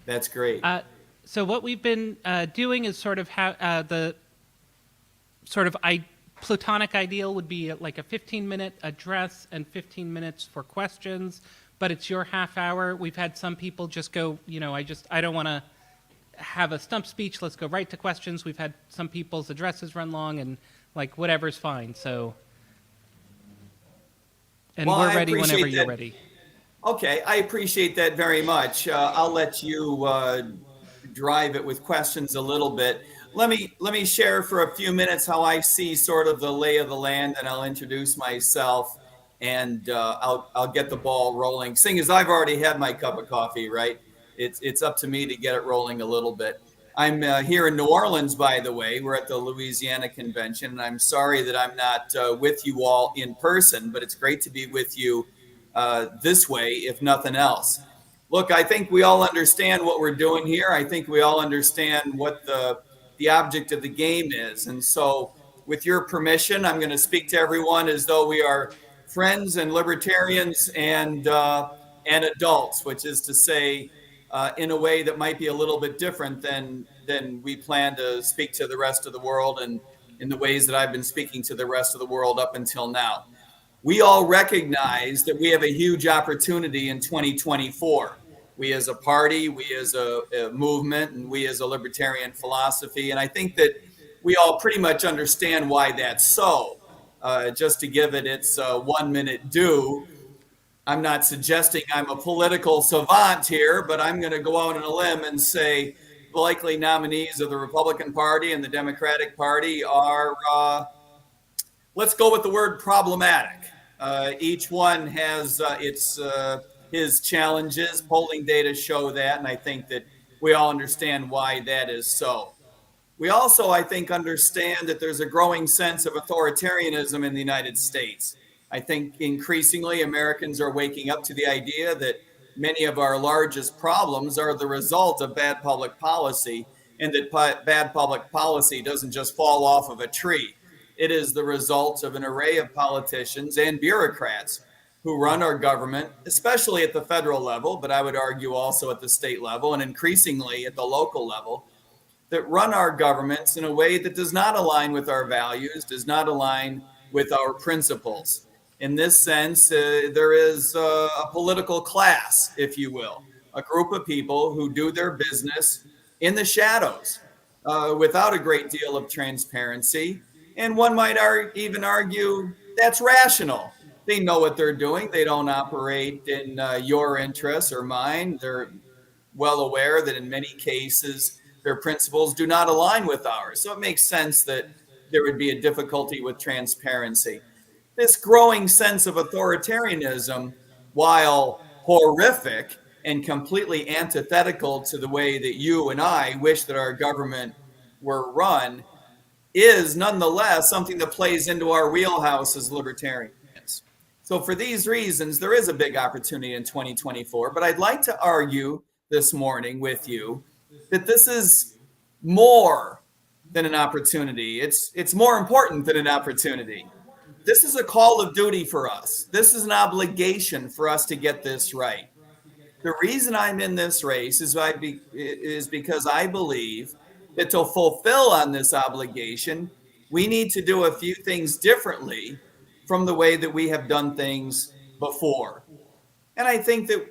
That's great. So what we've been doing is sort of how the sort of platonic ideal would be like a 15-minute address and 15 minutes for questions, but it's your half hour. We've had some people just go, I don't want to have a stump speech. Let's go right to questions. We've had some people's addresses run long, and like whatever's fine. So, and Well, we're I ready whenever appreciate you're that. ready. Okay, I appreciate that very much. I'll let you drive it with questions a little bit. Let me share for a few minutes how I see sort of the lay of the land, and I'll introduce myself, and I'll get the ball rolling. Seeing as I've already had my cup of coffee, right? It's up to me to get it rolling a little bit. I'm here in New Orleans, by the way. We're at the Louisiana Convention, and I'm sorry that I'm not with you all in person, but it's great to be with you this way, if nothing else. Look, I think we all understand what we're doing here. I think we all understand what the object of the game is. And so, with your permission, I'm going to speak to everyone as though we are friends and libertarians and adults, which is to say, in a way that might be a little bit different than we plan to speak to the rest of the world, and in the ways that I've been speaking to the rest of the world up until now. We all recognize that we have a huge opportunity in 2024. We as a party, we as a movement, and we as a libertarian philosophy. And I think that we all pretty much understand why that's so. Just to give it its 1 minute due, I'm not suggesting I'm a political savant here, but I'm going to go out on a limb and say the likely nominees of the Republican Party and the Democratic Party are, let's go with the word problematic. Each one has his challenges. Polling data show that, and I think that we all understand why that is so. We also, I think, understand that there's a growing sense of authoritarianism in the United States. I think increasingly Americans are waking up to the idea that many of our largest problems are the result of bad public policy, and that bad public policy doesn't just fall off of a tree. It is the result of an array of politicians and bureaucrats who run our government, especially at the federal level, but I would argue also at the state level and increasingly at the local level, that run our governments in a way that does not align with our values, does not align with our principles. In this sense, there is a political class, if you will, a group of people who do their business in the shadows without a great deal of transparency. And one might even argue that's rational. They know what they're doing. They don't operate in your interests or mine. They're well aware that in many cases, their principles do not align with ours. So it makes sense that there would be a difficulty with transparency. This growing sense of authoritarianism, while horrific and completely antithetical to the way that you and I wish that our government were run, is nonetheless something that plays into our wheelhouse as libertarians. So for these reasons, there is a big opportunity in 2024, but I'd like to argue this morning with you that this is more than an opportunity. It's more important than an opportunity. This is a call of duty for us. This is an obligation for us to get this right. The reason I'm in this race is because I believe that to fulfill on this obligation, we need to do a few things differently from the way that we have done things before. And I think that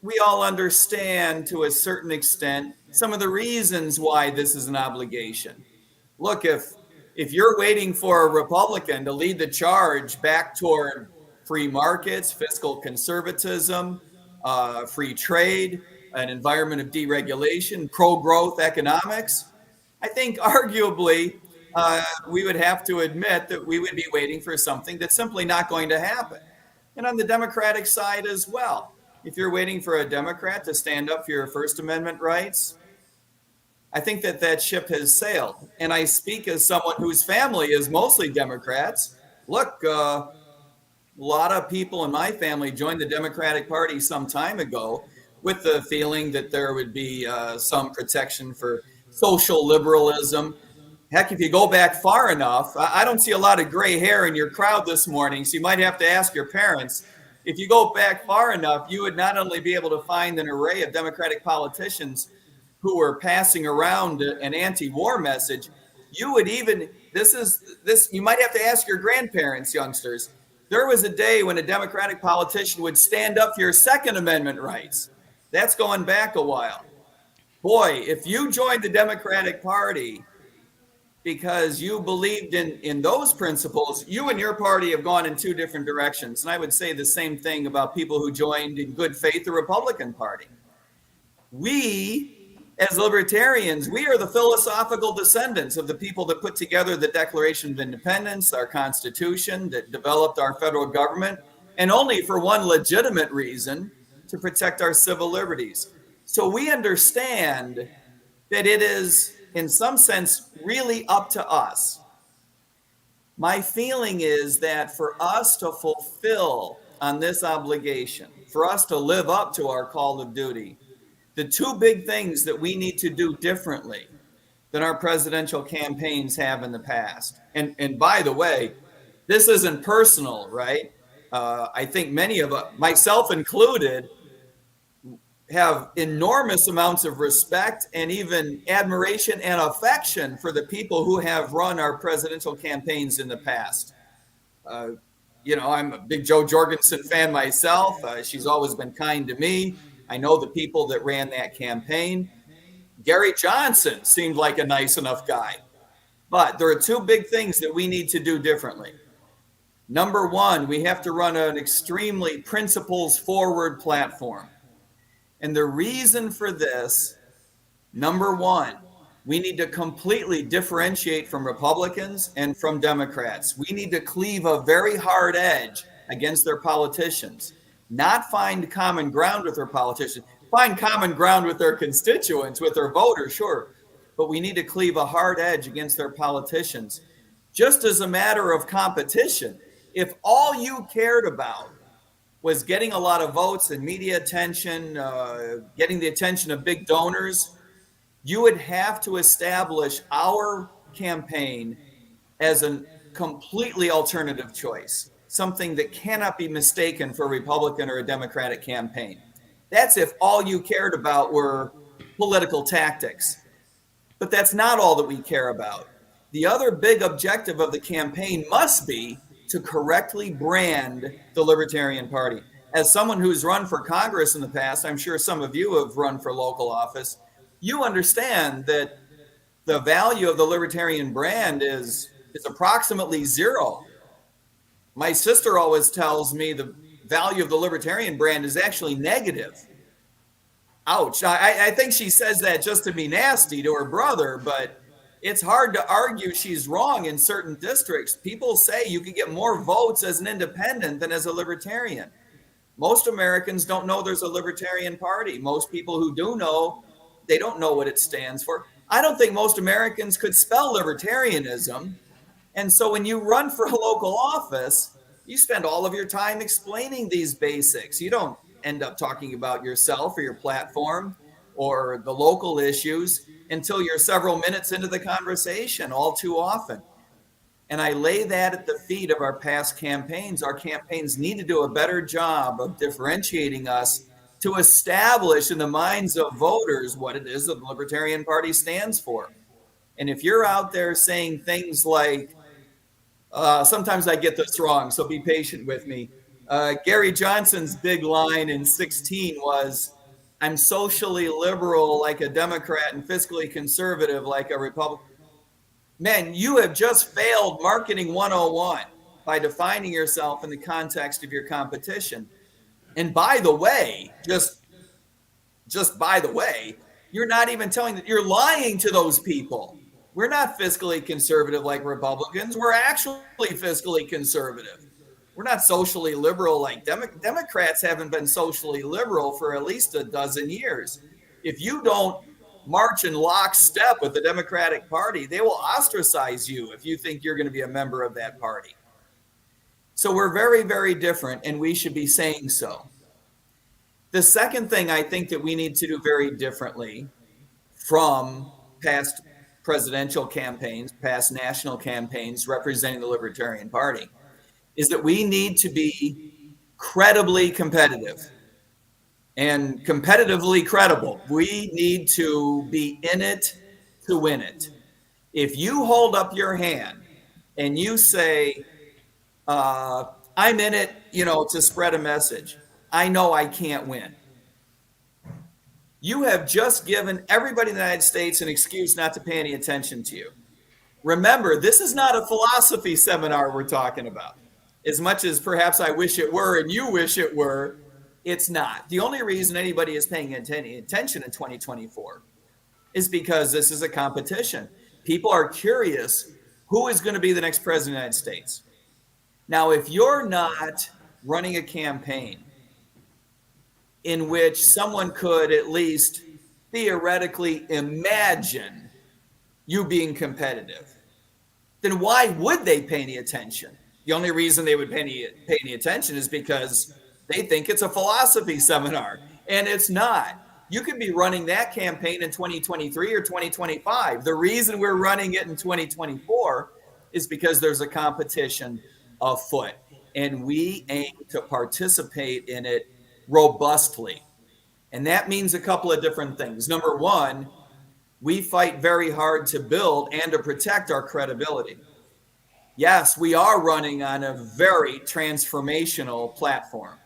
we all understand to a certain extent some of the reasons why this is an obligation. Look, if you're waiting for a Republican to lead the charge back toward free markets, fiscal conservatism, free trade, an environment of deregulation, pro-growth economics, I think arguably we would have to admit that we would be waiting for something that's simply not going to happen. And on the Democratic side as well, if you're waiting for a Democrat to stand up for your First Amendment rights, I think that ship has sailed. And I speak as someone whose family is mostly Democrats. Look, a lot of people in my family joined the Democratic Party some time ago with the feeling that there would be some protection for social liberalism. Heck, if you go back far enough, I don't see a lot of gray hair in your crowd this morning, so you might have to ask your parents. if you go back far enough, you would not only be able to find an array of Democratic politicians who were passing around an anti-war message, you would even, you might have to ask your grandparents, youngsters. There was a day when a Democratic politician would stand up for your Second Amendment rights. That's going back a while. Boy, if you joined the Democratic Party because you believed in those principles, you and your party have gone in two different directions. And I would say the same thing about people who joined in good faith the Republican Party. We, as libertarians, we are the philosophical descendants of the people that put together the Declaration of Independence, our Constitution, that developed our federal government, and only for one legitimate reason, to protect our civil liberties. So we understand that it is, in some sense, really up to us. My feeling is that for us to fulfill on this obligation, for us to live up to our call of duty, the two big things that we need to do differently than our presidential campaigns have in the past. And by the way, this isn't personal, right? I think many of us, myself included, have enormous amounts of respect and even admiration and affection for the people who have run our presidential campaigns in the past. I'm a big Jo Jorgensen fan myself. She's always been kind to me. I know the people that ran that campaign. Gary Johnson seemed like a nice enough guy. But there are two big things that we need to do differently. Number one, we have to run an extremely principles-forward platform. And the reason for this, number one, we need to completely differentiate from Republicans and from Democrats. We need to cleave a very hard edge against their politicians, not find common ground with their politicians, find common ground with their constituents, with their voters, sure. But we need to cleave a hard edge against their politicians. Just as a matter of competition, if all you cared about was getting a lot of votes and media attention, getting the attention of big donors, you would have to establish our campaign as a completely alternative choice, something that cannot be mistaken for a Republican or a Democratic campaign. That's if all you cared about were political tactics. But that's not all that we care about. The other big objective of the campaign must be to correctly brand the Libertarian Party. As someone who's run for Congress in the past, I'm sure some of you have run for local office, you understand that the value of the Libertarian brand is approximately zero. My sister always tells me the value of the Libertarian brand is actually negative. Ouch. I think she says that just to be nasty to her brother, but it's hard to argue she's wrong in certain districts. People say you can get more votes as an independent than as a libertarian. Most Americans don't know there's a Libertarian Party. Most people who do know, they don't know what it stands for. I don't think most Americans could spell libertarianism. And so when you run for a local office, you spend all of your time explaining these basics. You don't end up talking about yourself or your platform or the local issues until you're several minutes into the conversation, all too often. And I lay that at the feet of our past campaigns. Our campaigns need to do a better job of differentiating us to establish in the minds of voters what it is that the Libertarian Party stands for. And if you're out there saying things like, sometimes I get this wrong, so be patient with me. Gary Johnson's big line in 2016 was, I'm socially liberal like a Democrat and fiscally conservative like a Republican. Man, you have just failed marketing 101 by defining yourself in the context of your competition. And by the way, just by the way, you're not even telling that you're lying to those people. We're not fiscally conservative like Republicans. We're actually fiscally conservative. We're not socially liberal like Democrats haven't been socially liberal for at least a dozen years. If you don't march in lockstep with the Democratic Party, they will ostracize you if you think you're going to be a member of that party. So we're very, very different, and we should be saying so. The second thing I think that we need to do very differently from past presidential campaigns, past national campaigns representing the Libertarian Party, is that we need to be credibly competitive and competitively credible. We need to be in it to win it. If you hold up your hand and you say, I'm in it, to spread a message, I know I can't win. You have just given everybody in the United States an excuse not to pay any attention to you. Remember, this is not a philosophy seminar we're talking about. As much as perhaps I wish it were and you wish it were, it's not. The only reason anybody is paying attention in 2024 is because this is a competition. People are curious who is going to be the next president of the United States. Now, if you're not running a campaign in which someone could at least theoretically imagine you being competitive, then why would they pay any attention? The only reason they would pay any attention is because they think it's a philosophy seminar, and it's not. You could be running that campaign in 2023 or 2025. The reason we're running it in 2024 is because there's a competition afoot, and we aim to participate in it robustly. And that means a couple of different things. Number one, we fight very hard to build and to protect our credibility. Yes, we are running on a very transformational platform.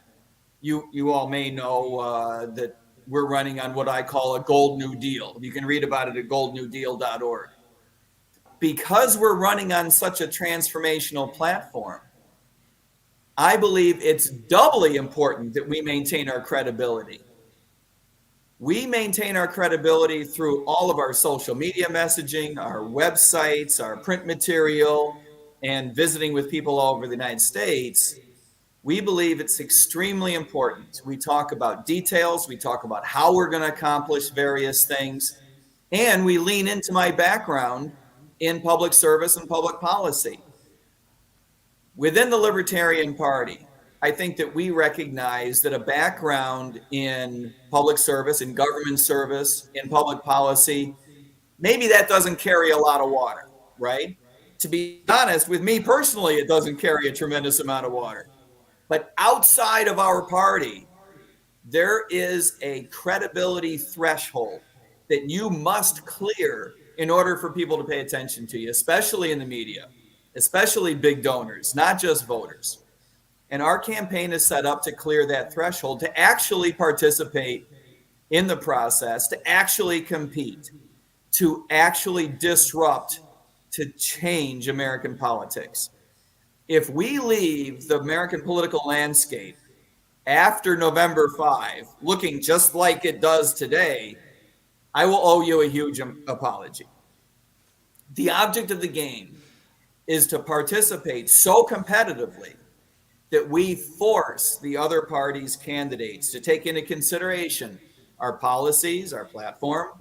You all may know that we're running on what I call a Gold New Deal. You can read about it at goldnewdeal.org. Because we're running on such a transformational platform, I believe it's doubly important that we maintain our credibility. We maintain our credibility through all of our social media messaging, our websites, our print material, and visiting with people all over the United States. We believe it's extremely important. We talk about details, we talk about how we're going to accomplish various things, and we lean into my background in public service and public policy. Within the Libertarian Party, I think that we recognize that a background in public service, in government service, in public policy, maybe that doesn't carry a lot of water, right? To be honest, with me personally, it doesn't carry a tremendous amount of water. But outside of our party, there is a credibility threshold that you must clear in order for people to pay attention to you, especially in the media, especially big donors, not just voters. And our campaign is set up to clear that threshold, to actually participate in the process, to actually compete, to actually disrupt, to change American politics. If we leave the American political landscape after November 5 looking just like it does today, I will owe you a huge apology. The object of the game is to participate so competitively that we force the other party's candidates to take into consideration our policies, our platform,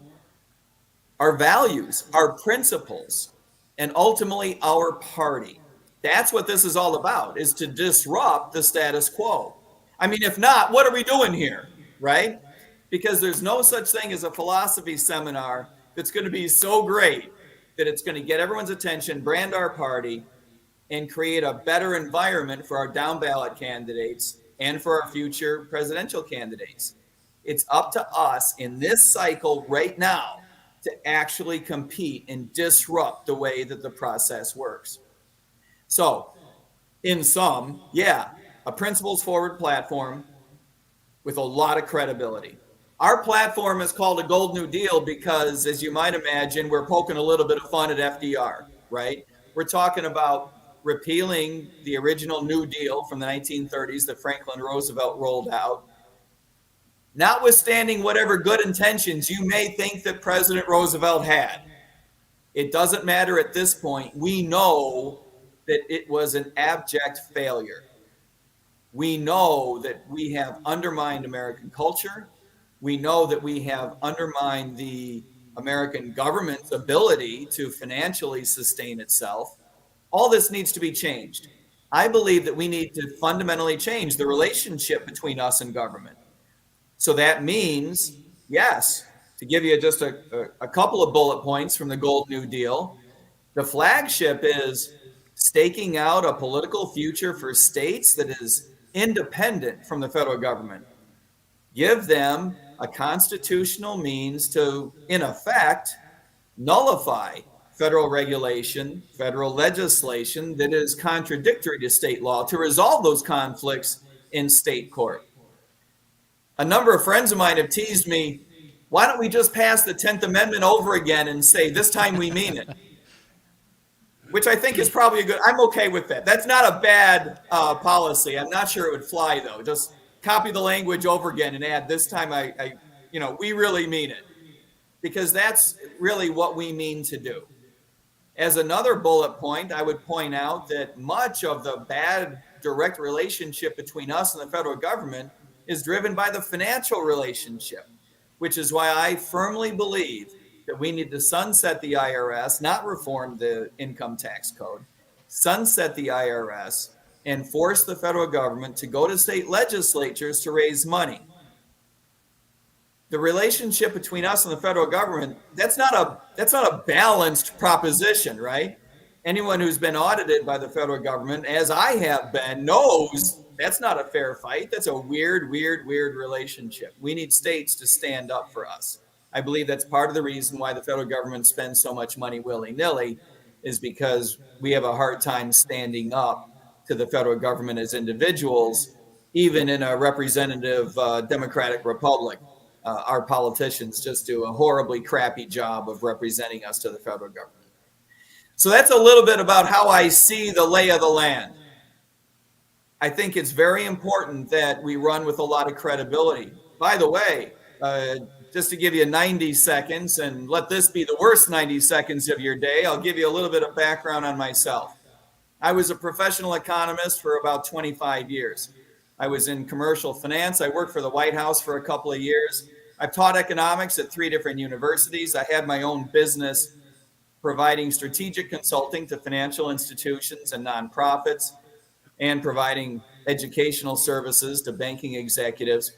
our values, our principles, and ultimately our party. That's what this is all about, is to disrupt the status quo. I mean, if not, what are we doing here, right? Because there's no such thing as a philosophy seminar that's going to be so great that it's going to get everyone's attention, brand our party, and create a better environment for our down ballot candidates and for our future presidential candidates. It's up to us in this cycle right now to actually compete and disrupt the way that the process works. So, in sum, a principles forward platform with a lot of credibility. Our platform is called a Gold New Deal because, as you might imagine, we're poking a little bit of fun at FDR, right? We're talking about repealing the original New Deal from the 1930s that Franklin Roosevelt rolled out. Notwithstanding whatever good intentions you may think that President Roosevelt had, it doesn't matter at this point. We know that it was an abject failure. We know that we have undermined American culture. We know that we have undermined the American government's ability to financially sustain itself. All this needs to be changed. I believe that we need to fundamentally change the relationship between us and government. So that means, yes, to give you just a couple of bullet points from the Gold New Deal, the flagship is staking out a political future for states that is independent from the federal government. Give them a constitutional means to, in effect, nullify federal regulation, federal legislation that is contradictory to state law, to resolve those conflicts in state court. A number of friends of mine have teased me, why don't we just pass the 10th Amendment over again and say, this time we mean it? Which I think is probably a good, I'm okay with that. That's not a bad policy. I'm not sure it would fly though. Just copy the language over again and add, this time we really mean it. Because that's really what we mean to do. As another bullet point, I would point out that much of the bad direct relationship between us and the federal government is driven by the financial relationship, which is why I firmly believe that we need to sunset the IRS, not reform the income tax code, sunset the IRS, and force the federal government to go to state legislatures to raise money. The relationship between us and the federal government, that's not a balanced proposition, right? Anyone who's been audited by the federal government, as I have been, knows that's not a fair fight. That's a weird relationship. We need states to stand up for us. I believe that's part of the reason why the federal government spends so much money willy-nilly, is because we have a hard time standing up to the federal government as individuals, even in a representative democratic republic. Our politicians just do a horribly crappy job of representing us to the federal government. So that's a little bit about how I see the lay of the land. I think it's very important that we run with a lot of credibility. By the way, just to give you 90 seconds, and let this be the worst 90 seconds of your day, I'll give you a little bit of background on myself. I was a professional economist for about 25 years. I was in commercial finance. I worked for the White House for a couple of years. I've taught economics at 3 different universities. I had my own business providing strategic consulting to financial institutions and nonprofits, and providing educational services to banking executives.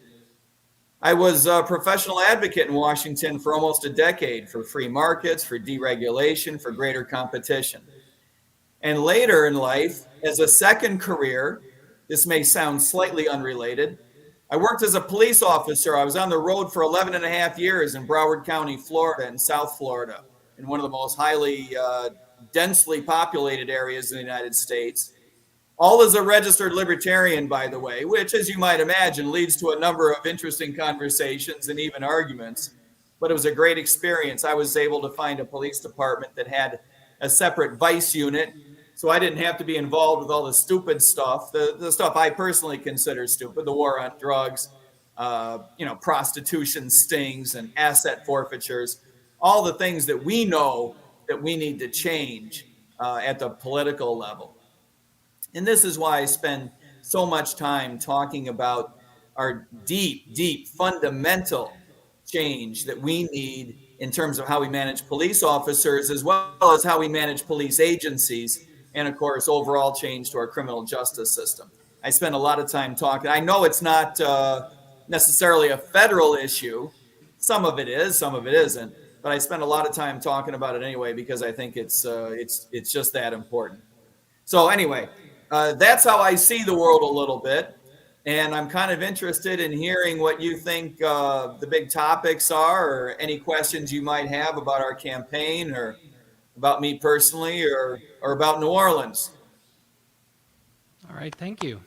I was a professional advocate in Washington for almost a decade for free markets, for deregulation, for greater competition. And later in life, as a second career, this may sound slightly unrelated, I worked as a police officer. I was on the road for 11 and a half years in Broward County, Florida, and South Florida, in one of the most highly densely populated areas in the United States. All as a registered libertarian, by the way, which, as you might imagine, leads to a number of interesting conversations and even arguments. But it was a great experience. I was able to find a police department that had a separate vice unit, so I didn't have to be involved with all the stupid stuff, the stuff I personally consider stupid, the war on drugs, prostitution stings and asset forfeitures, all the things that we know that we need to change at the political level. And this is why I spend so much time talking about our deep, fundamental change that we need in terms of how we manage police officers, as well as how we manage police agencies, and of course, overall change to our criminal justice system. I spend a lot of time talking. I know it's not necessarily a federal issue. Some of it is, some of it isn't. But I spend a lot of time talking about it anyway, because I think it's just that important. So anyway, that's how I see the world a little bit. And I'm kind of interested in hearing what you think the big topics are, or any questions you might have about our campaign, or about me personally, or about New Orleans. All right, thank you.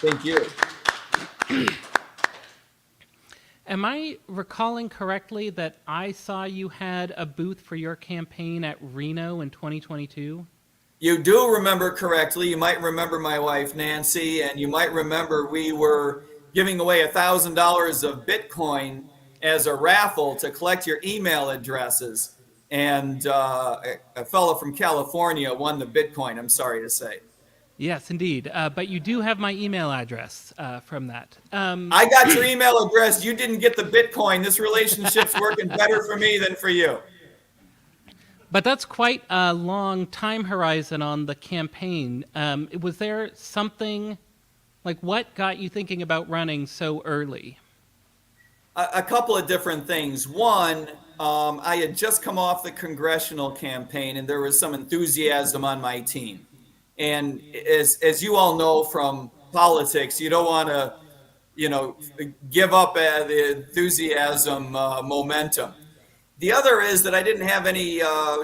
Thank you. Am I recalling correctly that I saw you had a booth for your campaign at Reno in 2022? You do remember correctly. You might remember my wife, Nancy, and you might remember we were giving away $1,000 of Bitcoin as a raffle to collect your email addresses. And a fellow from California won the Bitcoin, I'm sorry to say. Yes, indeed. But you do have my email address from that. I got your email address. You didn't get the Bitcoin. This relationship's working better for me than for you. But that's quite a long time horizon on the campaign. Was there something, like what got you thinking about running so early? A couple of different things. One, I had just come off the congressional campaign, and there was some enthusiasm on my team. And as you all know from politics. You don't want to, give up the enthusiasm, momentum. The other is that I didn't have any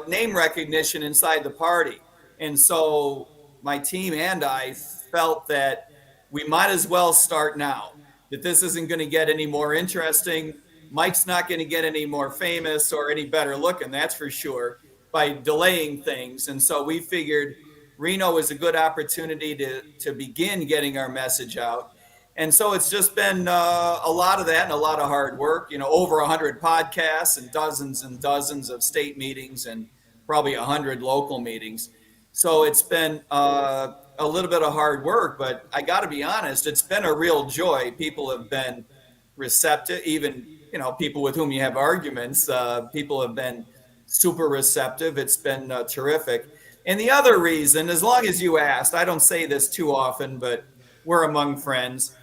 name recognition inside the party. And so my team and I felt that we might as well start now, that this isn't going to get any more interesting. Mike's not going to get any more famous or any better looking, that's for sure, by delaying things. And so we figured Reno was a good opportunity to begin getting our message out. And so it's just been a lot of that and a lot of hard work, over 100 podcasts and dozens of state meetings and probably 100 local meetings. So it's been a little bit of hard work, but I got to be honest, it's been a real joy. People have been receptive, even, people with whom you have arguments, people have been super receptive. It's been terrific. And the other reason, as long as you asked, I don't say this too often, but we're among friends.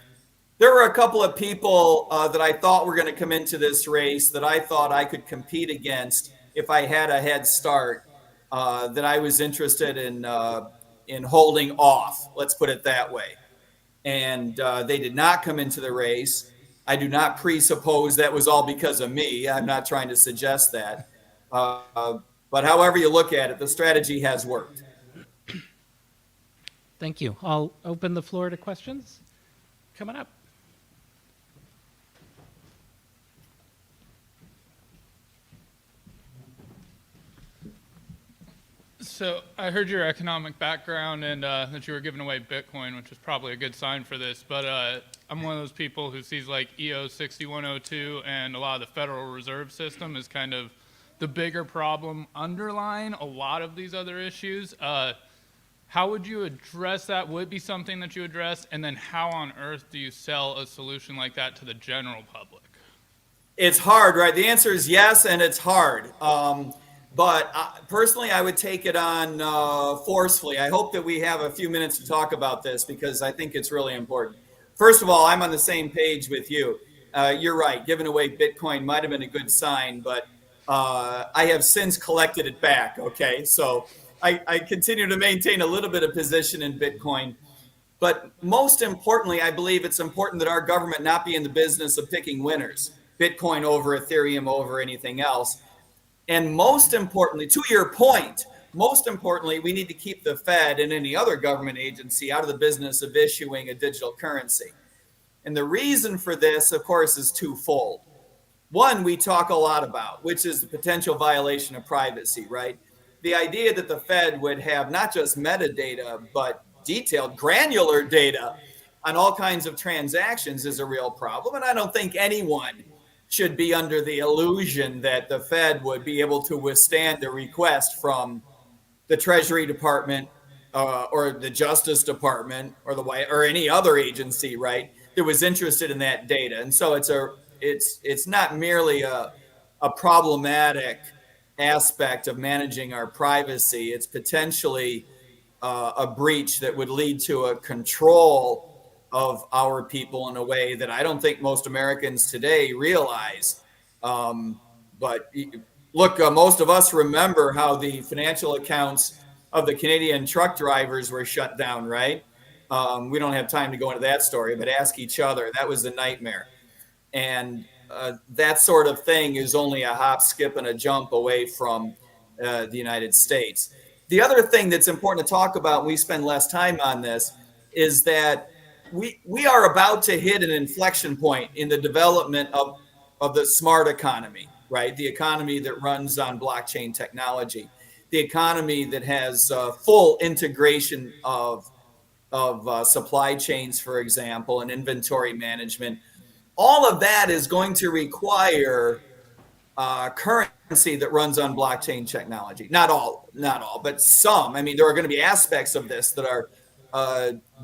There were a couple of people that I thought were going to come into this race that I thought I could compete against if I had a head start, that I was interested in holding off. Let's put it that way. And they did not come into the race. I do not presuppose that was all because of me. I'm not trying to suggest that. But however you look at it, the strategy has worked. Thank you. I'll open the floor to questions. Coming up. So I heard your economic background and that you were giving away Bitcoin, which is probably a good sign for this. But I'm one of those people who sees like EO 6102 and a lot of the Federal Reserve System as kind of the bigger problem underlying a lot of these other issues. How would you address that? Would it be something that you address? And then how on earth do you sell a solution like that to the general public? It's hard, right? The answer is yes, and it's hard. But personally, I would take it on forcefully. I hope that we have a few minutes to talk about this because I think it's really important. First of all, I'm on the same page with you. You're right. Giving away Bitcoin might have been a good sign, but I have since collected it back. Okay. So I continue to maintain a little bit of position in Bitcoin. But most importantly, I believe it's important that our government not be in the business of picking winners, Bitcoin over Ethereum over anything else. And most importantly, to your point, most importantly, we need to keep the Fed and any other government agency out of the business of issuing a digital currency. And the reason for this, of course, is twofold. One, we talk a lot about, which is the potential violation of privacy, right? The idea that the Fed would have not just metadata, but detailed, granular data on all kinds of transactions is a real problem. And I don't think anyone should be under the illusion that the Fed would be able to withstand a request from the Treasury Department or the Justice Department or the White or any other agency, right, that was interested in that data. And so it's not merely a problematic aspect of managing our privacy. It's potentially a breach that would lead to a control of our people in a way that I don't think most Americans today realize. But look, most of us remember how the financial accounts of the Canadian truck drivers were shut down, right? We don't have time to go into that story, but ask each other. That was a nightmare. And that sort of thing is only a hop, skip, and a jump away from the United States. The other thing that's important to talk about, and we spend less time on this, is that we are about to hit an inflection point in the development of the smart economy, right? The economy that runs on blockchain technology, the economy that has full integration of supply chains, for example, and inventory management. All of that is going to require currency that runs on blockchain technology. Not all, but some. I mean, there are going to be aspects of this that are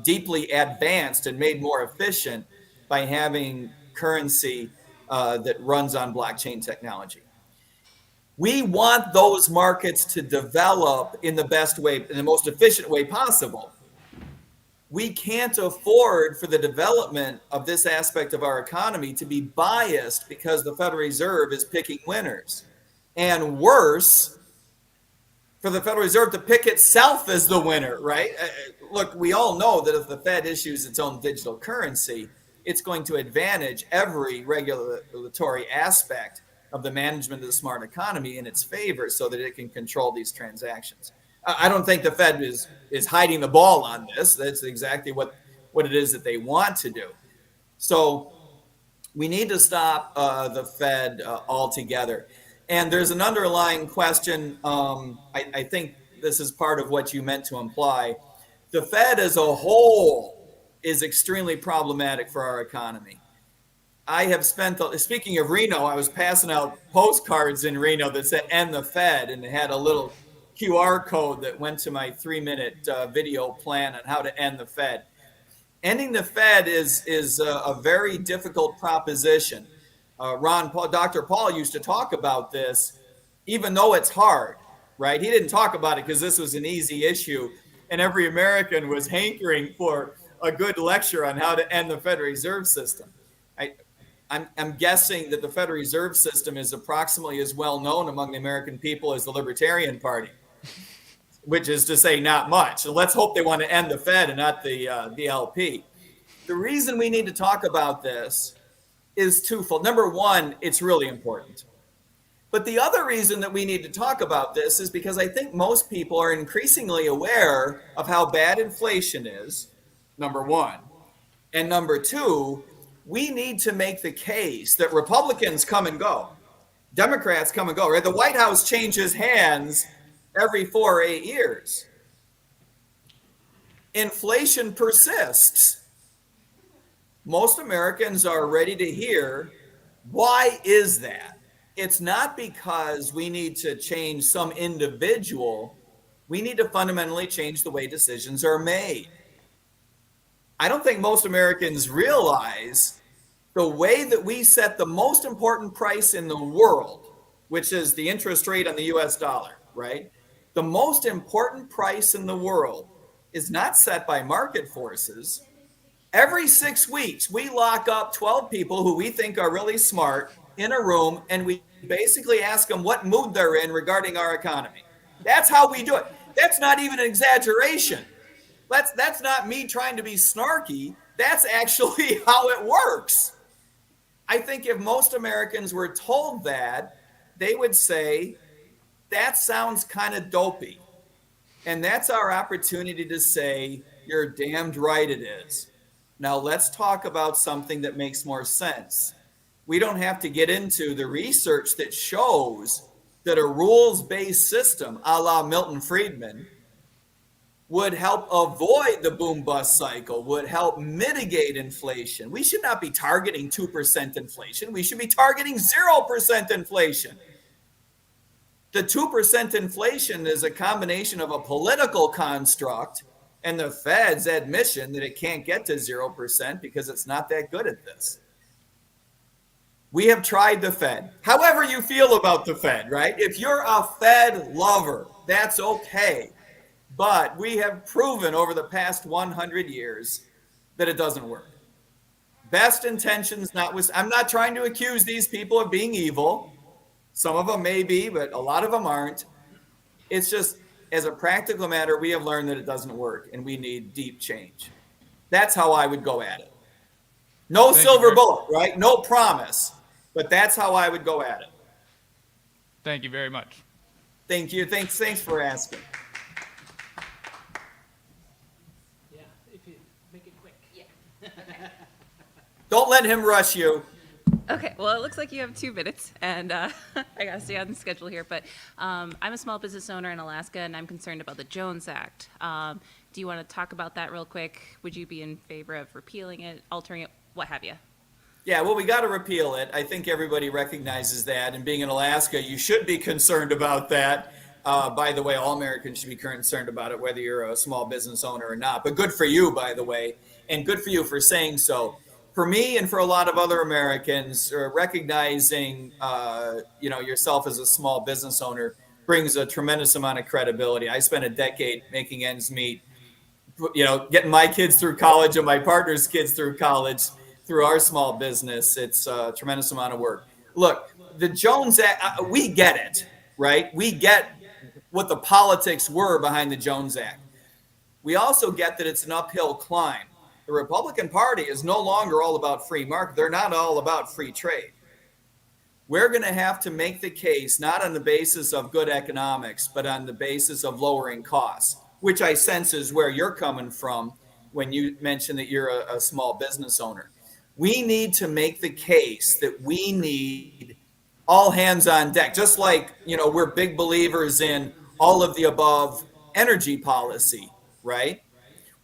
deeply advanced and made more efficient by having currency that runs on blockchain technology. We want those markets to develop in the best way, in the most efficient way possible. We can't afford for the development of this aspect of our economy to be biased because the Federal Reserve is picking winners. And worse, for the Federal Reserve to pick itself as the winner, right? look, we all know that if the Fed issues its own digital currency, it's going to advantage every regulatory aspect of the management of the smart economy in its favor so that it can control these transactions. I don't think the Fed is hiding the ball on this. That's exactly what it is that they want to do. So we need to stop the Fed altogether. And there's an underlying question. I think this is part of what you meant to imply. The Fed as a whole is extremely problematic for our economy. I have spent, speaking of Reno, I was passing out postcards in Reno that said "End the Fed," and it had a little QR code that went to my 3-minute video plan on how to end the Fed. Ending the Fed is a very difficult proposition. Dr. Paul used to talk about this, even though it's hard, right? He didn't talk about it because this was an easy issue, and every American was hankering for a good lecture on how to end the Federal Reserve System. I'm guessing that the Federal Reserve System is approximately as well known among the American people as the Libertarian Party, which is to say not much. So let's hope they want to end the Fed and not the LP. The reason we need to talk about this is twofold. Number one, it's really important. But the other reason that we need to talk about this is because I think most people are increasingly aware of how bad inflation is, number one. And number two, we need to make the case that Republicans come and go, Democrats come and go, right? The White House changes hands every 4 or 8 years. Inflation persists. Most Americans are ready to hear, why is that? It's not because we need to change some individual. We need to fundamentally change the way decisions are made. I don't think most Americans realize the way that we set the most important price in the world, which is the interest rate on the US dollar, right? The most important price in the world is not set by market forces. Every 6 weeks, we lock up 12 people who we think are really smart in a room, and we basically ask them what mood they're in regarding our economy. That's how we do it. That's not even an exaggeration. That's not me trying to be snarky. That's actually how it works. I think if most Americans were told that, they would say, that sounds kind of dopey. And that's our opportunity to say, you're damned right it is. Now let's talk about something that makes more sense. We don't have to get into the research that shows that a rules-based system, a la Milton Friedman, would help avoid the boom-bust cycle, would help mitigate inflation. We should not be targeting 2% inflation. We should be targeting 0% inflation. The 2% inflation is a combination of a political construct and the Fed's admission that it can't get to 0% because it's not that good at this. We have tried the Fed. However you feel about the Fed, right? If you're a Fed lover, that's okay. But we have proven over the past 100 years that it doesn't work. Best intentions I'm not trying to accuse these people of being evil. Some of them may be, but a lot of them aren't. It's just, as a practical matter, we have learned that it doesn't work, and we need deep change. That's how I would go at it. No silver bullet, right? No promise, but that's how I would go at it. Thank you very much. Thank you. Thanks for asking. Yeah, if you make it quick. Yeah. Don't let him rush you. Okay, well, it looks like you have 2 minutes, and I got to stay on the schedule here. But I'm a small business owner in Alaska, and I'm concerned about the Jones Act. Do you want to talk about that real quick? Would you be in favor of repealing it, altering it, what have you? Yeah, well, we got to repeal it. I think everybody recognizes that. And being in Alaska, you should be concerned about that. By the way, all Americans should be concerned about it, whether you're a small business owner or not. But good for you, by the way, and good for you for saying so. For me and for a lot of other Americans, recognizing yourself as a small business owner brings a tremendous amount of credibility. I spent a decade making ends meet, getting my kids through college and my partner's kids through college through our small business. It's a tremendous amount of work. Look, the Jones Act, we get it, right? We get what the politics were behind the Jones Act. We also get that it's an uphill climb. The Republican Party is no longer all about free market. They're not all about free trade. We're going to have to make the case not on the basis of good economics, but on the basis of lowering costs, which I sense is where you're coming from when you mention that you're a small business owner. We need to make the case that we need all hands on deck, just like, we're big believers in all of the above energy policy, right?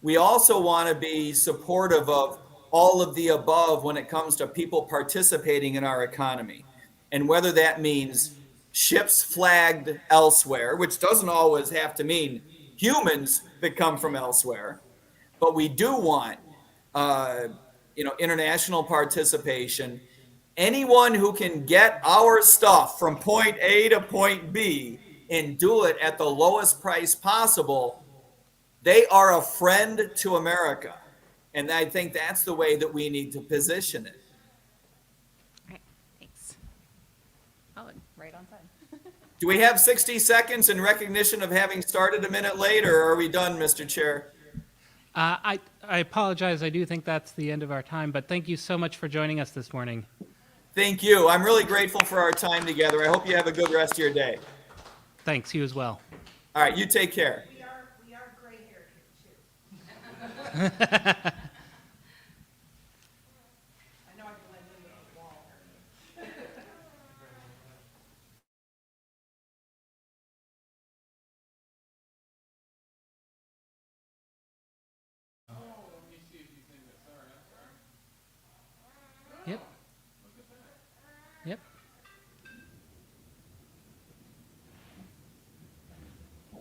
We also want to be supportive of all of the above when it comes to people participating in our economy. And whether that means ships flagged elsewhere, which doesn't always have to mean humans that come from elsewhere, but we do want, international participation. Anyone who can get our stuff from point A to point B and do it at the lowest price possible, they are a friend to America. And I think that's the way that we need to position it. All right, thanks. Oh, right on time. Do we have 60 seconds in recognition of having started a minute late, or are we done, Mr. Chair? I apologize. I do think that's the end of our time, but thank you so much for joining us this morning. Thank you. I'm really grateful for our time together. I hope you have a good rest of your day. Thanks. You as well. All right, you take care. We are gray haired here too. I know I blend in with the wall. Yep. Yep.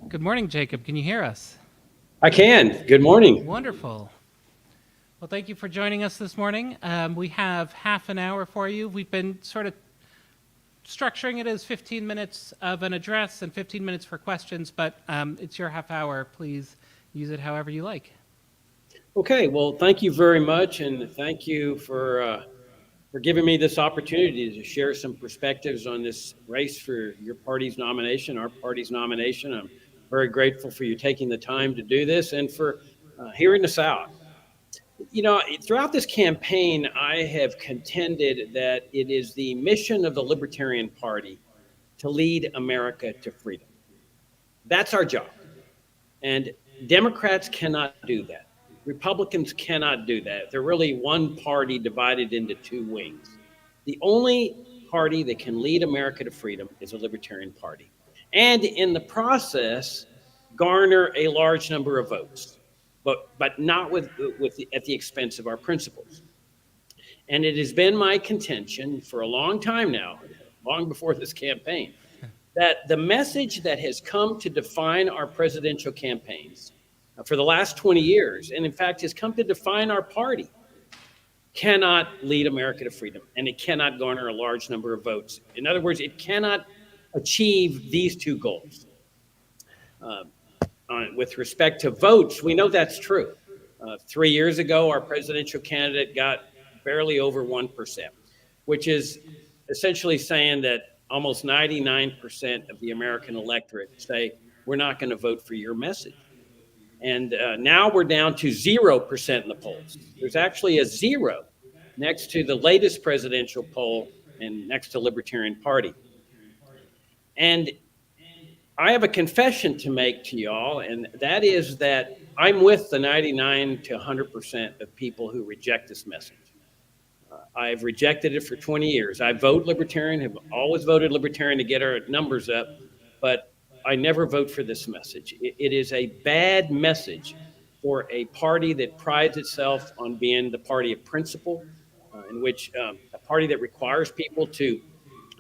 Good morning, Jacob. Can you hear us? I can. Good morning. Wonderful. Well, thank you for joining us this morning. We have half an hour for you. We've been sort of structuring it as 15 minutes of an address and 15 minutes for questions, but it's your half hour. Please use it however you like. Okay. Well, thank you very much, and thank you for giving me this opportunity to share some perspectives on this race for your party's nomination, our party's nomination. I'm very grateful for you taking the time to do this and for hearing us out. Throughout this campaign, I have contended that it is the mission of the Libertarian Party to lead America to freedom. That's our job. And Democrats cannot do that. Republicans cannot do that. They're really one party divided into two wings. The only party that can lead America to freedom is a Libertarian Party. And in the process, garner a large number of votes, but not at the expense of our principles. And it has been my contention for a long time now, long before this campaign, that the message that has come to define our presidential campaigns for the last 20 years, and in fact has come to define our party, cannot lead America to freedom, and it cannot garner a large number of votes. In other words, it cannot achieve these two goals. With respect to votes, we know that's true. 3 years ago, our presidential candidate got barely over 1%, which is essentially saying that almost 99% of the American electorate say, we're not going to vote for your message. And now we're down to 0% in the polls. There's actually a zero next to the latest presidential poll and next to Libertarian Party. And I have a confession to make to y'all, and that is that I'm with the 99 to 100% of people who reject this message. I've rejected it for 20 years. I vote Libertarian, have always voted Libertarian to get our numbers up, but I never vote for this message. It is a bad message for a party that prides itself on being the party of principle, in which a party that requires people to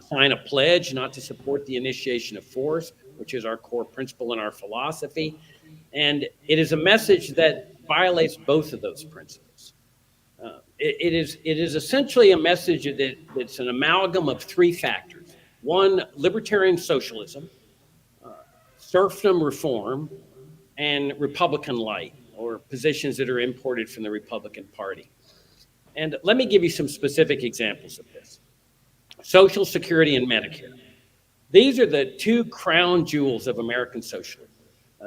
sign a pledge not to support the initiation of force, which is our core principle in our philosophy. And it is a message that violates both of those principles. It is essentially a message that's an amalgam of three factors. One, libertarian socialism, serfdom reform, and Republican light, or positions that are imported from the Republican Party. And let me give you some specific examples of this. Social Security and Medicare. These are the two crown jewels of American socialism.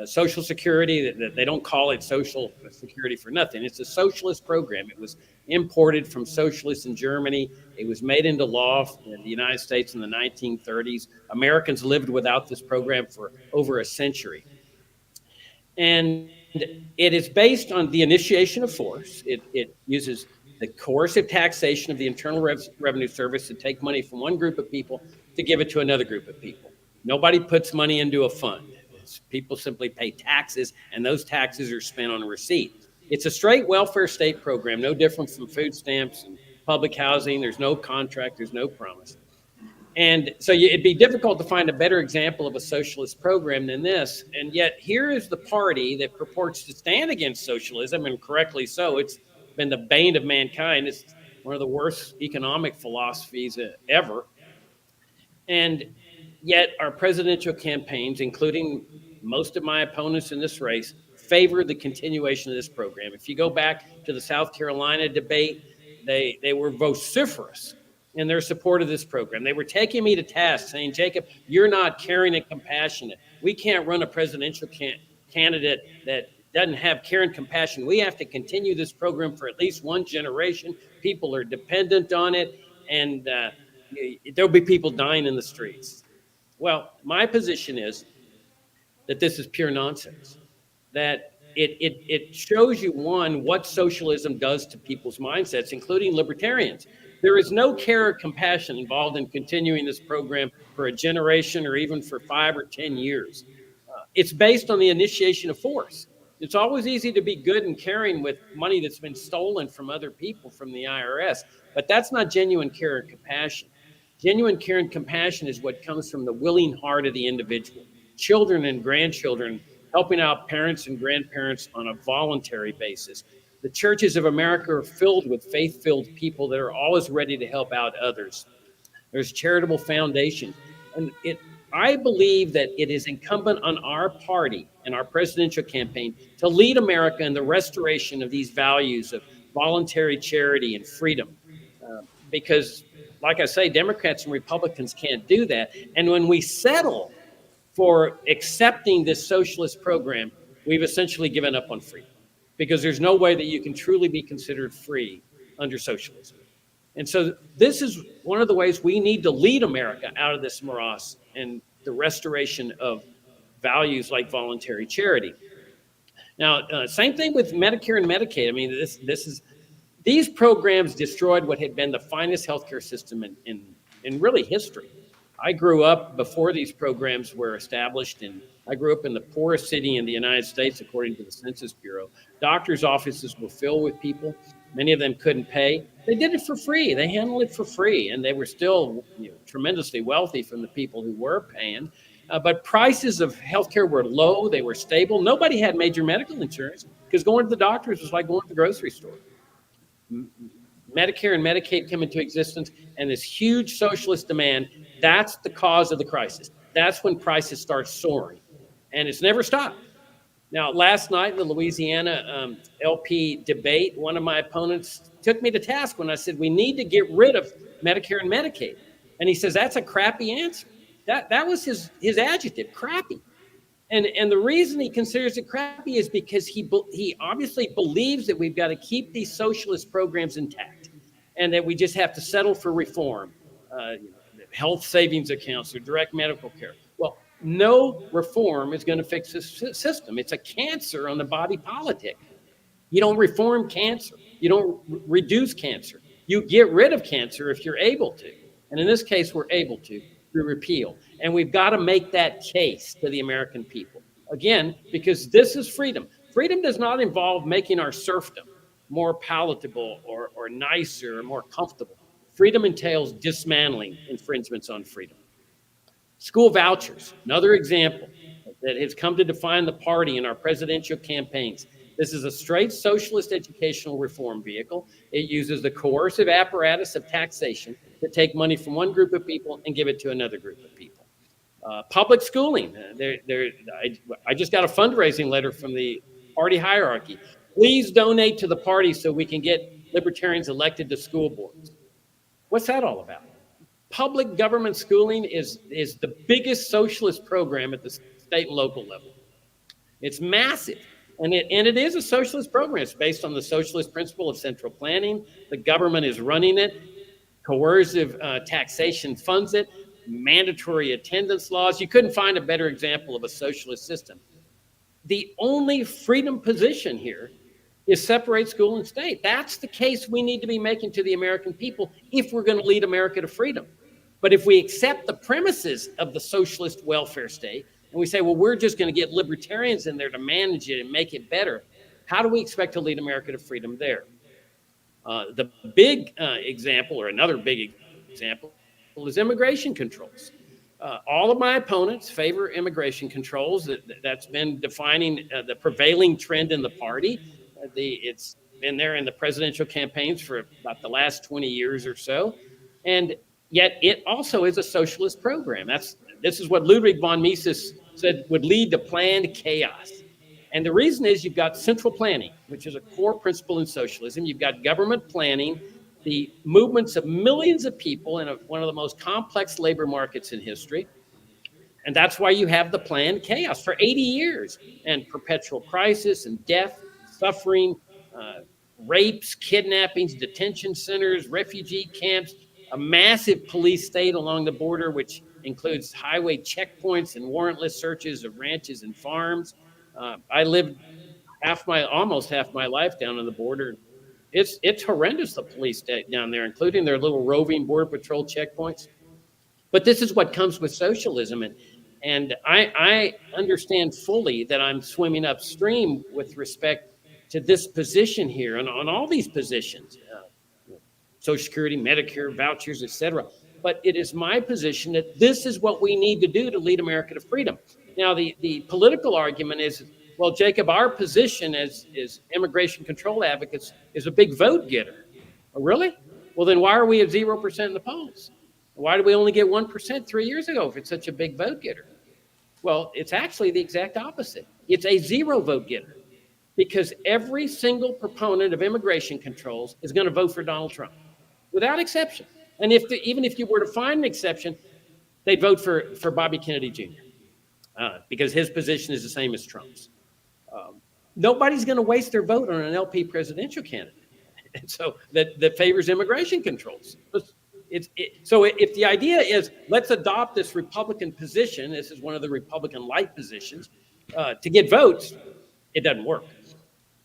Social Security, they don't call it Social Security for nothing. It's a socialist program. It was imported from socialists in Germany. It was made into law in the United States in the 1930s. Americans lived without this program for over a century. And it is based on the initiation of force. It uses the coercive taxation of the Internal Revenue Service to take money from one group of people to give it to another group of people. Nobody puts money into a fund. People simply pay taxes, and those taxes are spent on a receipt. It's a straight welfare state program, no different from food stamps and public housing. There's no contract, there's no promise. And so it'd be difficult to find a better example of a socialist program than this. And yet here is the party that purports to stand against socialism, and correctly so. It's been the bane of mankind. It's one of the worst economic philosophies ever. And yet our presidential campaigns, including most of my opponents in this race, favor the continuation of this program. If you go back to the South Carolina debate, they were vociferous in their support of this program. They were taking me to task, saying, Jacob, you're not caring and compassionate. We can't run a presidential candidate that doesn't have care and compassion. We have to continue this program for at least one generation. People are dependent on it, and there'll be people dying in the streets. Well, my position is that this is pure nonsense, that it shows you, one, what socialism does to people's mindsets, including libertarians. There is no care or compassion involved in continuing this program for a generation or even for 5 or 10 years. It's based on the initiation of force. It's always easy to be good and caring with money that's been stolen from other people, from the IRS, but that's not genuine care and compassion. Genuine care and compassion is what comes from the willing heart of the individual. Children and grandchildren helping out parents and grandparents on a voluntary basis. The churches of America are filled with faith-filled people that are always ready to help out others. There's charitable foundations. And I believe that it is incumbent on our party and our presidential campaign to lead America in the restoration of these values of voluntary charity and freedom. Because, like I say, Democrats and Republicans can't do that. And when we settle for accepting this socialist program, we've essentially given up on freedom, because there's no way that you can truly be considered free under socialism. And so this is one of the ways we need to lead America out of this morass and the restoration of values like voluntary charity. Now, same thing with Medicare and Medicaid. I mean, these programs destroyed what had been the finest healthcare system in really history. I grew up before these programs were established, and I grew up in the poorest city in the United States, according to the Census Bureau. Doctors' offices were filled with people. Many of them couldn't pay. They did it for free. They handled it for free, and they were still tremendously wealthy from the people who were paying. But prices of healthcare were low. They were stable. Nobody had major medical insurance, because going to the doctors was like going to the grocery store. Medicare and Medicaid come into existence, and this huge socialist demand, that's the cause of the crisis. That's when prices start soaring, and it's never stopped. Now, last night in the Louisiana LP debate, one of my opponents took me to task when I said, we need to get rid of Medicare and Medicaid. And he says, that's a crappy answer. That was his adjective, crappy. And the reason he considers it crappy is because he obviously believes that we've got to keep these socialist programs intact, and that we just have to settle for reform, health savings accounts or direct medical care. Well, no reform is going to fix this system. It's a cancer on the body politic. You don't reform cancer. You don't reduce cancer. You get rid of cancer if you're able to. And in this case, we're able to through repeal. And we've got to make that case to the American people. Again, because this is freedom. Freedom does not involve making our serfdom more palatable or nicer or more comfortable. Freedom entails dismantling infringements on freedom. School vouchers, another example that has come to define the party in our presidential campaigns. This is a straight socialist educational reform vehicle. It uses the coercive apparatus of taxation to take money from one group of people and give it to another group of people. Public schooling. I just got a fundraising letter from the party hierarchy. Please donate to the party so we can get libertarians elected to school boards. What's that all about? Public government schooling is the biggest socialist program at the state and local level. It's massive. And it is a socialist program. It's based on the socialist principle of central planning. The government is running it. Coercive taxation funds it. Mandatory attendance laws. You couldn't find a better example of a socialist system. The only freedom position here is separate school and state. That's the case we need to be making to the American people if we're going to lead America to freedom. But if we accept the premises of the socialist welfare state and we say, well, we're just going to get libertarians in there to manage it and make it better, how do we expect to lead America to freedom there? The big example, or another big example, is immigration controls. All of my opponents favor immigration controls. That's been defining the prevailing trend in the party. It's been there in the presidential campaigns for about the last 20 years or so. And yet it also is a socialist program. This is what Ludwig von Mises said would lead to planned chaos. And the reason is you've got central planning, which is a core principle in socialism. You've got government planning, the movements of millions of people in one of the most complex labor markets in history. And that's why you have the planned chaos for 80 years and perpetual crisis and death, suffering, rapes, kidnappings, detention centers, refugee camps, a massive police state along the border, which includes highway checkpoints and warrantless searches of ranches and farms. I lived almost half my life down on the border. It's horrendous, the police state down there, including their little roving border patrol checkpoints. But this is what comes with socialism. And I understand fully that I'm swimming upstream with respect to this position here and on all these positions, Social Security, Medicare, vouchers, etc. But it is my position that this is what we need to do to lead America to freedom. Now, the political argument is, well, Jacob, our position as immigration control advocates is a big vote getter. Oh, really? Well, then why are we at 0% in the polls? Why did we only get 1% 3 years ago if it's such a big vote getter? Well, it's actually the exact opposite. It's a zero vote getter because every single proponent of immigration controls is going to vote for Donald Trump without exception. And even if you were to find an exception, they'd vote for Bobby Kennedy Jr. Because his position is the same as Trump's. Nobody's going to waste their vote on an LP presidential candidate. And so that favors immigration controls. So if the idea is let's adopt this Republican position, this is one of the Republican-like positions, to get votes, it doesn't work.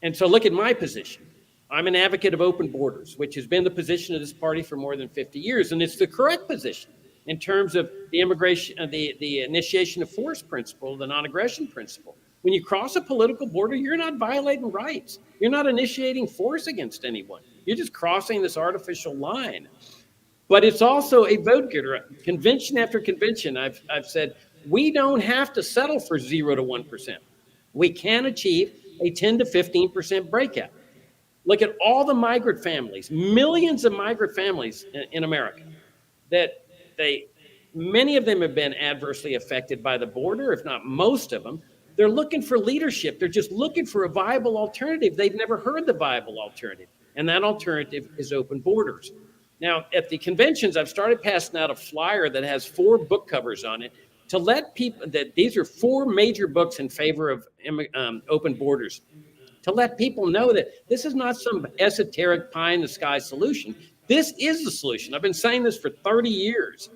And so look at my position. I'm an advocate of open borders, which has been the position of this party for more than 50 years. And it's the correct position in terms of the immigration, the initiation of force principle, the non-aggression principle. When you cross a political border, you're not violating rights. You're not initiating force against anyone. You're just crossing this artificial line. But it's also a vote getter. Convention after convention, I've said, we don't have to settle for 0 to 1%. We can achieve a 10 to 15% breakout. Look at all the migrant families, millions of migrant families in America that many of them have been adversely affected by the border, if not most of them. They're looking for leadership. They're just looking for a viable alternative. They've never heard the viable alternative. And that alternative is open borders. Now, at the conventions, I've started passing out a flyer that has 4 book covers on it to let people that these are 4 major books in favor of open borders, to let people know that this is not some esoteric pie in the sky solution. This is the solution. I've been saying this for 30 years.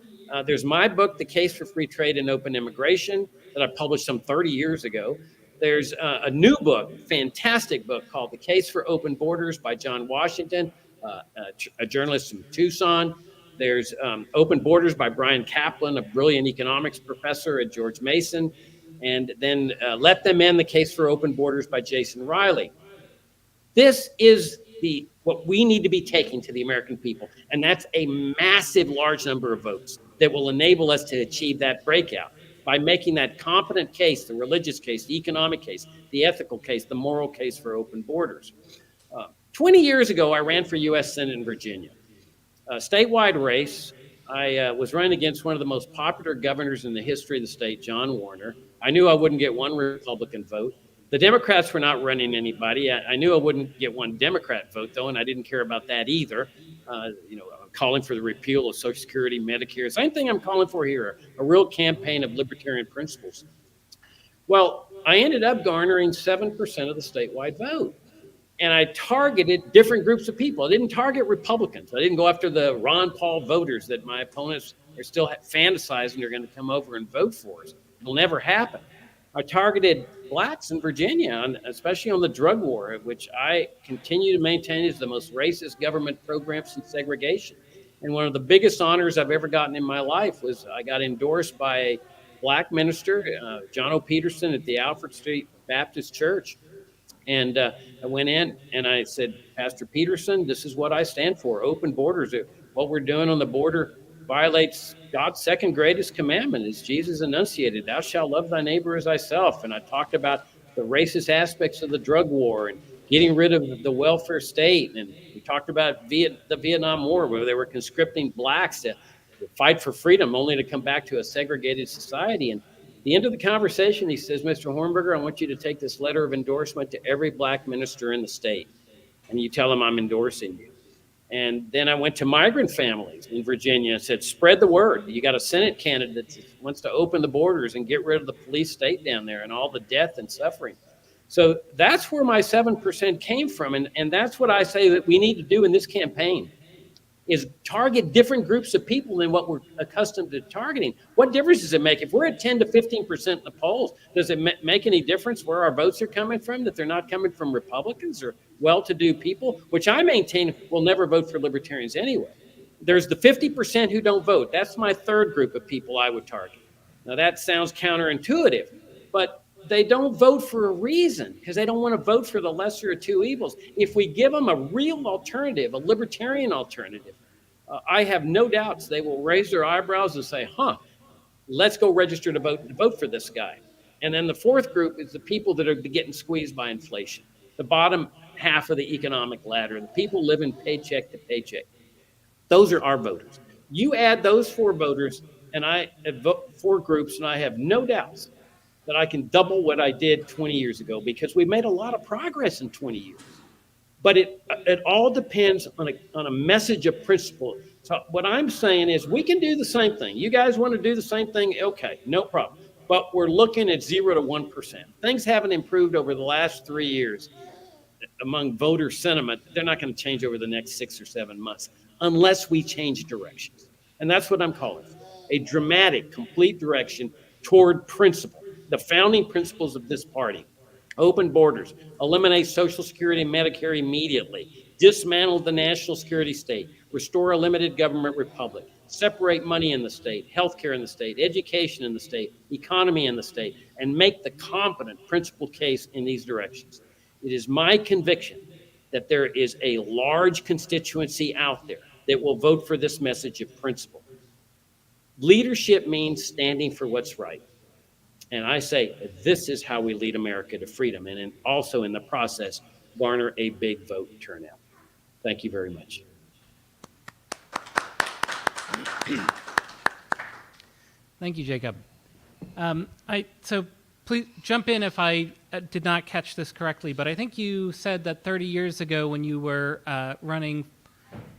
There's my book, The Case for Free Trade and Open Immigration, that I published some 30 years ago. There's a new book, fantastic book called The Case for Open Borders by John Washington, a journalist from Tucson. There's Open Borders by Brian Kaplan, a brilliant economics professor at George Mason. And then Let Them In, The Case for Open Borders by Jason Riley. This is what we need to be taking to the American people. And that's a massive, large number of votes that will enable us to achieve that breakout by making that competent case, the religious case, the economic case, the ethical case, the moral case for open borders. 20 years ago, I ran for U.S. Senate in Virginia. A statewide race. I was running against one of the most popular governors in the history of the state, John Warner. I knew I wouldn't get one Republican vote. The Democrats were not running anybody. I knew I wouldn't get one Democrat vote, though, and I didn't care about that either. I'm calling for the repeal of Social Security, Medicare. Same thing I'm calling for here, a real campaign of libertarian principles. Well, I ended up garnering 7% of the statewide vote. And I targeted different groups of people. I didn't target Republicans. I didn't go after the Ron Paul voters that my opponents are still fantasizing they're going to come over and vote for us. It'll never happen. I targeted blacks in Virginia, especially on the drug war, which I continue to maintain is the most racist government program since segregation. And one of the biggest honors I've ever gotten in my life was I got endorsed by a black minister, John O. Peterson, at the Alfred Street Baptist Church. And I went in and I said, Pastor Peterson, this is what I stand for, open borders. What we're doing on the border violates God's second greatest commandment, as Jesus enunciated, thou shalt love thy neighbor as thyself. And I talked about the racist aspects of the drug war and getting rid of the welfare state. And we talked about the Vietnam War, where they were conscripting blacks to fight for freedom, only to come back to a segregated society. And at the end of the conversation, he says, Mr. Hornberger, I want you to take this letter of endorsement to every black minister in the state, and you tell them I'm endorsing you. And then I went to migrant families in Virginia and said, spread the word. You got a Senate candidate that wants to open the borders and get rid of the police state down there and all the death and suffering. So that's where my 7% came from. And that's what I say that we need to do in this campaign, is target different groups of people than what we're accustomed to targeting. What difference does it make? If we're at 10 to 15% in the polls, does it make any difference where our votes are coming from, that they're not coming from Republicans or well-to-do people, which I maintain will never vote for libertarians anyway? There's the 50% who don't vote. That's my third group of people I would target. Now that sounds counterintuitive, but they don't vote for a reason, because they don't want to vote for the lesser of two evils. If we give them a real alternative, a libertarian alternative, I have no doubts they will raise their eyebrows and say, let's go register to vote for this guy. And then the fourth group is the people that are getting squeezed by inflation, the bottom half of the economic ladder, the people living paycheck to paycheck. Those are our voters. You add those four voters, and I have four groups, and I have no doubts that I can double what I did 20 years ago, because we've made a lot of progress in 20 years. But it all depends on a message of principle. So what I'm saying is we can do the same thing. You guys want to do the same thing? Okay, no problem. But we're looking at 0 to 1%. Things haven't improved over the last 3 years among voter sentiment. They're not going to change over the next 6 or 7 months unless we change directions. And that's what I'm calling for. A dramatic, complete direction toward principle, the founding principles of this party. Open borders, eliminate Social Security and Medicare immediately, dismantle the national security state, restore a limited government republic, separate money in the state, healthcare in the state, education in the state, economy in the state, and make the competent principled case in these directions. It is my conviction that there is a large constituency out there that will vote for this message of principle. Leadership means standing for what's right. And I say this is how we lead America to freedom, and also in the process garner a big vote turnout. Thank you very much. Thank you, Jacob. So please jump in if I did not catch this correctly, but I think you said that 30 years ago when you were running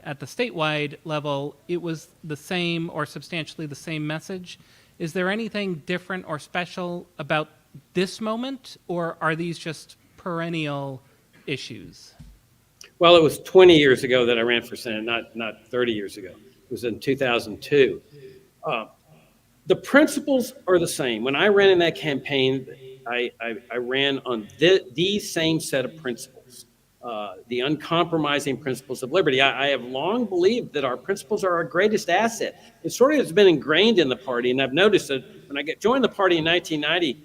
at the statewide level, it was the same or substantially the same message. Is there anything different or special about this moment, or are these just perennial issues? Well, it was 20 years ago that I ran for Senate, not 30 years ago. It was in 2002. The principles are the same. When I ran in that campaign, I ran on the same set of principles, the uncompromising principles of liberty. I have long believed that our principles are our greatest asset. It sort of has been ingrained in the party, and I've noticed that when I joined the party in 1990,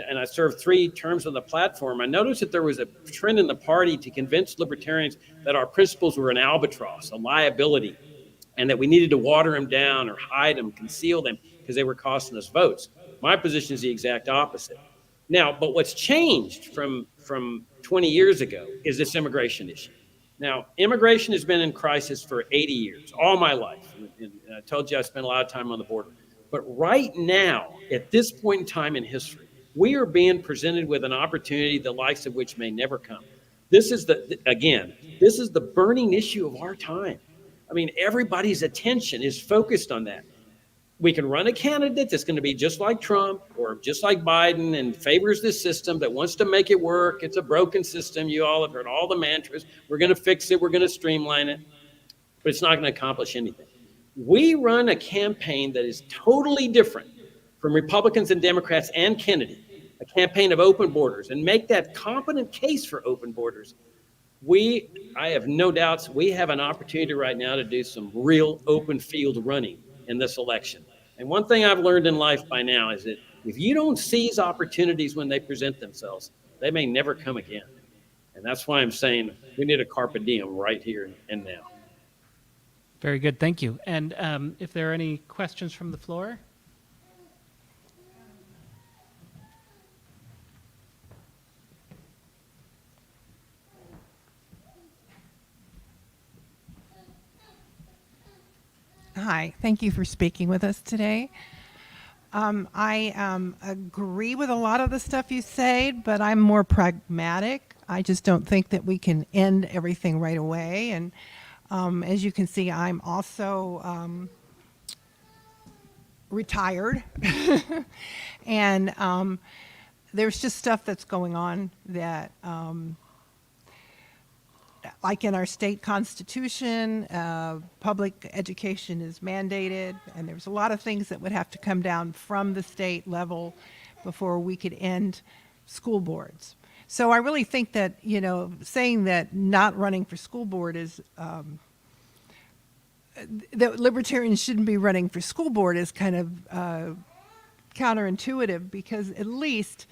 and I served 3 terms on the platform, I noticed that there was a trend in the party to convince libertarians that our principles were an albatross, a liability, and that we needed to water them down or hide them, conceal them, because they were costing us votes. My position is the exact opposite. Now, but what's changed from 20 years ago is this immigration issue. Now, immigration has been in crisis for 80 years, all my life. And I told you I spent a lot of time on the border. But right now, at this point in time in history, we are being presented with an opportunity the likes of which may never come. This is this is the burning issue of our time. I mean, everybody's attention is focused on that. We can run a candidate that's going to be just like Trump or just like Biden and favors this system that wants to make it work. It's a broken system. You all have heard all the mantras. We're going to fix it. We're going to streamline it, but it's not going to accomplish anything. We run a campaign that is totally different from Republicans and Democrats and Kennedy, a campaign of open borders, and make that competent case for open borders. I have no doubts, we have an opportunity right now to do some real open field running in this election. And one thing I've learned in life by now is that if you don't seize opportunities when they present themselves, they may never come again. And that's why I'm saying we need a carpe diem right here and now. Very good, thank you. And if there are any questions from the floor? Hi, thank you for speaking with us today. I agree with a lot of the stuff you said, but I'm more pragmatic. I just don't think that we can end everything right away. And as you can see, I'm also retired. And there's just stuff that's going on that like in our state constitution, public education is mandated, and there's a lot of things that would have to come down from the state level before we could end school boards. So I really think that, you know, saying that not running for school board is, that libertarians shouldn't be running for school board is kind of counterintuitive, because at least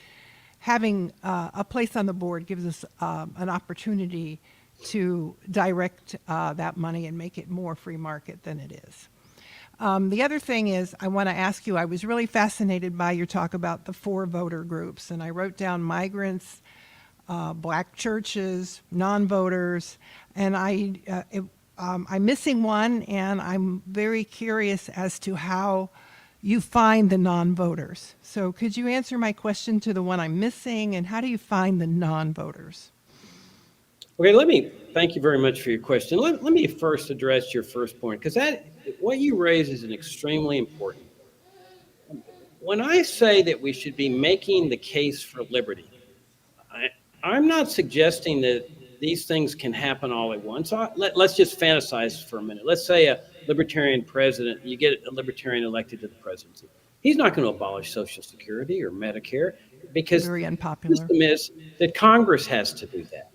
having a place on the board gives us an opportunity to direct that money and make it more free market than it is. The other thing is, I want to ask you, I was really fascinated by your talk about the 4 voter groups, and I wrote down migrants, black churches, non-voters, and I'm missing one, and I'm very curious as to how you find the non-voters. So could you answer my question to the one I'm missing, and how do you find the non-voters? Okay, thank you very much for your question. Let me first address your first point, because what you raise is an extremely important. When I say that we should be making the case for liberty, I'm not suggesting that these things can happen all at once. Let's just fantasize for a minute. Let's say a libertarian president, you get a libertarian elected to the presidency. He's not going to abolish Social Security or Medicare, because Very unpopular. the system is that Congress has to do that.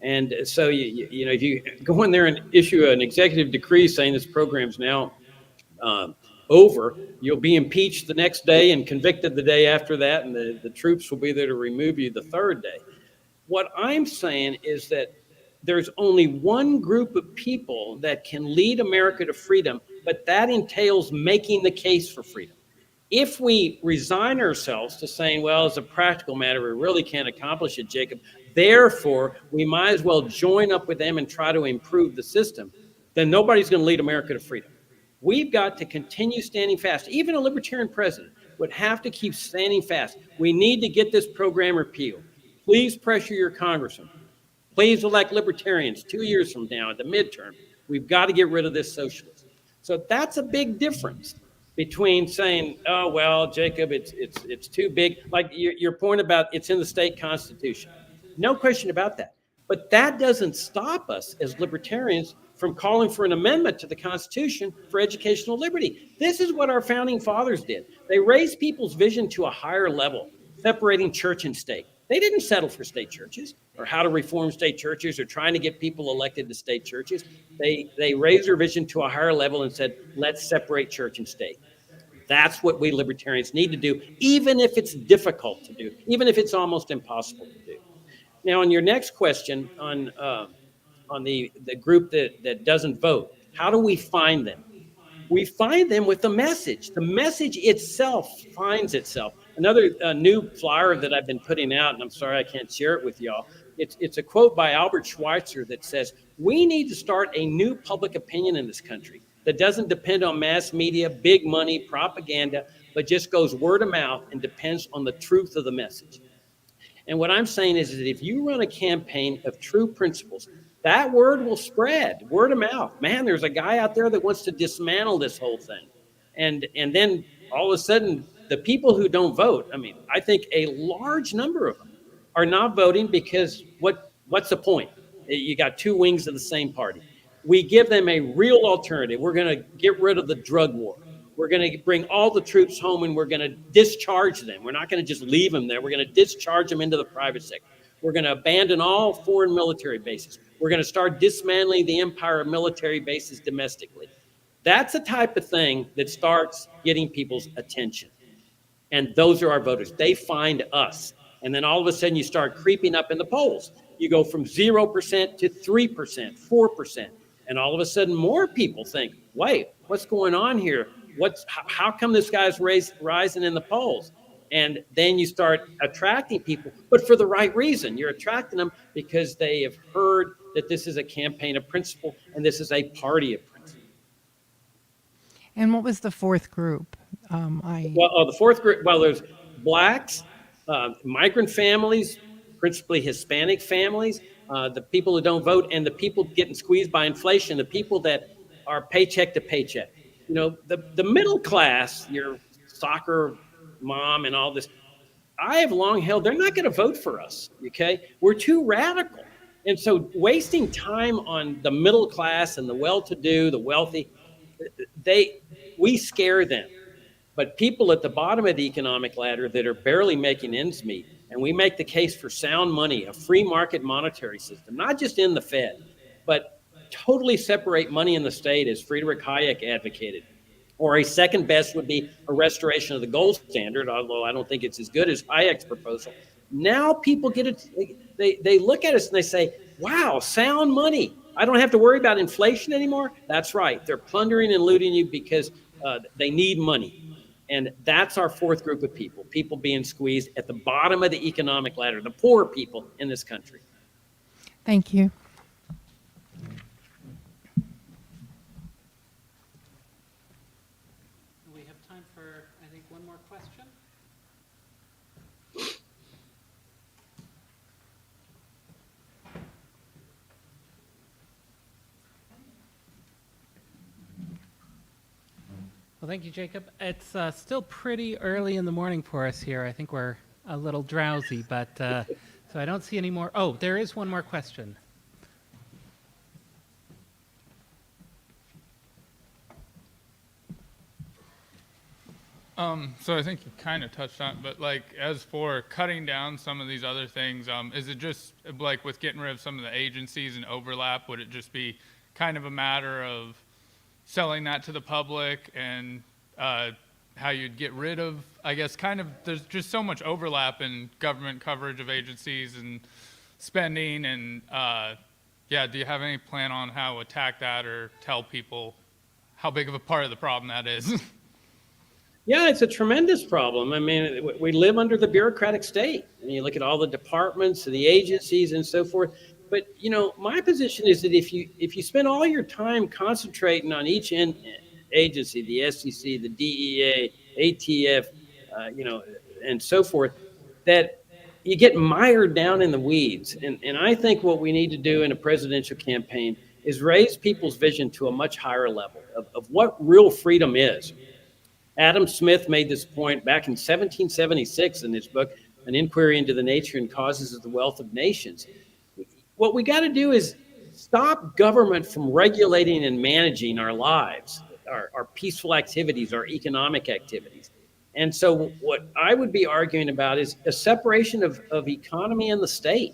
And so, you know, if you go in there and issue an executive decree saying this program's now over, you'll be impeached the next day and convicted the day after that, and the troops will be there to remove you the third day. What I'm saying is that there's only one group of people that can lead America to freedom, but that entails making the case for freedom. If we resign ourselves to saying, well, as a practical matter, we really can't accomplish it, Jacob, therefore, we might as well join up with them and try to improve the system, then nobody's going to lead America to freedom. We've got to continue standing fast. Even a libertarian president would have to keep standing fast. We need to get this program repealed. Please pressure your congressman. Please elect libertarians 2 years from now at the midterm. We've got to get rid of this socialism. So that's a big difference between saying, oh, well, Jacob, it's too big. Like your point about it's in the state constitution. No question about that. But that doesn't stop us as libertarians from calling for an amendment to the Constitution for educational liberty. This is what our founding fathers did. They raised people's vision to a higher level, separating church and state. They didn't settle for state churches or how to reform state churches or trying to get people elected to state churches. They raised their vision to a higher level and said, let's separate church and state. That's what we libertarians need to do, even if it's difficult to do, even if it's almost impossible to do. Now, on your next question on the group that doesn't vote, how do we find them? We find them with the message. The message itself finds itself. Another new flyer that I've been putting out, and I'm sorry I can't share it with y'all, it's a quote by Albert Schweitzer that says, we need to start a new public opinion in this country that doesn't depend on mass media, big money, propaganda, but just goes word of mouth and depends on the truth of the message. And what I'm saying is that if you run a campaign of true principles, that word will spread, word of mouth. Man, there's a guy out there that wants to dismantle this whole thing. And then all of a sudden, the people who don't vote, I mean, I think a large number of them are not voting because what's the point? You got two wings of the same party. We give them a real alternative. We're going to get rid of the drug war. We're going to bring all the troops home and we're going to discharge them. We're not going to just leave them there. We're going to discharge them into the private sector. We're going to abandon all foreign military bases. We're going to start dismantling the empire of military bases domestically. That's the type of thing that starts getting people's attention. And those are our voters. They find us. And then all of a sudden you start creeping up in the polls. You go from 0% to 3%, 4%. And all of a sudden more people think, wait, what's going on here? How come this guy's rising in the polls? And then you start attracting people, but for the right reason. You're attracting them because they have heard that this is a campaign of principle and this is a party of principle. And what was the fourth group? The fourth group, there's blacks, migrant families, principally Hispanic families, the people who don't vote, and the people getting squeezed by inflation, the people that are paycheck to paycheck. You know, the middle class, your soccer mom and all this, I have long held, they're not going to vote for us, okay? We're too radical. And so wasting time on the middle class and the well-to-do, the wealthy, we scare them. But people at the bottom of the economic ladder that are barely making ends meet, and we make the case for sound money, a free market monetary system, not just in the Fed, but totally separate money in the state, as Friedrich Hayek advocated. Or a second best would be a restoration of the gold standard, although I don't think it's as good as Hayek's proposal. Now people get it, they look at us and they say, wow, sound money. I don't have to worry about inflation anymore. That's right. They're plundering and looting you because they need money. And that's our fourth group of people being squeezed at the bottom of the economic ladder, the poor people in this country. Thank you. We have time for, I think, one more question. Well, thank you, Jacob. It's still pretty early in the morning for us here. I think we're a little drowsy, but so I don't see any more. Oh, there is one more question. So I think you kind of touched on it, but like as for cutting down some of these other things, is it just like with getting rid of some of the agencies and overlap, would it just be kind of a matter of selling that to the public and how you'd get rid of, I guess, kind of, there's just so much overlap in government coverage of agencies and spending and do you have any plan on how to attack that or tell people how big of a part of the problem that is? Yeah, it's a tremendous problem. I mean, we live under the bureaucratic state. And you look at all the departments and the agencies and so forth. But, you know, my position is that if you spend all your time concentrating on each agency, the SEC, the DEA, ATF, and so forth, that you get mired down in the weeds. And I think what we need to do in a presidential campaign is raise people's vision to a much higher level of what real freedom is. Adam Smith made this point back in 1776 in his book, An Inquiry into the Nature and Causes of the Wealth of Nations. What we got to do is stop government from regulating and managing our lives, our peaceful activities, our economic activities. And so what I would be arguing about is a separation of economy and the state,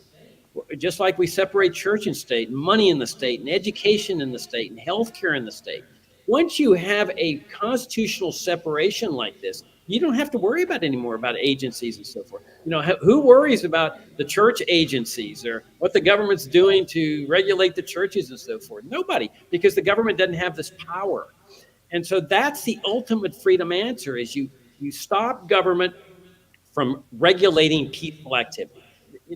just like we separate church and state, and money in the state, and education in the state, and healthcare in the state. Once you have a constitutional separation like this, you don't have to worry about anymore about agencies and so forth. You know, who worries about the church agencies or what the government's doing to regulate the churches and so forth? Nobody, because the government doesn't have this power. And so that's the ultimate freedom answer is you stop government from regulating peaceful activity.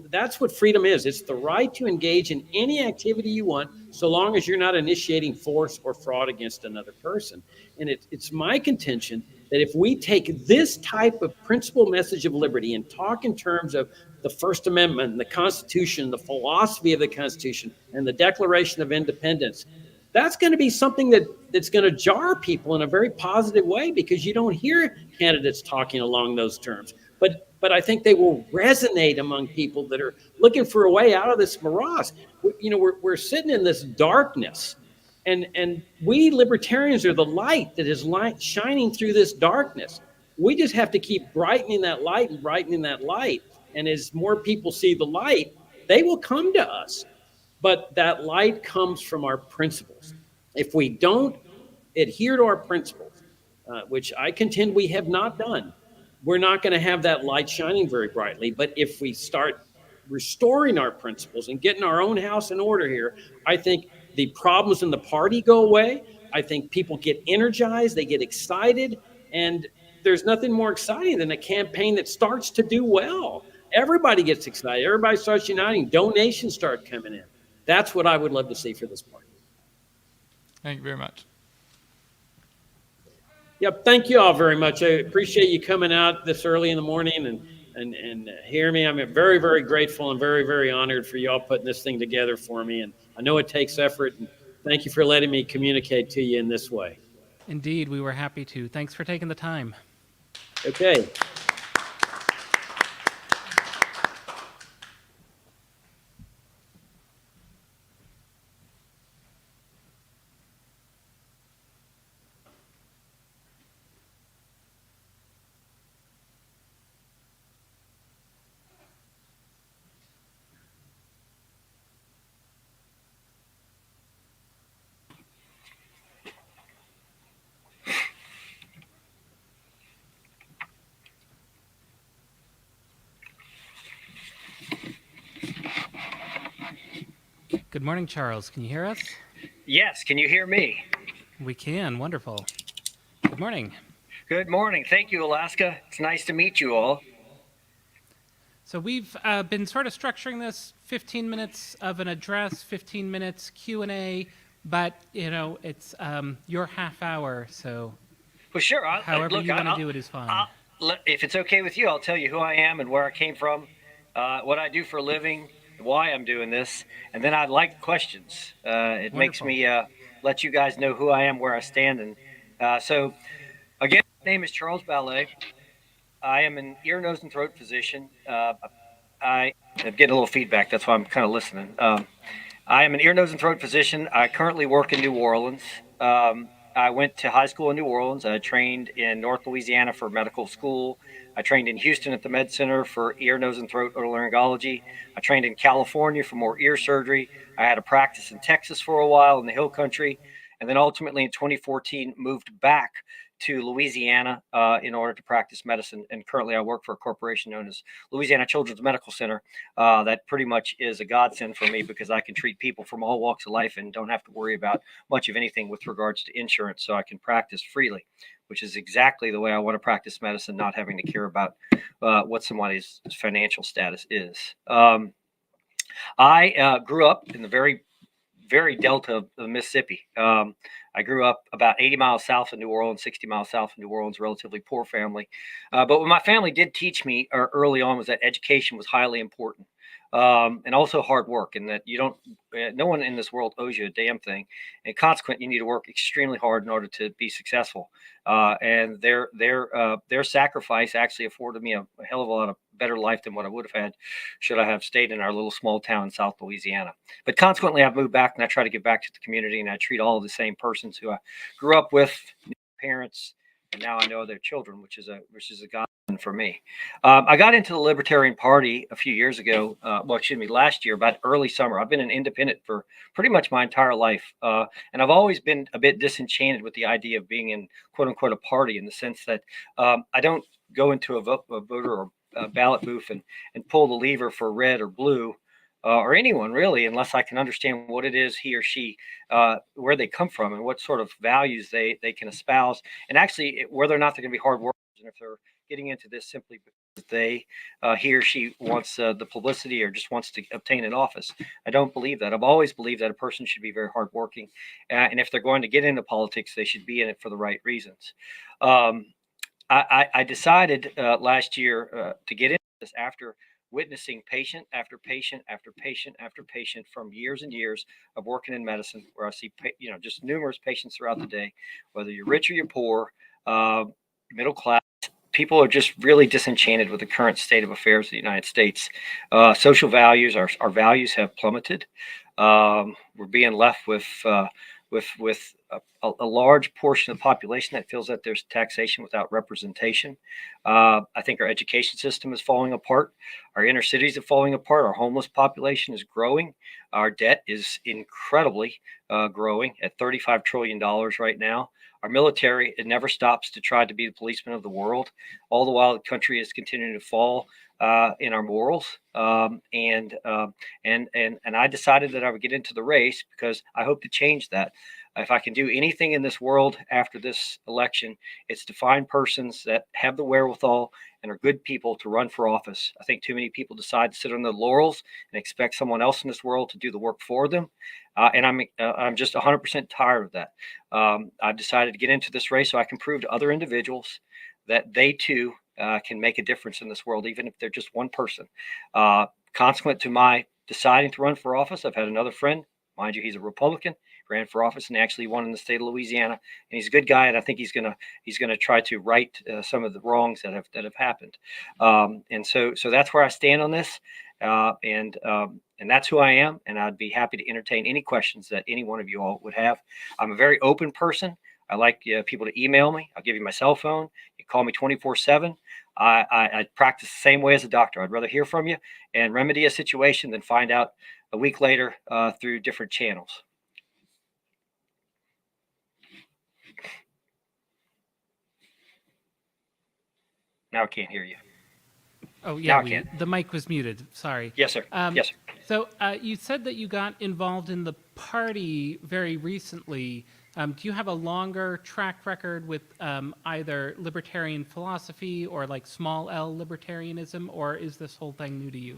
That's what freedom is. It's the right to engage in any activity you want, so long as you're not initiating force or fraud against another person. And it's my contention that if we take this type of principal message of liberty and talk in terms of the First Amendment, the Constitution, the philosophy of the Constitution, and the Declaration of Independence, that's going to be something that's going to jar people in a very positive way, because you don't hear candidates talking along those terms. But I think they will resonate among people that are looking for a way out of this morass. We're sitting in this darkness, and we libertarians are the light that is shining through this darkness. We just have to keep brightening that light and brightening that light. And as more people see the light, they will come to us. But that light comes from our principles. If we don't adhere to our principles, which I contend we have not done, we're not going to have that light shining very brightly. But if we start restoring our principles and getting our own house in order here, I think the problems in the party go away. I think people get energized, they get excited, and there's nothing more exciting than a campaign that starts to do well. Everybody gets excited. Everybody starts uniting. Donations start coming in. That's what I would love to see for this party. Thank you very much. Yep. Thank you all very much. I appreciate you coming out this early in the morning and hear me. I'm very, very grateful and very, very honored for y'all putting this thing together for me. And I know it takes effort. And thank you for letting me communicate to you in this way. Indeed, we were happy to. Thanks for taking the time. Okay. Good morning, Charles. Can you hear us? Yes, can you hear me? We can. Wonderful. Good morning. Good morning. Thank you, Alaska. It's nice to meet you all. So we've been sort of structuring this 15 minutes of an address, 15 minutes Q&A, but, it's your half hour, so Well, sure. however you want to do it is fine. If it's okay with you, I'll tell you who I am and where I came from, what I do for a living, why I'm doing this, and then I'd like questions. It makes me let you guys know who I am, where I stand. And so, again, my name is Charles Ballet. I am an ear, nose, and throat physician. I'm getting a little feedback. That's why I'm kind of listening. I am an ear, nose, and throat physician. I currently work in New Orleans. I went to high school in New Orleans. I trained in North Louisiana for medical school. I trained in Houston at the Med Center for ear, nose, and throat otolaryngology. I trained in California for more ear surgery. I had a practice in Texas for a while in the Hill Country. And then ultimately in 2014, moved back to Louisiana in order to practice medicine. And currently I work for a corporation known as Louisiana Children's Medical Center. That pretty much is a godsend for me because I can treat people from all walks of life and don't have to worry about much of anything with regards to insurance. So I can practice freely, which is exactly the way I want to practice medicine, not having to care about what somebody's financial status is. I grew up in the very delta of Mississippi. I grew up about 80 miles south of New Orleans, 60 miles south of New Orleans, relatively poor family. But what my family did teach me early on was that education was highly important. And also hard work, and that you don't, no one in this world owes you a damn thing. And consequently, you need to work extremely hard in order to be successful. And their sacrifice actually afforded me a hell of a lot of better life than what I would have had should I have stayed in our little small town in South Louisiana. But consequently, I've moved back and I try to give back to the community, and I treat all of the same persons who I grew up with, parents, and now I know their children, which is a godsend for me. I got into the Libertarian Party a few years ago. Last year, about early summer. I've been an independent for pretty much my entire life, and I've always been a bit disenchanted with the idea of being in "quote unquote" a party, in the sense that I don't go into a voter or a ballot booth and pull the lever for red or blue. Or anyone really, unless I can understand what it is he or she, where they come from, and what sort of values they can espouse, and actually whether or not they're going to be hard workers, and if they're getting into this simply because he or she wants the publicity or just wants to obtain an office. I don't believe that. I've always believed that a person should be very hardworking, and if they're going to get into politics, they should be in it for the right reasons. I decided last year to get into this after witnessing patient after patient after patient after patient from years and years of working in medicine, where I see just numerous patients throughout the day, whether you're rich or you're poor, uh, middle class. People are just really disenchanted with the current state of affairs of the United States. Social values, our values have plummeted. We're being left with a large portion of the population that feels that there's taxation without representation. I think our education system is falling apart. Our inner cities are falling apart. Our homeless population is growing. Our debt is incredibly growing at $35 trillion right now. Our military, it never stops to try to be the policeman of the world. All the while, the country is continuing to fall in our morals. And I decided that I would get into the race because I hope to change that. If I can do anything in this world after this election, it's to find persons that have the wherewithal and are good people to run for office. I think too many people decide to sit on their laurels and expect someone else in this world to do the work for them. And I'm just 100% tired of that. I've decided to get into this race so I can prove to other individuals that they too can make a difference in this world, even if they're just one person. Consequent to my deciding to run for office, I've had another friend, mind you, he's a Republican, ran for office and actually won in the state of Louisiana. And he's a good guy, and I think he's gonna try to right some of the wrongs that have happened. And so that's where I stand on this. And that's who I am, and I'd be happy to entertain any questions that any one of you all would have. I'm a very open person. I like people to email me. I'll give you my cell phone. You call me 24/7. I practice the same way as a doctor. I'd rather hear from you and remedy a situation than find out a week later through different channels. Now I can't hear you. Oh, yeah, Now I can. the mic was muted. Sorry. Yes, sir. Yes, sir. So you said that you got involved in the party very recently. Do you have a longer track record with either libertarian philosophy or like small L libertarianism, or is this whole thing new to you?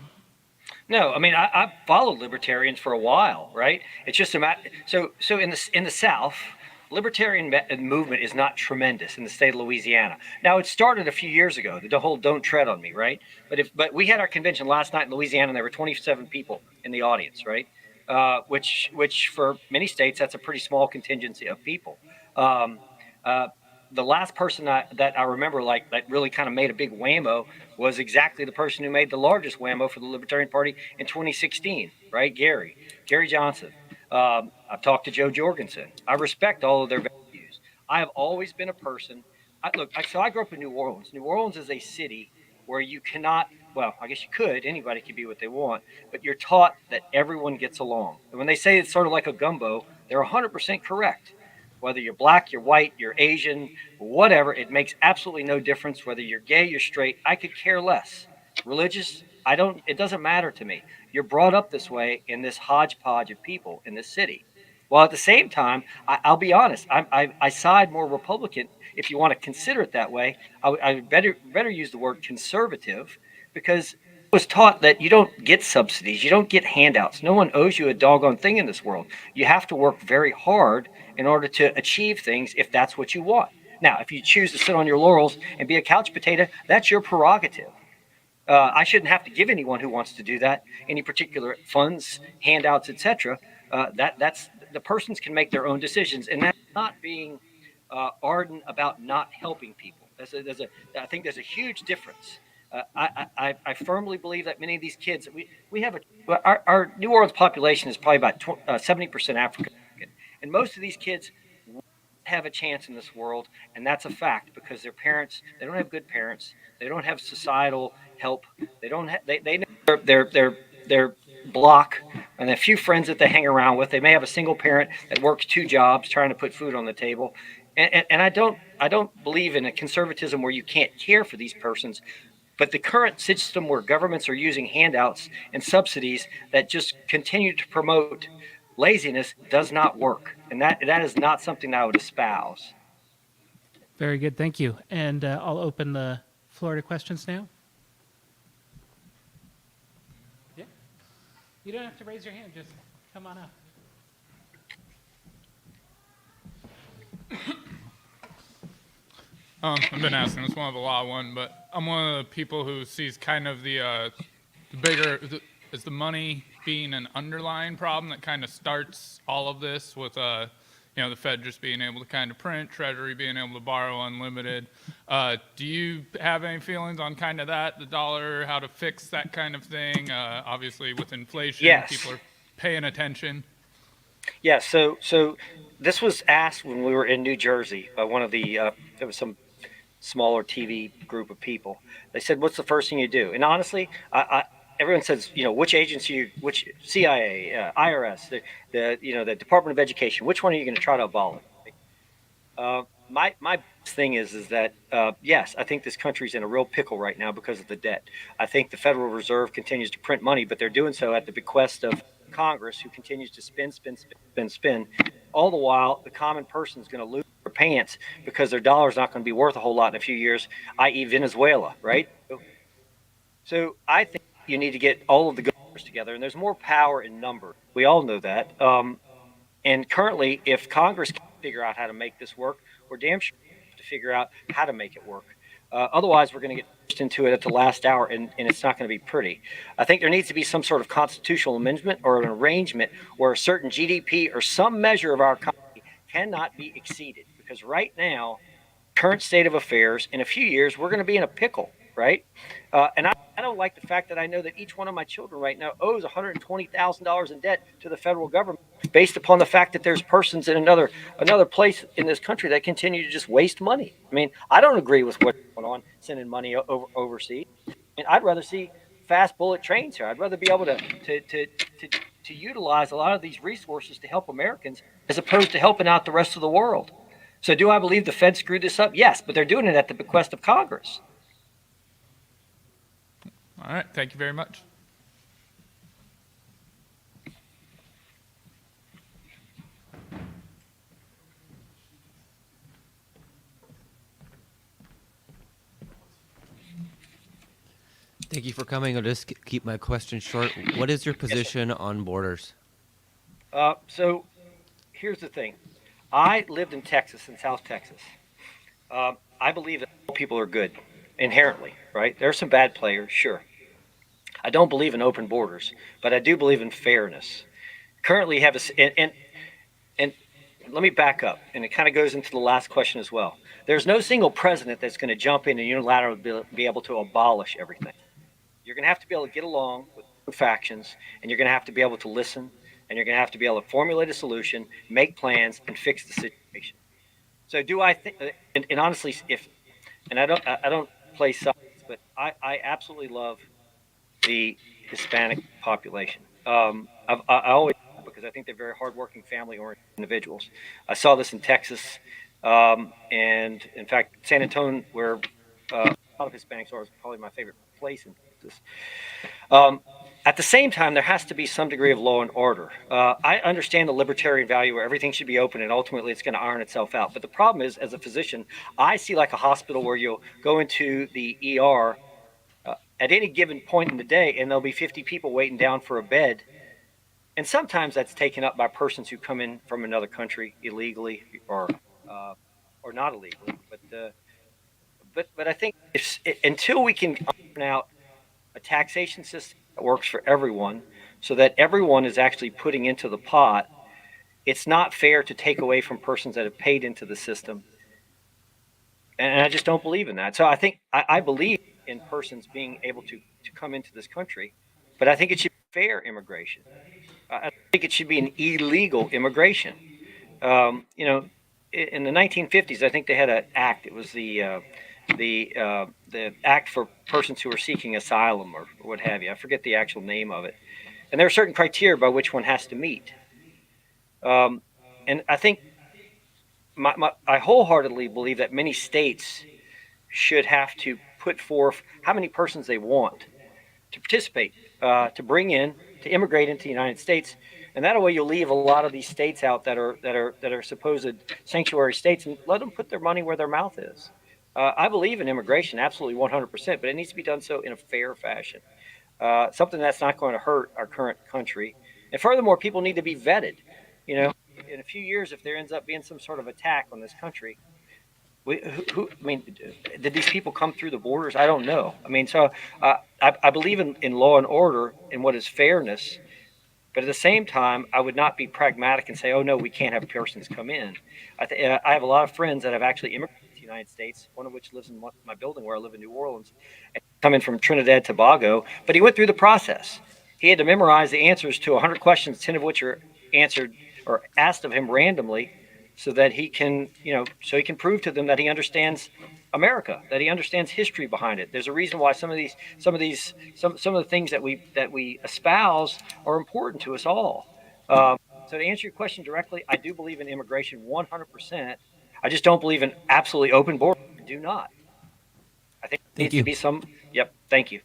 No, I mean I've followed libertarians for a while, right? It's just a matter. So in the South, libertarian movement is not tremendous in the state of Louisiana. Now it started a few years ago. The whole "Don't Tread on Me," right? But we had our convention last night in Louisiana, and there were 27 people in the audience, right? Which for many states that's a pretty small contingency of people. Um, uh, the last person that I remember that really kind of made a big whammo was exactly the person who made the largest whammo for the Libertarian Party in 2016, right? Gary Johnson. I've talked to Joe Jorgensen. I respect all of their values. I have always been a person. So I grew up in New Orleans. New Orleans is a city where you cannot, well, I guess you could, anybody can be what they want, but you're taught that everyone gets along. And when they say it's sort of like a gumbo, they're 100% correct. Whether you're black, you're white, you're Asian, whatever, it makes absolutely no difference. Whether you're gay, you're straight, I could care less. Religious, it doesn't matter to me. You're brought up this way in this hodgepodge of people in this city. While at the same time, I'll be honest, I side more Republican, if you want to consider it that way. I better use the word conservative, because I was taught that you don't get subsidies, you don't get handouts. No one owes you a doggone thing in this world. You have to work very hard in order to achieve things if that's what you want. Now, if you choose to sit on your laurels and be a couch potato, that's your prerogative. I shouldn't have to give anyone who wants to do that any particular funds, handouts, etc. That's the persons can make their own decisions, and that's not being ardent about not helping people. I think there's a huge difference. I firmly believe that many of these kids, we have our New Orleans population is probably about 70% African American, and most of these kids have a chance in this world, and that's a fact, because their parents, they don't have good parents, they don't have societal help, they don't have, they know their block and a few friends that they hang around with. They may have a single parent that works 2 jobs trying to put food on the table, and I don't believe in a conservatism where you can't care for these persons. But the current system where governments are using handouts and subsidies that just continue to promote laziness does not work. And that is not something that I would espouse. Very good, thank you. And I'll open the floor to questions now. Yeah. You don't have to raise your hand, just come on up. I've been asking this one of a lot one, but I'm one of the people who sees kind of the is the money being an underlying problem that kind of starts all of this with the Fed just being able to kind of print, Treasury being able to borrow unlimited. Do you have any feelings on kind of that, the dollar, how to fix that kind of thing? Obviously, with inflation, Yes. people are paying attention. Yeah, so this was asked when we were in New Jersey by one of the there was some smaller TV group of people. They said, "What's the first thing you do?" And honestly, everyone says, which agency, which CIA, IRS, the Department of Education, which one are you going to try to abolish? My thing is that yes, I think this country's in a real pickle right now because of the debt. I think the Federal Reserve continues to print money, but they're doing so at the bequest of Congress, who continues to spin. All the while, the common person is going to lose their pants because their dollar's not going to be worth a whole lot in a few years, i.e., Venezuela, right? So I think you need to get all of the governors together, and there's more power in number. We all know that. And currently, if Congress can't figure out how to make this work, we're damn sure have to figure out how to make it work. Otherwise, we're going to get pushed into it at the last hour, and it's not going to be pretty. I think there needs to be some sort of constitutional amendment or an arrangement where a certain GDP or some measure of our economy cannot be exceeded. Because right now, current state of affairs, in a few years, we're going to be in a pickle, right? And I don't like the fact that I know that each one of my children right now owes $120,000 in debt to the federal government, based upon the fact that there's persons in another place in this country that continue to just waste money. I mean, I don't agree with what's going on, sending money overseas. And I'd rather see fast bullet trains here. I'd rather be able to utilize a lot of these resources to help Americans as opposed to helping out the rest of the world. So do I believe the Fed screwed this up? Yes, but they're doing it at the bequest of Congress. All right, thank you very much. Thank you for coming. I'll just keep my question short. What is your position on borders? So here's the thing. I lived in Texas, in South Texas. I believe that all people are good inherently, right? There are some bad players, sure. I don't believe in open borders, but I do believe in fairness. Currently, have a and let me back up, and it kind of goes into the last question as well. There's no single president that's going to jump in and unilaterally be able to abolish everything. You're going to have to be able to get along with factions, and you're going to have to be able to listen, and you're going to have to be able to formulate a solution, make plans, and fix the situation. So do I think? And honestly, I don't play sides, but I absolutely love the Hispanic population. I always, because I think they're very hardworking, family-oriented individuals. I saw this in Texas, and in fact, San Antonio, where a lot of Hispanics are, is probably my favorite place in Texas. At the same time, there has to be some degree of law and order. I understand the libertarian value where everything should be open and ultimately it's going to iron itself out. But the problem is, as a physician, I see like a hospital where you'll go into the ER at any given point in the day and there'll be 50 people waiting down for a bed. And sometimes that's taken up by persons who come in from another country illegally or not illegally. But I think until we can iron out a taxation system that works for everyone so that everyone is actually putting into the pot, it's not fair to take away from persons that have paid into the system. And I just don't believe in that. So I think I believe in persons being able to come into this country, but I think it should be fair immigration. I think it should be an illegal immigration. In the 1950s, I think they had an act. It was the act for persons who are seeking asylum or what have you. I forget the actual name of it. And there are certain criteria by which one has to meet. And I think I wholeheartedly believe that many states should have to put forth how many persons they want to participate, to immigrate into the United States. And that way you'll leave a lot of these states out that are supposed sanctuary states and let them put their money where their mouth is. I believe in immigration, absolutely 100%, but it needs to be done so in a fair fashion. Something that's not going to hurt our current country. And furthermore, people need to be vetted. In a few years, if there ends up being some sort of attack on this country, I mean, did these people come through the borders? I don't know. I mean, so I believe in law and order and what is fairness, but at the same time, I would not be pragmatic and say, oh no, we can't have persons come in. I have a lot of friends that have actually immigrated to the United States. One of which lives in my building where I live in New Orleans, and coming from Trinidad Tobago. But he went through the process. He had to memorize the answers to 100 questions, 10 of which are answered or asked of him randomly, so that he can, so he can prove to them that he understands America, that he understands history behind it. There's a reason why some of the things that we espouse are important to us all. So to answer your question directly, I do believe in immigration 100%. I just don't believe in absolutely open borders. I do not. I think there Thank needs to you. be some. Yep. Thank you.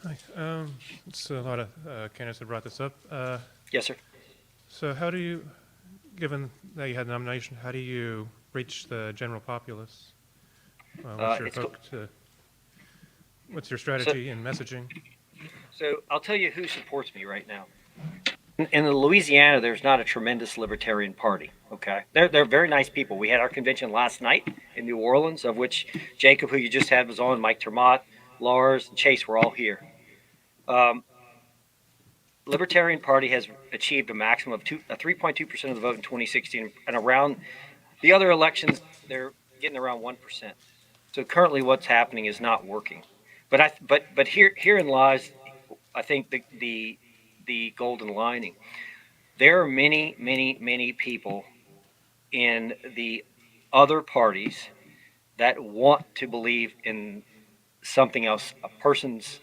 Hi. It's a lot of candidates have brought this up. Yes, sir. So how do you, given that you had the nomination, how do you reach the general populace? What's your strategy in messaging? So I'll tell you who supports me right now. In Louisiana, there's not a tremendous Libertarian Party. Okay, they're very nice people. We had our convention last night in New Orleans, of which Jacob, who you just had, was on. Mike Termott, Lars, and Chase were all here. Libertarian Party has achieved a maximum of 3.2% of the vote in 2016, and around the other elections, they're getting around 1%. So currently, what's happening is not working. But herein lies, I think, the golden lining. There are many people in the other parties that want to believe in something else, a person's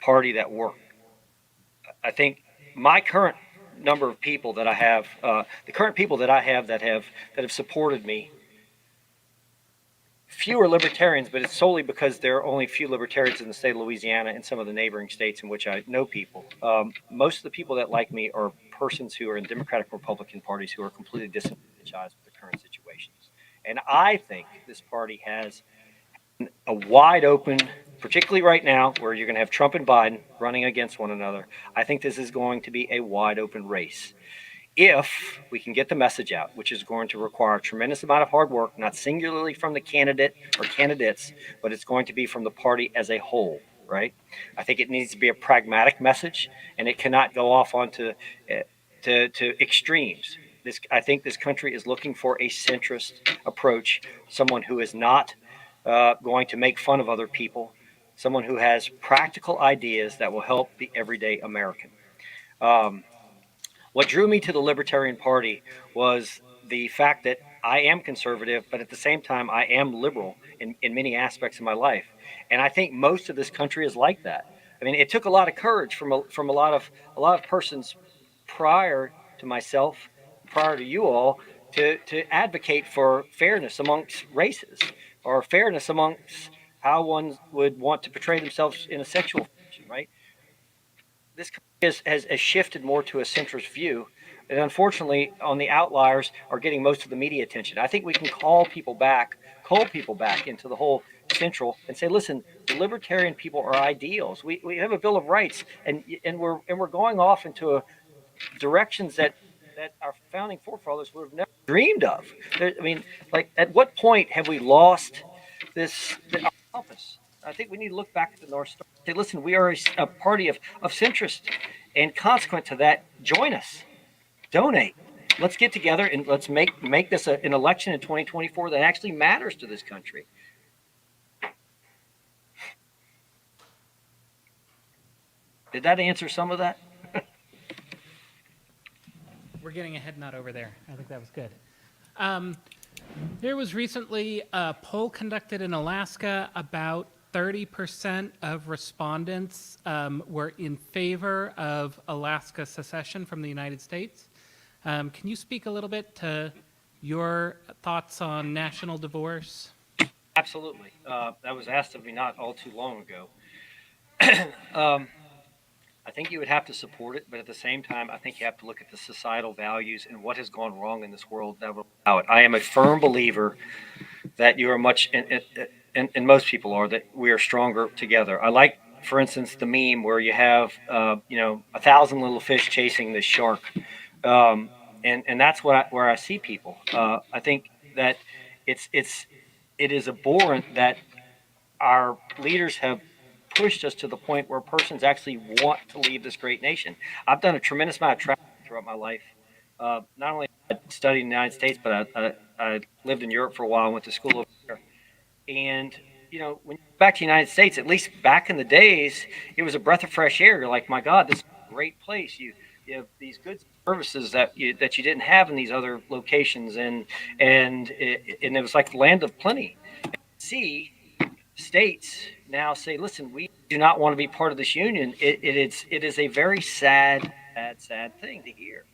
party that works. I think my current number of people that I have, the current people that I have that have supported me, fewer libertarians, but it's solely because there are only few libertarians in the state of Louisiana and some of the neighboring states in which I know people. Most of the people that like me are persons who are in Democratic and Republican parties who are completely disenfranchised with the current situations. And I think this party has a wide open, particularly right now, where you're going to have Trump and Biden running against one another. I think this is going to be a wide open race. If we can get the message out, which is going to require a tremendous amount of hard work, not singularly from the candidate or candidates, but it's going to be from the party as a whole, right? I think it needs to be a pragmatic message, and it cannot go off onto to extremes. I think this country is looking for a centrist approach, someone who is not going to make fun of other people, someone who has practical ideas that will help the everyday American. What drew me to the Libertarian Party was the fact that I am conservative, but at the same time, I am liberal in many aspects of my life. And I think most of this country is like that. I mean, it took a lot of courage from a lot of persons prior to myself, prior to you all, to advocate for fairness amongst races or fairness amongst how one would want to portray themselves in a sexual fashion, right? This has shifted more to a centrist view, and unfortunately, on the outliers are getting most of the media attention. I think we can call people back into the whole central and say, listen, the libertarian people are ideals. We have a Bill of Rights, and we're going off into directions that our founding forefathers would have never dreamed of. I mean, like, at what point have we lost our compass? I think we need to look back at the North Star and say, listen, we are a party of centrists, and consequent to that, join us, donate. Let's get together and let's make this an election in 2024 that actually matters to this country. Did that answer some of that? We're getting a head nod over there. I think that was good. There was recently a poll conducted in Alaska. About 30% of respondents were in favor of Alaska secession from the United States. Can you speak a little bit to your thoughts on national divorce? Absolutely. That was asked of me not all too long ago. I think you would have to support it, but at the same time, I think you have to look at the societal values and what has gone wrong in this world that will allow it. I am a firm believer that you are much, and most people are, that we are stronger together. I like, for instance, the meme where you have, 1,000 little fish chasing this shark, and that's where I see people. I think that it's it's it is abhorrent that our leaders have pushed us to the point where persons actually want to leave this great nation. I've done a tremendous amount of traveling throughout my life. Not only I studied in the United States, but I lived in Europe for a while. I went to school over there. And, when you go back to the United States, at least back in the days, it was a breath of fresh air. You're like, my God, this is a great place. You have these good services that you didn't have in these other locations. And it was like the land of plenty. See, states now say, listen, we do not want to be part of this union. It is a very sad thing to hear.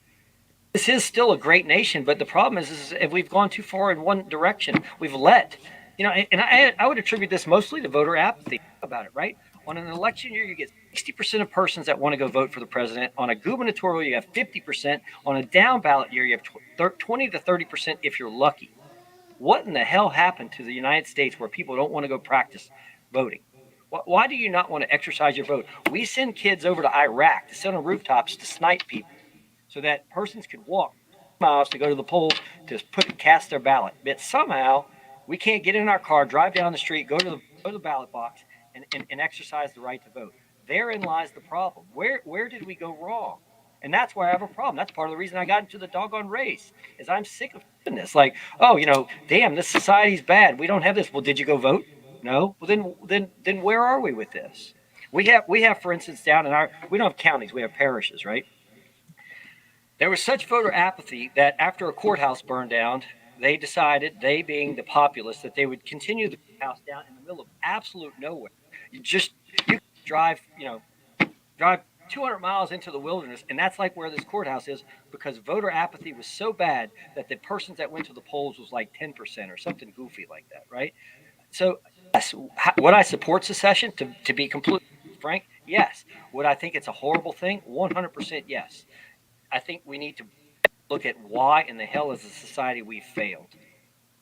This is still a great nation, but the problem is if we've gone too far in one direction, we've let, and I would attribute this mostly to voter apathy. Think about it, right? On an election year, you get 60% of persons that want to go vote for the president. On a gubernatorial, you have 50%. On a down ballot year, you have 20 to 30% if you're lucky. What in the hell happened to the United States where people don't want to go practice voting? Why do you not want to exercise your vote? We send kids over to Iraq to sit on rooftops to snipe people so that persons could walk miles to go to the poll to cast their ballot. But somehow we can't get in our car, drive down the street, go to the ballot box, and exercise the right to vote. Therein lies the problem. Where did we go wrong? And that's why I have a problem. That's part of the reason I got into the doggone race. Is I'm sick of this. Like, oh, damn, this society's bad. We don't have this. Well, did you go vote? No. Well, then where are we with this? We have, for instance, down in we don't have counties. We have parishes, right? There was such voter apathy that after a courthouse burned down, they decided, they being the populace, that they would continue the courthouse down in the middle of absolute nowhere. You drive 200 miles into the wilderness, and that's like where this courthouse is, because voter apathy was so bad that the persons that went to the polls was like 10% or something goofy like that, right? So, yes, would I support secession? To be completely frank, yes. Would I think it's a horrible thing? 100% yes. I think we need to look at why in the hell as a society we've failed.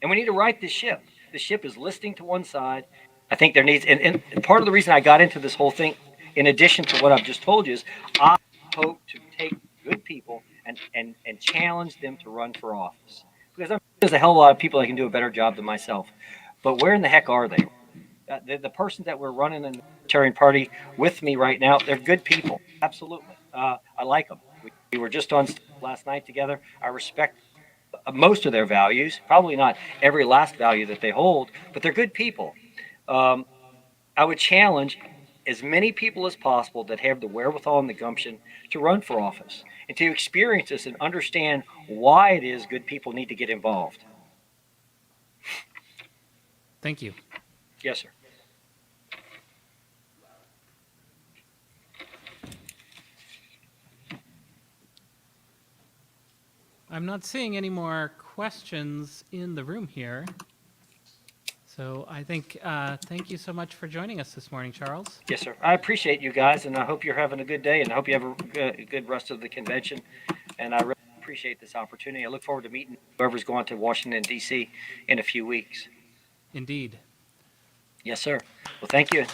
And we need to right this ship. The ship is listing to one side. I think there needs, and part of the reason I got into this whole thing, in addition to what I've just told you, is I hope to take good people and challenge them to run for office. Because there's a hell of a lot of people that can do a better job than myself. But where in the heck are they? The persons that we're running in the Libertarian Party with me right now, they're good people. Absolutely. I like them. We were just on last night together. I respect most of their values, probably not every last value that they hold, but they're good people. I would challenge as many people as possible that have the wherewithal and the gumption to run for office and to experience this and understand why it is good people need to get involved. Thank you. Yes, sir. I'm not seeing any more questions in the room here. So I think, thank you so much for joining us this morning, Charles. Yes, sir. I appreciate you guys, and I hope you're having a good day, and I hope you have a good rest of the convention. And I really appreciate this opportunity. I look forward to meeting whoever's going to Washington, D.C. in a few weeks. Indeed. Yes, sir. Well, thank you.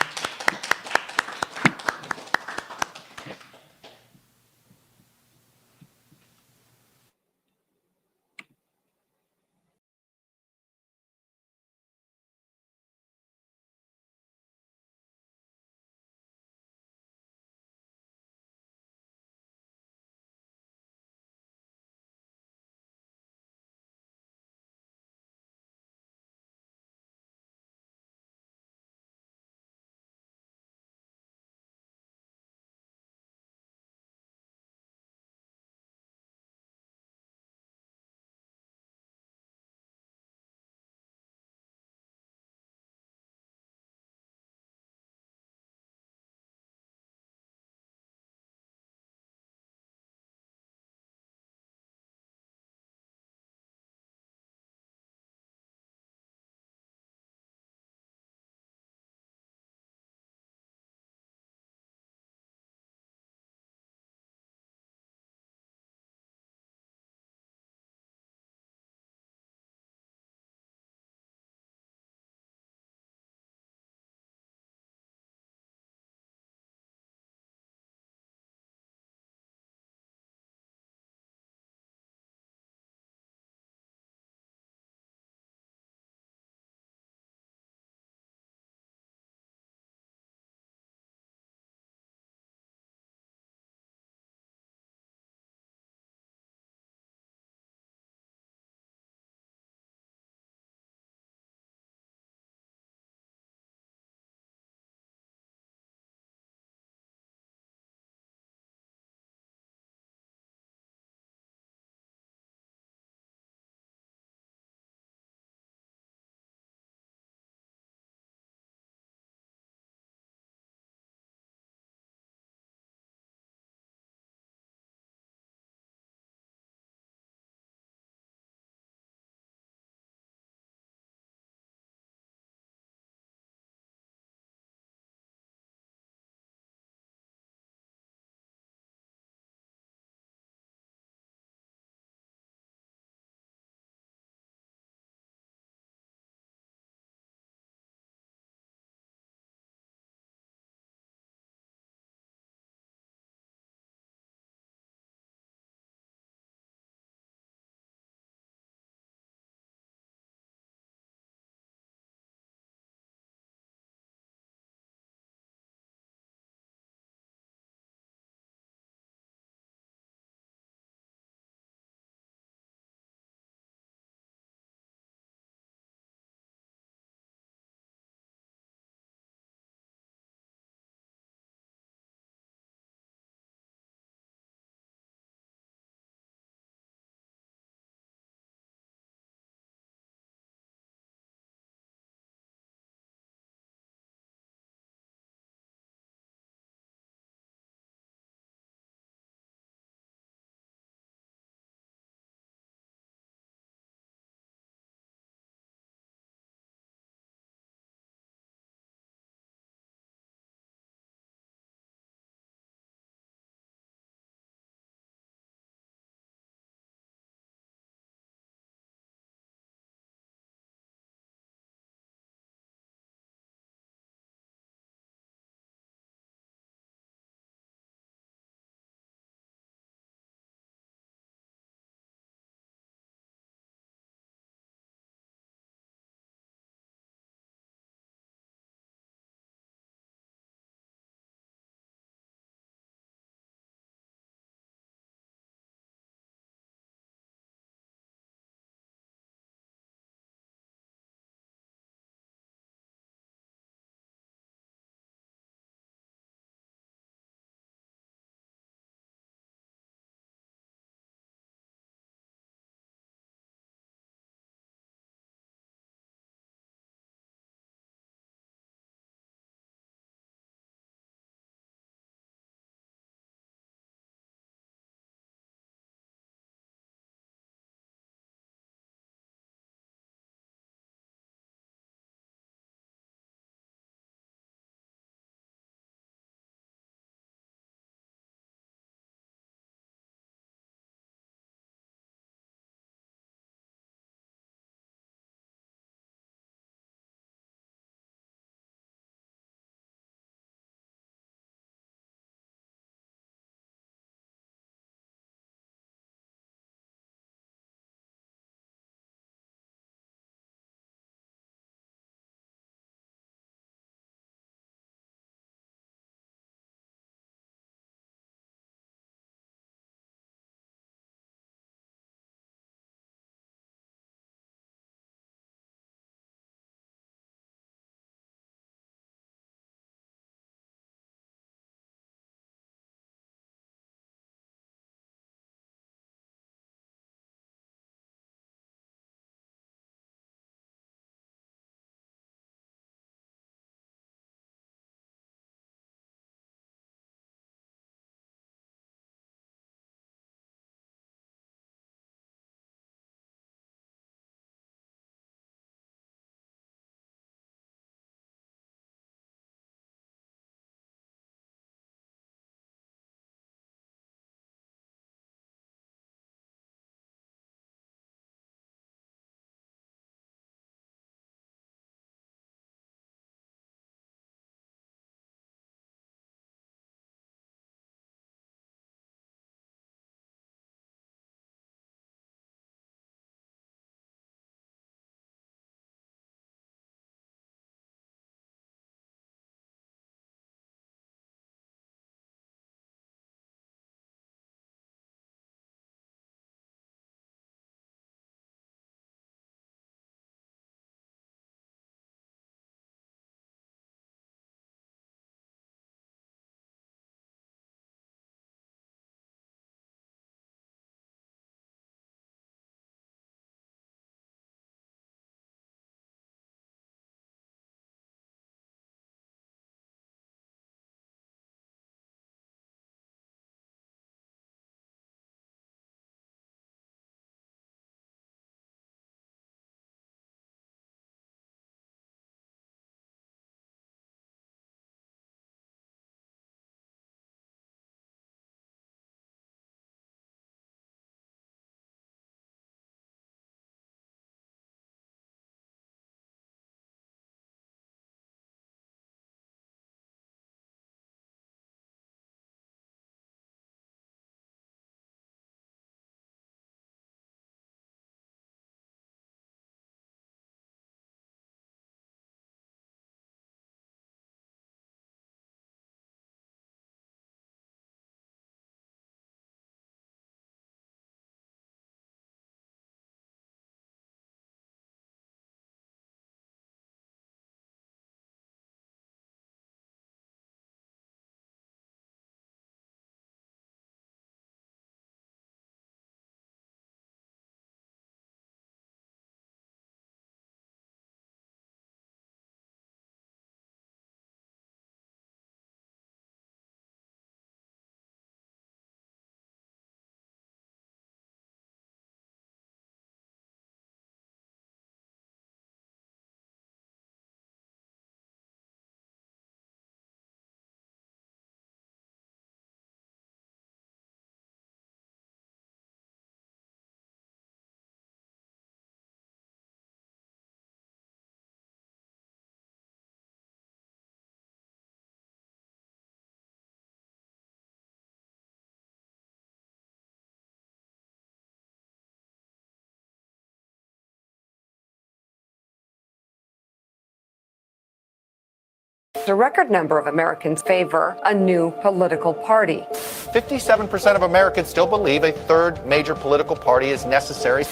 A record number of Americans favor a new political party. 57% of Americans still believe a third major political party is necessary.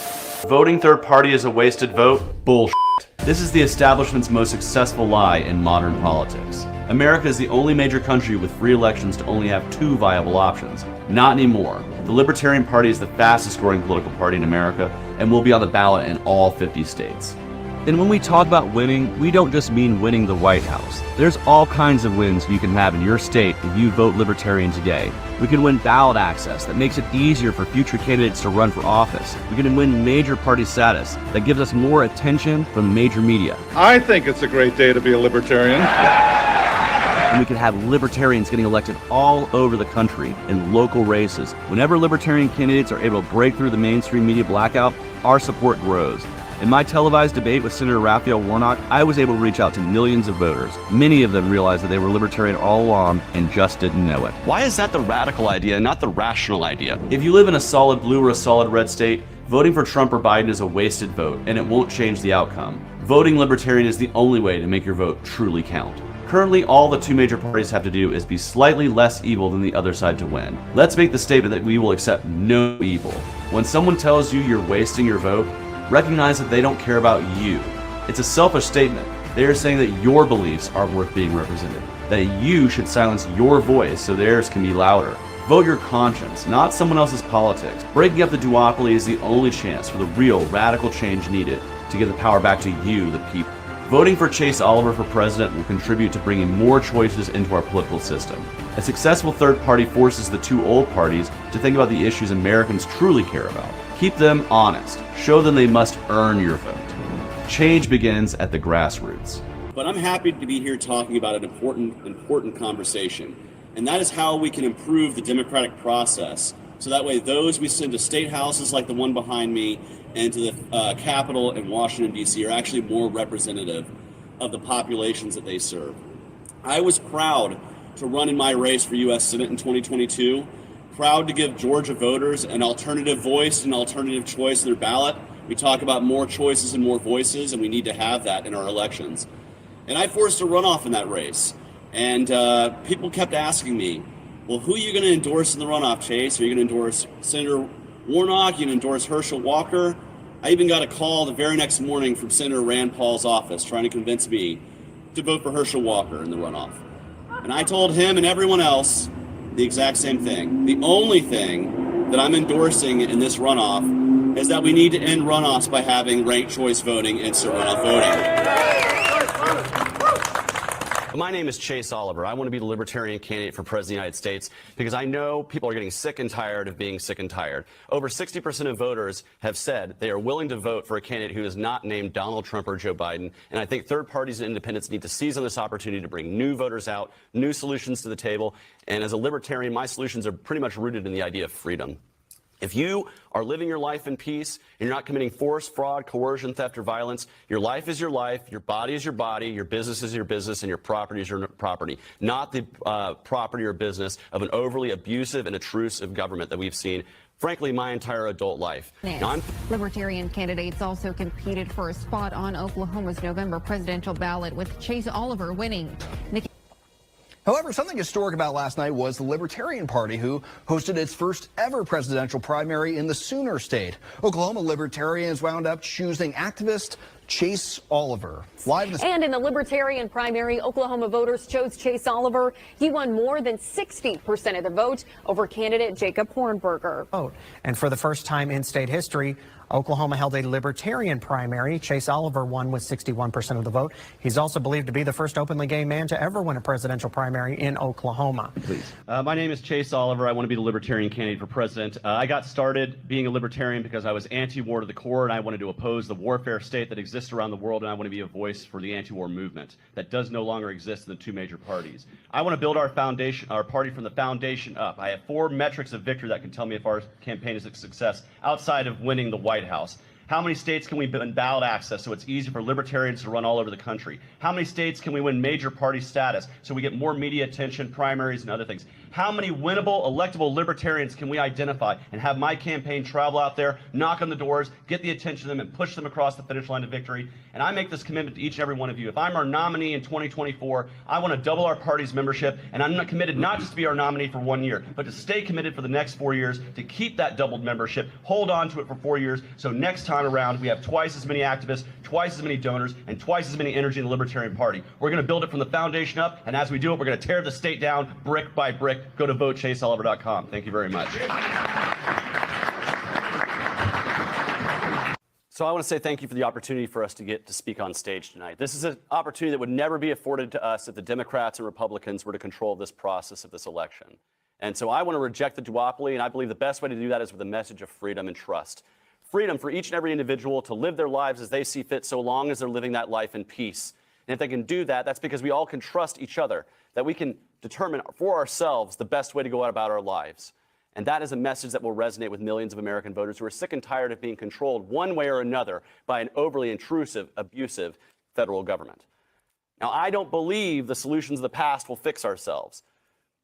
Voting third party is a wasted vote? Bullshit. This is the establishment's most successful lie in modern politics. America is the only major country with free elections to only have 2 viable options. Not anymore. The Libertarian Party is the fastest growing political party in America and will be on the ballot in all 50 states. And when we talk about winning, we don't just mean winning the White House. There's all kinds of wins you can have in your state if you vote Libertarian today. We can win ballot access that makes it easier for future candidates to run for office. We can win major party status that gives us more attention from major media. I think it's a great day to be a Libertarian. And we can have Libertarians getting elected all over the country in local races. Whenever Libertarian candidates are able to break through the mainstream media blackout, our support grows. In my televised debate with Senator Raphael Warnock, I was able to reach out to millions of voters. Many of them realized that they were Libertarian all along and just didn't know it. Why is that the radical idea, not the rational idea? If you live in a solid blue or a solid red state, voting for Trump or Biden is a wasted vote, and it won't change the outcome. Voting Libertarian is the only way to make your vote truly count. Currently, all the 2 major parties have to do is be slightly less evil than the other side to win. Let's make the statement that we will accept no evil. When someone tells you you're wasting your vote, recognize that they don't care about you. It's a selfish statement. They are saying that your beliefs aren't worth being represented, that you should silence your voice so theirs can be louder. Vote your conscience, not someone else's politics. Breaking up the duopoly is the only chance for the real radical change needed to give the power back to you, the people. Voting for Chase Oliver for president will contribute to bringing more choices into our political system. A successful third party forces the 2 old parties to think about the issues Americans truly care about. Keep them honest. Show them they must earn your vote. Change begins at the grassroots. But I'm happy to be here talking about an important conversation, and that is how we can improve the democratic process. So that way those we send to state houses like the one behind me and to the Capitol in Washington, D.C. are actually more representative of the populations that they serve. I was proud to run in my race for U.S. Senate in 2022, proud to give Georgia voters an alternative voice, an alternative choice in their ballot. We talk about more choices and more voices, and we need to have that in our elections. And I forced a runoff in that race. And people kept asking me, well, who are you going to endorse in the runoff, Chase? Are you going to endorse Senator Warnock? Are you going to endorse Herschel Walker? I even got a call the very next morning from Senator Rand Paul's office trying to convince me to vote for Herschel Walker in the runoff. And I told him and everyone else the exact same thing. The only thing that I'm endorsing in this runoff is that we need to end runoffs by having ranked choice voting and instant runoff voting. My name is Chase Oliver. I want to be the Libertarian candidate for President of the United States because I know people are getting sick and tired of being sick and tired. Over 60% of voters have said they are willing to vote for a candidate who is not named Donald Trump or Joe Biden. And I think third parties and independents need to seize on this opportunity to bring new voters out, new solutions to the table. And as a Libertarian, my solutions are pretty much rooted in the idea of freedom. If you are living your life in peace and you're not committing force, fraud, coercion, theft, or violence, your life is your life, your body is your body, your business is your business, and your property is your property, not the property or business of an overly abusive and intrusive government that we've seen, frankly, my entire adult life. Now, Libertarian candidates also competed for a spot on Oklahoma's November presidential ballot, with Chase Oliver winning. However, something historic about last night was the Libertarian Party, who hosted its first ever presidential primary in the Sooner State. Oklahoma Libertarians wound up choosing activist Chase Oliver. And in the Libertarian primary, Oklahoma voters chose Chase Oliver. He won more than 60% of the vote over candidate Jacob Hornberger. And for the first time in state history, Oklahoma held a Libertarian primary. Chase Oliver won with 61% of the vote. He's also believed to be the first openly gay man to ever win a presidential primary in Oklahoma. My name is Chase Oliver. I want to be the Libertarian candidate for president. I got started being a Libertarian because I was anti-war to the core, and I wanted to oppose the warfare state that exists around the world, and I want to be a voice for the anti-war movement that does no longer exist in the 2 major parties. I want to build our party from the foundation up. I have 4 metrics of victory that can tell me if our campaign is a success outside of winning the White House. How many states can we win ballot access so it's easy for libertarians to run all over the country? How many states can we win major party status so we get more media attention, primaries, and other things? How many winnable, electable libertarians can we identify and have my campaign travel out there, knock on the doors, get the attention of them, and push them across the finish line to victory? And I make this commitment to each and every one of you. If I'm our nominee in 2024, I want to double our party's membership, and I'm committed not just to be our nominee for 1 year, but to stay committed for the next 4 years, to keep that doubled membership, hold on to it for 4 years, so next time around we have twice as many activists, twice as many donors, and twice as many energy in the Libertarian Party. We're going to build it from the foundation up, and as we do it, we're going to tear the state down brick by brick. Go to votechaseoliver.com. Thank you very much. So I want to say thank you for the opportunity for us to get to speak on stage tonight. This is an opportunity that would never be afforded to us if the Democrats and Republicans were to control this process of this election. And so I want to reject the duopoly, and I believe the best way to do that is with a message of freedom and trust. Freedom for each and every individual to live their lives as they see fit, so long as they're living that life in peace. And if they can do that, that's because we all can trust each other, that we can determine for ourselves the best way to go about our lives. And that is a message that will resonate with millions of American voters who are sick and tired of being controlled one way or another by an overly intrusive, abusive federal government. Now, I don't believe the solutions of the past will fix ourselves.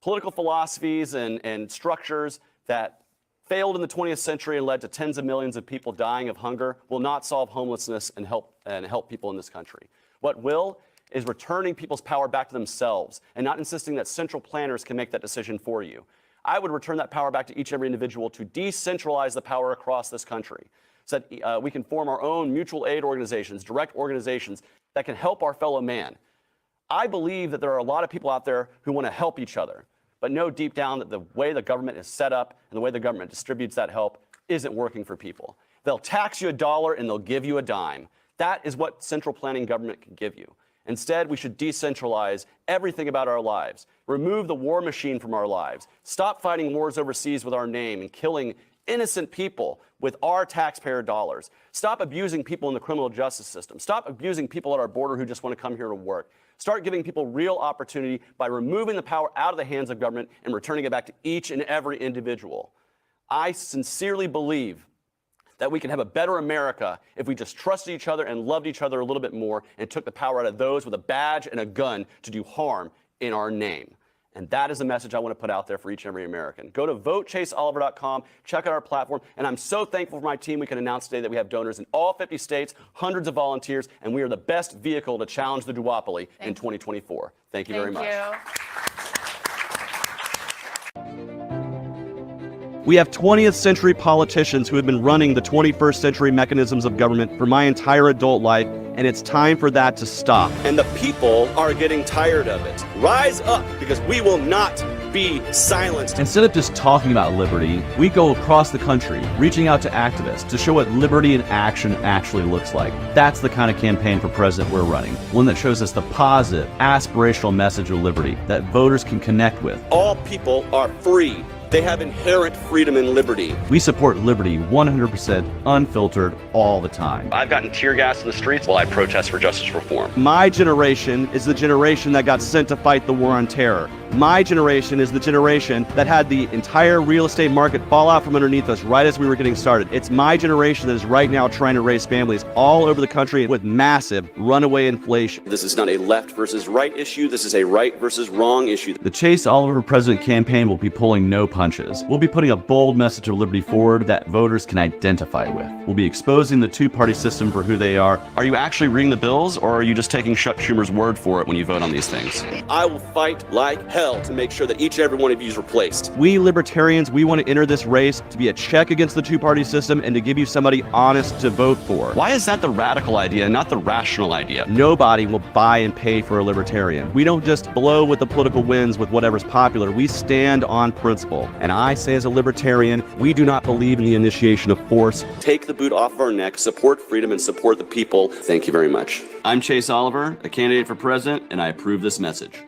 Political philosophies and structures that failed in the 20th century and led to tens of millions of people dying of hunger will not solve homelessness and help people in this country. What will is returning people's power back to themselves and not insisting that central planners can make that decision for you. I would return that power back to each and every individual to decentralize the power across this country so that we can form our own mutual aid organizations, direct organizations that can help our fellow man. I believe that there are a lot of people out there who want to help each other, but know deep down that the way the government is set up and the way the government distributes that help isn't working for people. They'll tax you $1 and they'll give you a dime. That is what central planning government can give you. Instead, we should decentralize everything about our lives, remove the war machine from our lives, stop fighting wars overseas with our name and killing innocent people with our taxpayer dollars, stop abusing people in the criminal justice system, stop abusing people at our border who just want to come here to work, start giving people real opportunity by removing the power out of the hands of government and returning it back to each and every individual. I sincerely believe that we can have a better America if we just trusted each other and loved each other a little bit more and took the power out of those with a badge and a gun to do harm in our name. And that is the message I want to put out there for each and every American. Go to votechaseoliver.com, check out our platform, and I'm so thankful for my team. We can announce today that we have donors in all 50 states, hundreds of volunteers, and we are the best vehicle to challenge the duopoly in 2024. Thank you very much. We have 20th century politicians who have been running the 21st century mechanisms of government for my entire adult life, and it's time for that to stop. And the people are getting tired of it. Rise up, because we will not be silenced. Instead of just talking about liberty, we go across the country, reaching out to activists to show what liberty in action actually looks like. That's the kind of campaign for president we're running. One that shows us the positive, aspirational message of liberty that voters can connect with. All people are free. They have inherent freedom and liberty. We support liberty 100% unfiltered all the time. I've gotten tear gas in the streets while I protest for justice reform. My generation is the generation that got sent to fight the war on terror. My generation is the generation that had the entire real estate market fall out from underneath us right as we were getting started. It's my generation that is right now trying to raise families all over the country with massive runaway inflation. This is not a left versus right issue. This is a right versus wrong issue. The Chase Oliver President campaign will be pulling no punches. We'll be putting a bold message of liberty forward that voters can identify with. We'll be exposing the two-party system for who they are. Are you actually reading the bills, or are you just taking Chuck Schumer's word for it when you vote on these things? I will fight like hell to make sure that each and every one of you is replaced. We libertarians, we want to enter this race to be a check against the two-party system and to give you somebody honest to vote for. Why is that the radical idea, not the rational idea? Nobody will buy and pay for a libertarian. We don't just blow with the political winds with whatever's popular. We stand on principle. And I say as a libertarian, we do not believe in the initiation of force. Take the boot off of our neck, support freedom, and support the people. Thank you very much. I'm Chase Oliver, a candidate for president, and I approve this message.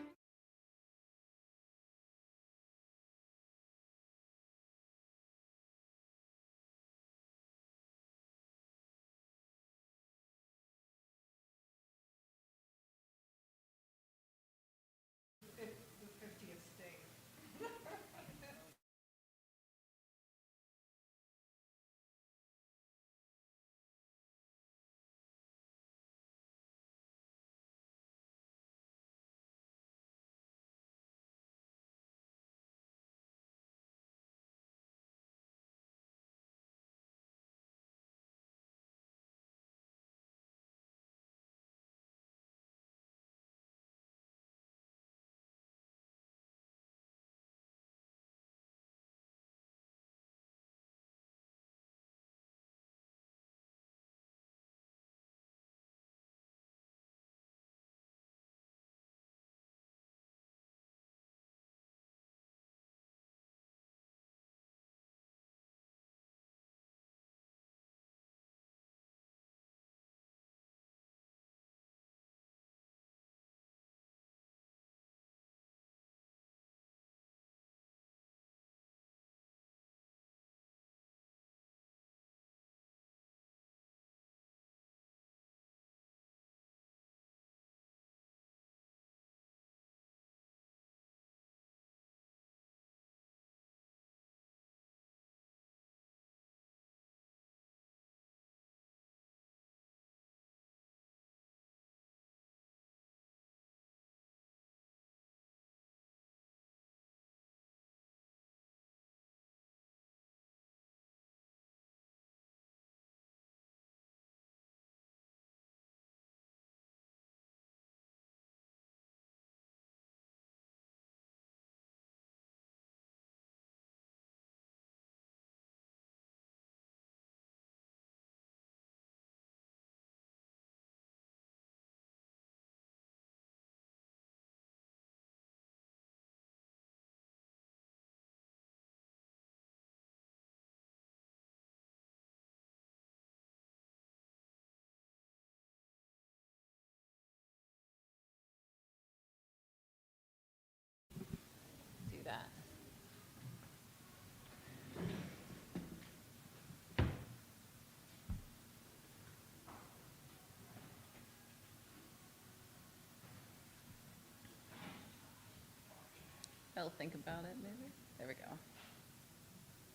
still think about it, maybe. There we go.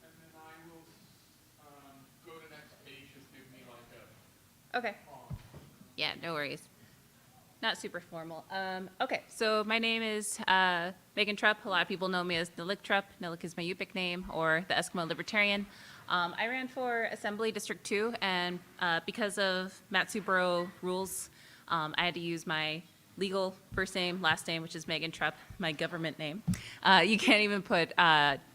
And then I will go to next page. Just give me like a. Okay. Yeah, no worries. Not super formal. Okay, so my name is Megan Trupp. A lot of people know me as Nilik Trupp. Nilik is my Yupik name, or the Eskimo Libertarian. I ran for Assembly District 2, and because of Matsu Borough rules, I had to use my legal first name, last name, which is Megan Trupp, my government name. You can't even put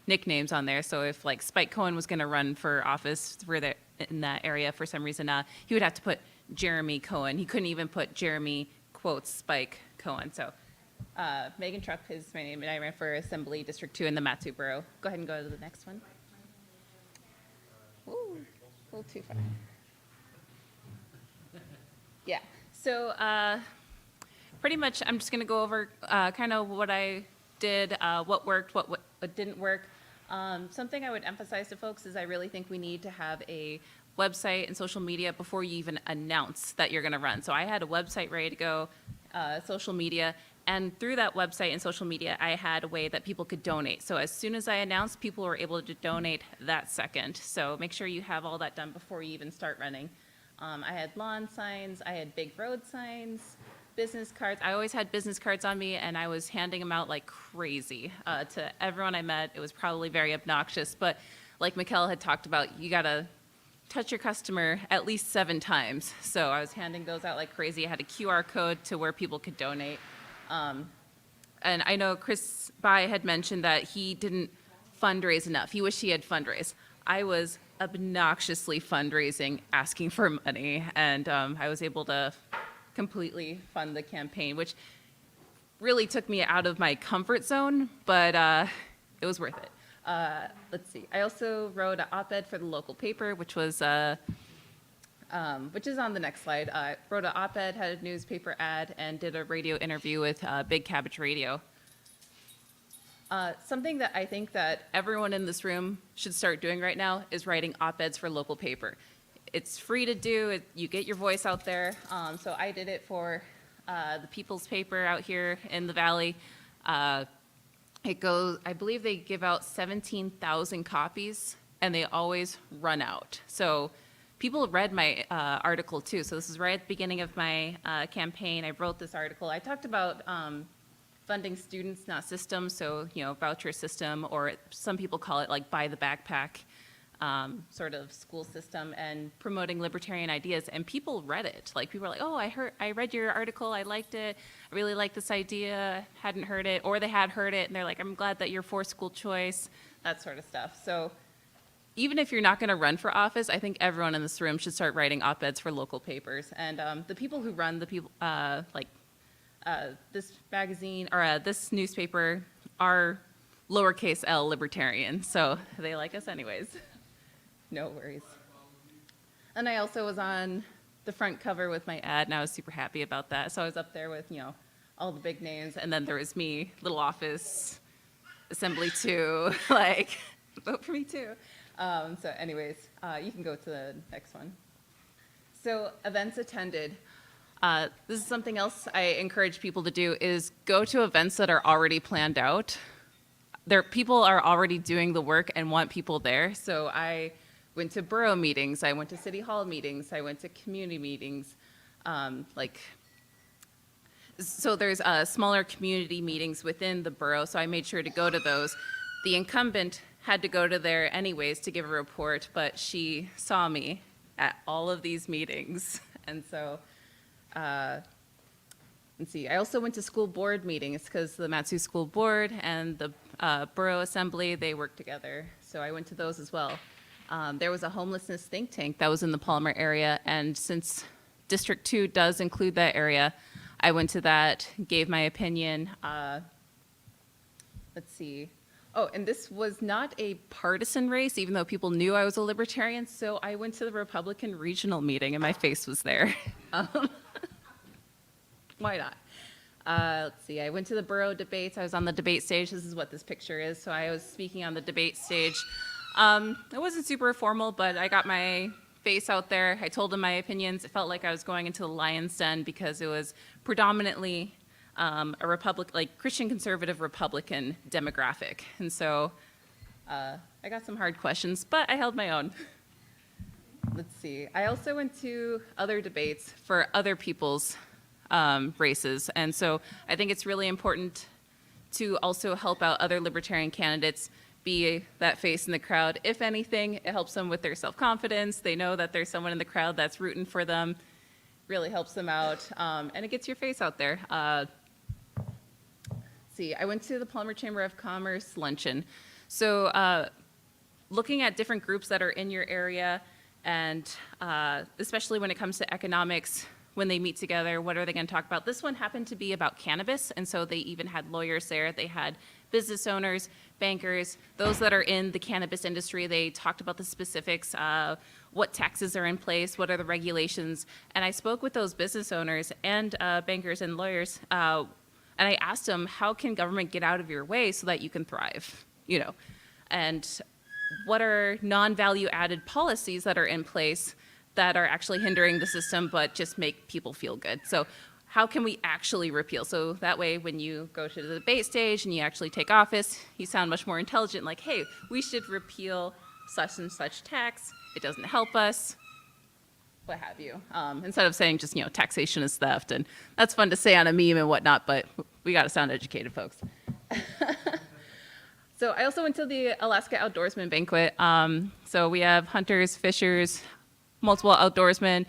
nicknames on there, so if like Spike Cohen was going to run for office in that area for some reason, he would have to put Jeremy Cohen. He couldn't even put Jeremy quotes Spike Cohen. So Megan Trupp is my name, and I ran for Assembly District 2 in the Matsu Borough. Go ahead and go to the next one. Ooh, a little too far. Yeah, so pretty much I'm just going to go over kind of what I did, what worked, what didn't work. Something I would emphasize to folks is I really think we need to have a website and social media before you even announce that you're going to run. So I had a website ready to go, social media, and through that website and social media, I had a way that people could donate. So as soon as I announced, people were able to donate that second. So make sure you have all that done before you even start running. I had lawn signs, I had big road signs, business cards. I always had business cards on me, and I was handing them out like crazy to everyone I met. It was probably very obnoxious, but like Mikkel had talked about, you gotta touch your customer at least 7 times. So I was handing those out like crazy. I had a QR code to where people could donate. And I know Chris Bai had mentioned that he didn't fundraise enough. He wished he had fundraised. I was obnoxiously fundraising, asking for money, and I was able to completely fund the campaign, which really took me out of my comfort zone, but it was worth it. Let's see. I also wrote an op-ed for the local paper, which was, which is on the next slide. I wrote an op-ed, had a newspaper ad, and did a radio interview with Big Cabbage Radio. Something that I think that everyone in this room should start doing right now is writing op-eds for local paper. It's free to do. You get your voice out there. So I did it for the People's Paper out here in the Valley. It goes, I believe they give out 17,000 copies, and they always run out. So people read my article too. So this is right at the beginning of my campaign. I wrote this article. I talked about funding students, not systems. So, you know, voucher system, or some people call it like buy the backpack sort of school system, and promoting libertarian ideas. And people read it. Like, people are like, oh, I read your article. I liked it. I really like this idea. Hadn't heard it, or they had heard it, and they're like, I'm glad that you're for school choice, that sort of stuff. So even if you're not going to run for office, I think everyone in this room should start writing op-eds for local papers. And the people who run the people, this magazine, or this newspaper, are lowercase l libertarian, so they like us anyways. No worries. And I also was on the front cover with my ad, and I was super happy about that. So I was up there with, you know, all the big names, and then there was me, little office, Assembly 2, like, vote for me too. So anyways, you can go to the next one. So events attended. This is something else I encourage people to do, is go to events that are already planned out. People are already doing the work and want people there. So I went to borough meetings, I went to city hall meetings, I went to community meetings. So there's smaller community meetings within the borough, so I made sure to go to those. The incumbent had to go to there anyways to give a report, but she saw me at all of these meetings. And so, let's see, I also went to school board meetings, because the Matsu School Board and the Borough Assembly, they work together. So I went to those as well. There was a homelessness think tank that was in the Palmer area, and since District 2 does include that area, I went to that, gave my opinion. Let's see. Oh, and this was not a partisan race, even though people knew I was a libertarian, so I went to the Republican regional meeting, and my face was there. Why not? Let's see, I went to the borough debates. I was on the debate stage. This is what this picture is. So I was speaking on the debate stage. It wasn't super formal, but I got my face out there. I told them my opinions. It felt like I was going into the lion's den, because it was predominantly a like Christian conservative Republican demographic. And so I got some hard questions, but I held my own. Let's see. I also went to other debates for other people's races. And so I think it's really important to also help out other libertarian candidates, be that face in the crowd. If anything, it helps them with their self-confidence. They know that there's someone in the crowd that's rooting for them, really helps them out, and it gets your face out there. See, I went to the Palmer Chamber of Commerce luncheon. So looking at different groups that are in your area, and especially when it comes to economics, when they meet together, what are they going to talk about? This one happened to be about cannabis, and so they even had lawyers there. They had business owners, bankers, those that are in the cannabis industry. They talked about the specifics, what taxes are in place, what are the regulations. And I spoke with those business owners and bankers and lawyers, and I asked them, how can government get out of your way so that you can thrive? You know, and what are non-value added policies that are in place that are actually hindering the system but just make people feel good? So how can we actually repeal? So that way when you go to the debate stage and you actually take office, you sound much more intelligent, like, hey, we should repeal such and such tax. It doesn't help us, what have you. Instead of saying just, you know, taxation is theft. And that's fun to say on a meme and whatnot, but we got to sound educated, folks. So I also went to the Alaska Outdoorsman Banquet. So we have hunters, fishers, multiple outdoorsmen.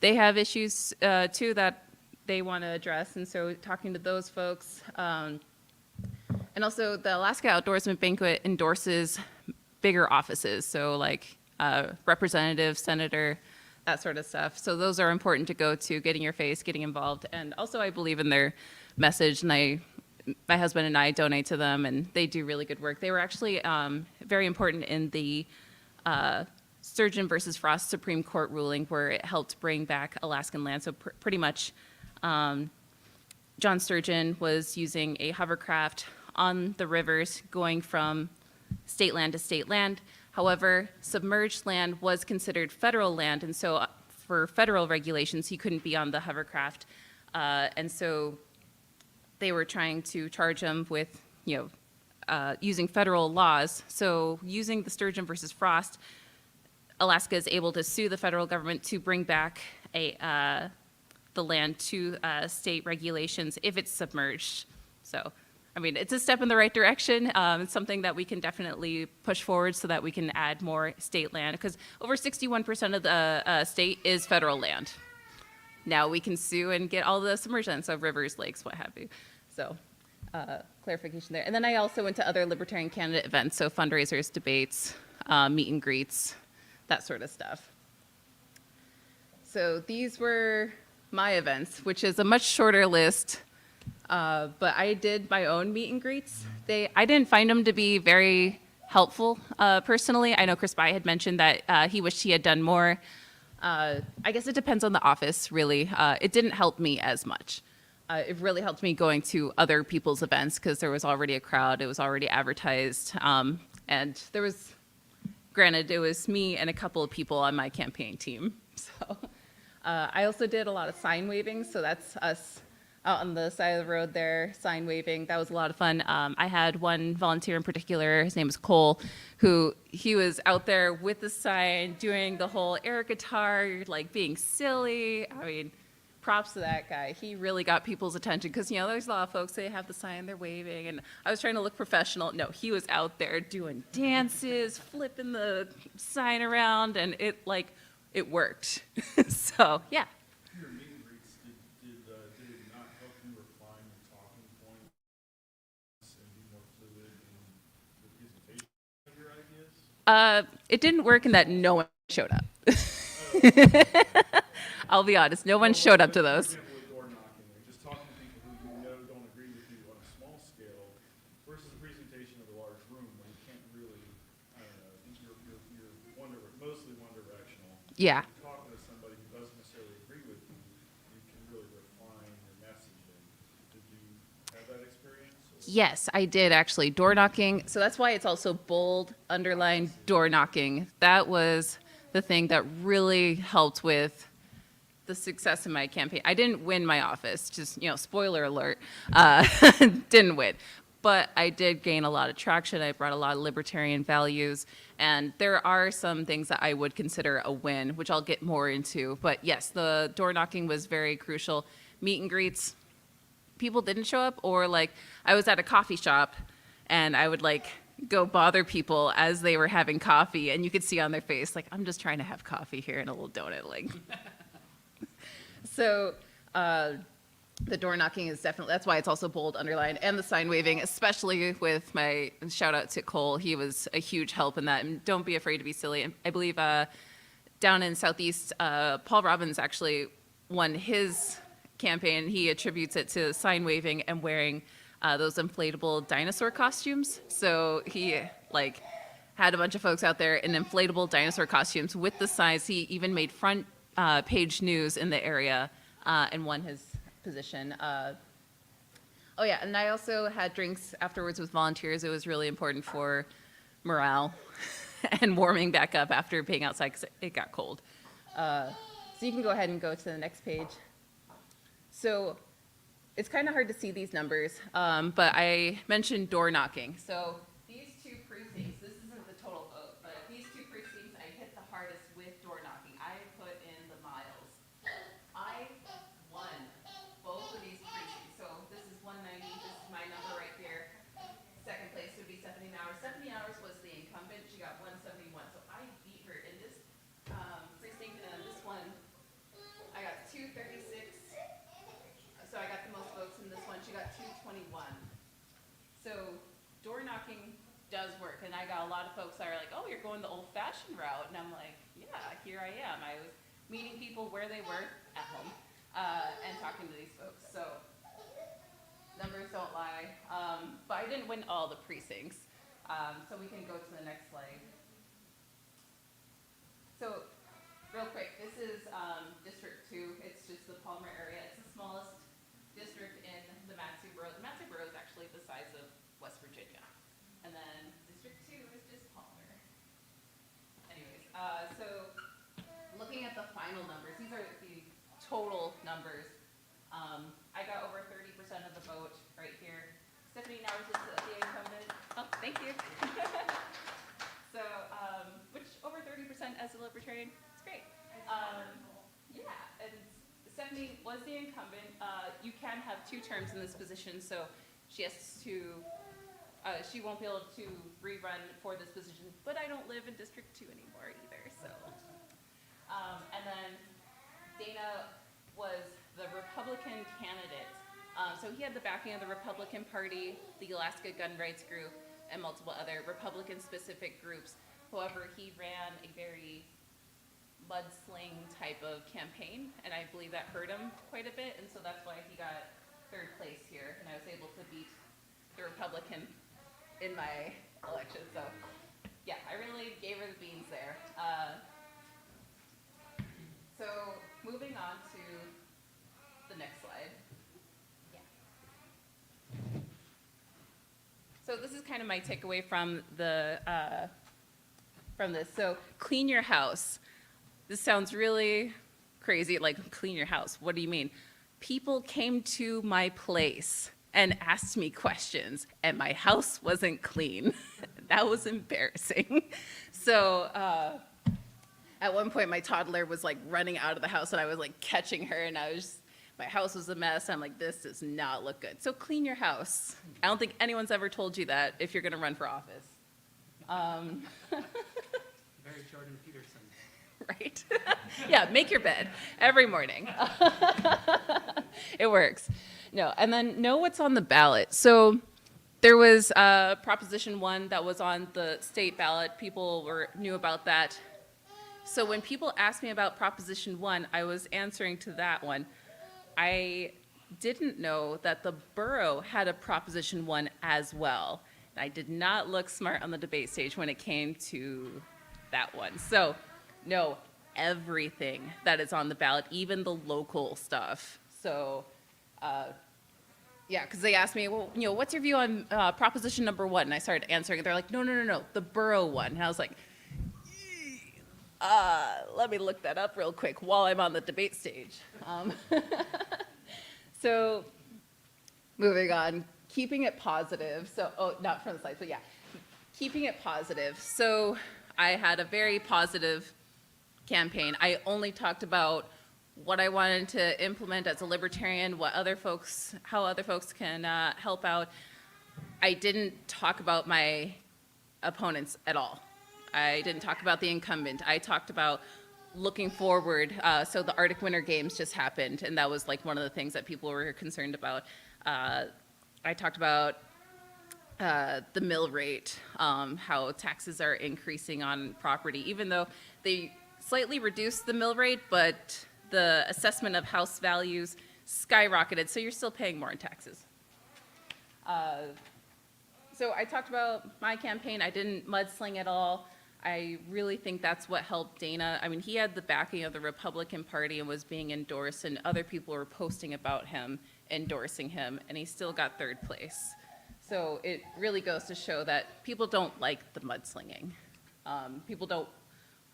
They have issues too that they want to address, and so talking to those folks. And also the Alaska Outdoorsman Banquet endorses bigger offices, so like representative, senator, that sort of stuff. So those are important to go to, getting your face, getting involved. And also I believe in their message, and my husband and I donate to them, and they do really good work. They were actually very important in the Sturgeon versus Frost Supreme Court ruling, where it helped bring back Alaskan land. So pretty much John Sturgeon was using a hovercraft on the rivers going from state land to state land. However, submerged land was considered federal land, and so for federal regulations, he couldn't be on the hovercraft. And so they were trying to charge him with, you know, using federal laws. So using the Sturgeon versus Frost, Alaska is able to sue the federal government to bring back the land to state regulations if it's submerged. So, I mean, it's a step in the right direction. It's something that we can definitely push forward so that we can add more state land, because over 61% of the state is federal land. Now we can sue and get all the submerged land, so rivers, lakes, what have you. So clarification there. And then I also went to other libertarian candidate events, so fundraisers, debates, meet and greets, that sort of stuff. So these were my events, which is a much shorter list, but I did my own meet and greets. I didn't find them to be very helpful personally. I know Chris Bai had mentioned that he wished he had done more. I guess it depends on the office, really. It didn't help me as much. It really helped me going to other people's events because there was already a crowd, it was already advertised, and there was, granted, it was me and a couple of people on my campaign team. So I also did a lot of sign waving, so that's us out on the side of the road there, sign waving. That was a lot of fun. I had one volunteer in particular, his name is Cole, he was out there with the sign, doing the whole air guitar, like being silly. I mean, props to that guy. He really got people's attention because, you know, there's a lot of folks, they have the sign, they're waving, and I was trying to look professional. No, he was out there doing dances, flipping the sign around, and it worked. So, yeah. Your meet and greets, did it not help you refine your talking points and be more fluid in the presentation of your ideas? It didn't work in that no one showed up. I'll be honest, no one showed up to those. For example, with door knocking, or just talking to people who you know don't agree with you on a small scale versus a presentation of a large room where you can't really, I don't know, you're mostly one directional. Yeah. Talking to somebody who doesn't necessarily agree with you, you can really refine your messaging. Did you have that experience? Yes, I did actually. Door knocking. So that's why it's also bold, underlined door knocking. That was the thing that really helped with the success in my campaign. I didn't win my office, just, spoiler alert, didn't win. But I did gain a lot of traction. I brought a lot of libertarian values. And there are some things that I would consider a win, which I'll get more into. But yes, the door knocking was very crucial. Meet and greets, people didn't show up, or like I was at a coffee shop and I would like go bother people as they were having coffee, and you could see on their face, like, I'm just trying to have coffee here and a little donut. Like, so the door knocking is definitely, that's why it's also bold, underlined, and the sign waving, especially with my shout out to Cole. He was a huge help in that. And don't be afraid to be silly. And I believe down in Southeast, Paul Robbins actually won his campaign. He attributes it to sign waving and wearing those inflatable dinosaur costumes. So he like had a bunch of folks out there in inflatable dinosaur costumes with the signs. He even made front page news in the area and won his position. Oh yeah, and I also had drinks afterwards with volunteers. It was really important for morale and warming back up after being outside because it got cold. So you can go ahead and go to the next page. So it's kind of hard to see these numbers, but I mentioned door knocking. So these two precincts, this isn't the total vote, but these two precincts I hit the hardest with door knocking. I put in the miles. I won both of these precincts. So this is 190, this is my number right here. Second place would be Stephanie Mowers. Stephanie Mowers was the incumbent. She got 171. So I beat her in this precinct, and this one, I got 236. So I got the most votes in this one. She got 221. So door knocking does work. And I got a lot of folks that are like, oh, you're going the old-fashioned route. And I'm like, yeah, here I am. I was meeting people where they were at home and talking to these folks. So numbers don't lie. But I didn't win all the precincts. So we can go to the next slide. So real quick, this is District 2. It's just the Palmer area. It's the smallest district in the Matsu Borough. The Matsu Borough is actually the size of West Virginia. And then District 2 is just Palmer. Anyways, so looking at the final numbers, these are the total numbers. I got over 30% of the vote right here. Stephanie Mowers is the incumbent. Oh, thank you. So, which over 30% as a libertarian, it's great. Yeah, and Stephanie was the incumbent. You can have 2 terms in this position, so she has to, she won't be able to rerun for this position, but I don't live in District 2 anymore either, so. And then Dana was the Republican candidate. So he had the backing of the Republican Party, the Alaska Gun Rights Group, and multiple other Republican-specific groups. However, he ran a very mudsling type of campaign, and I believe that hurt him quite a bit, and so that's why he got 3rd place here, and I was able to beat the Republican in my election. So yeah, I really gave her the beans there. So moving on to the next slide. Yeah. So this is kind of my takeaway from the from this. So clean your house. This sounds really crazy, like clean your house. What do you mean? People came to my place and asked me questions, and my house wasn't clean. That was embarrassing. So at one point, my toddler was like running out of the house, and I was like catching her, and my house was a mess. I'm like, this does not look good. So clean your house. I don't think anyone's ever told you that if you're gonna run for office. Very Jordan Peterson. Right? Yeah, make your bed every morning. It works. No, and then know what's on the ballot. So there was Proposition 1 that was on the state ballot. People knew about that. So when people asked me about Proposition 1, I was answering to that one. I didn't know that the borough had a Proposition 1 as well. I did not look smart on the debate stage when it came to that one. So know everything that is on the ballot, even the local stuff. So yeah, because they asked me, well, what's your view on Proposition number 1? And I started answering. They're like, no, the borough one. And I was like, Let me look that up real quick while I'm on the debate stage. So, moving on, keeping it positive. So, oh, not from the slides, but yeah, keeping it positive. So, I had a very positive campaign. I only talked about what I wanted to implement as a libertarian, how other folks can help out. I didn't talk about my opponents at all. I didn't talk about the incumbent. I talked about looking forward. So the Arctic Winter Games just happened, and that was like one of the things that people were concerned about. I talked about the mill rate, how taxes are increasing on property, even though they slightly reduced the mill rate, but the assessment of house values skyrocketed, so you're still paying more in taxes. So I talked about my campaign. I didn't mudsling at all. I really think that's what helped Dana. I mean, he had the backing of the Republican Party and was being endorsed, and other people were posting about him, endorsing him, and he still got third place. So it really goes to show that people don't like the mudslinging. People don't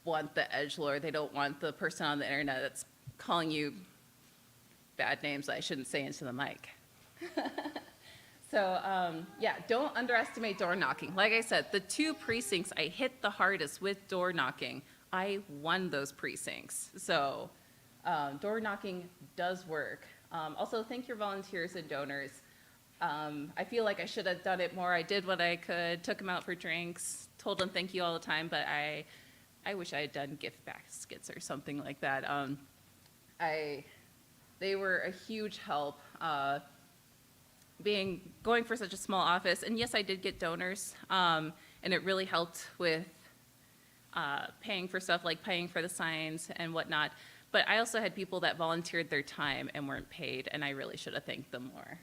want the edgelord. They don't want the person on the internet that's calling you bad names I shouldn't say into the mic. So yeah, don't underestimate door knocking. Like I said, the 2 precincts I hit the hardest with door knocking, I won those precincts. So door knocking does work. Also, thank your volunteers and donors. I feel like I should have done it more. I did what I could, took them out for drinks, told them thank you all the time, but I wish I had done gift baskets or something like that. They were a huge help. Going for such a small office, and yes, I did get donors, and it really helped with paying for stuff like paying for the signs and whatnot. But I also had people that volunteered their time and weren't paid, and I really should have thanked them more.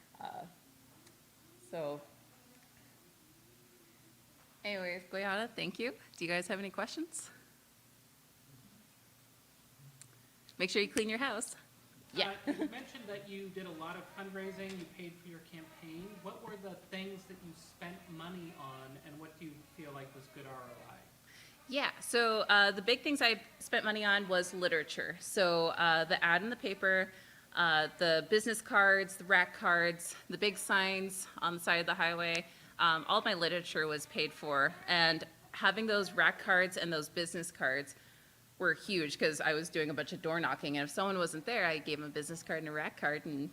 So, anyways, Goyana, thank you. Do you guys have any questions? Make sure you clean your house. Yeah. You mentioned that you did a lot of fundraising, you paid for your campaign. What were the things that you spent money on, and what do you feel like was good ROI? Yeah, so the big things I spent money on was literature. So the ad in the paper, the business cards, the rack cards, the big signs on the side of the highway, all of my literature was paid for. And having those rack cards and those business cards were huge because I was doing a bunch of door knocking, and if someone wasn't there, I gave them a business card and a rack card, and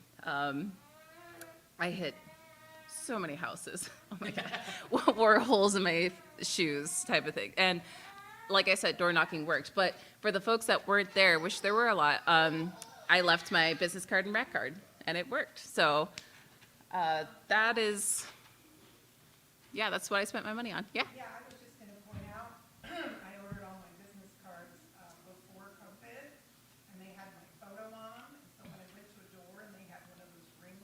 I hit so many houses. Oh my God. Wore holes in my shoes type of thing. And like I said, door knocking worked. But for the folks that weren't there, which there were a lot, I left my business card and rack card, and it worked. So that is, yeah, that's what I spent my money on. Yeah. Yeah, I was just going to point out, I ordered all my business cards before COVID, and they had my photo on. And so when I went to a door and they had one of those ring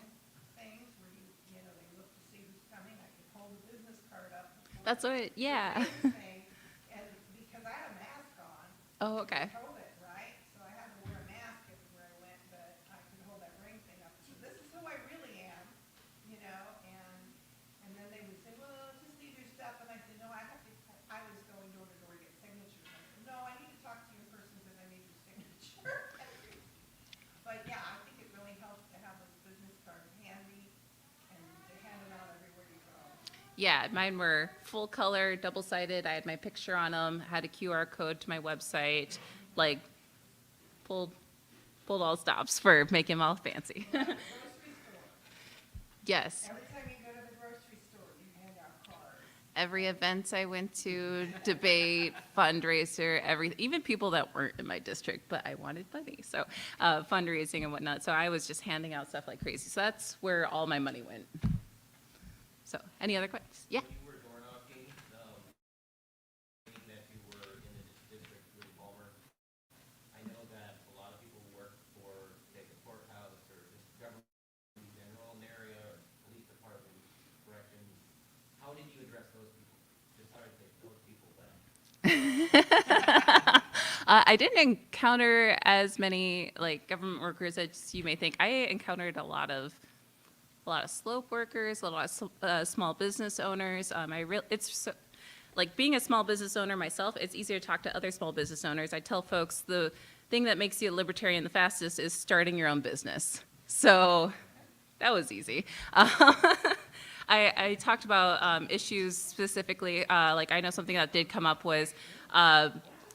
things where you know, they look to see who's coming, I could hold the business card up. That's what it, yeah. And because I had a mask on. Oh, okay. COVID, right? So I had to wear a mask everywhere I went, but I could hold that ring thing up. So this is who I really am, you know, and then they would say, well, just leave your stuff. And I said, no, I was going door to door to get signatures. I said, no, I need to talk to you in person because I need your signature. But yeah, I think it really helps to have those business cards handy and to hand them out everywhere you go. Yeah, mine were full color, double-sided. I had my picture on them, had a QR code to my website, like pulled all stops for making them all fancy. Yes. Every time you go to the grocery store, you hand out cards. Every event I went to, debate, fundraiser, everything, even people that weren't in my district, but I wanted money, so fundraising and whatnot. So I was just handing out stuff like crazy. So that's where all my money went. So, any other questions? Yeah. You were door knocking, that you were in the district with Palmer. I know that a lot of people work for, say, the courthouse or just government in general in the area, or police department, corrections. How did you address those people? Just sorry to say those people, but. I didn't encounter as many like government workers as you may think. I encountered a lot of slope workers, a lot of small business owners. like being a small business owner myself, it's easier to talk to other small business owners. I tell folks the thing that makes you a libertarian the fastest is starting your own business. So that was easy. I talked about issues specifically, like I know something that did come up was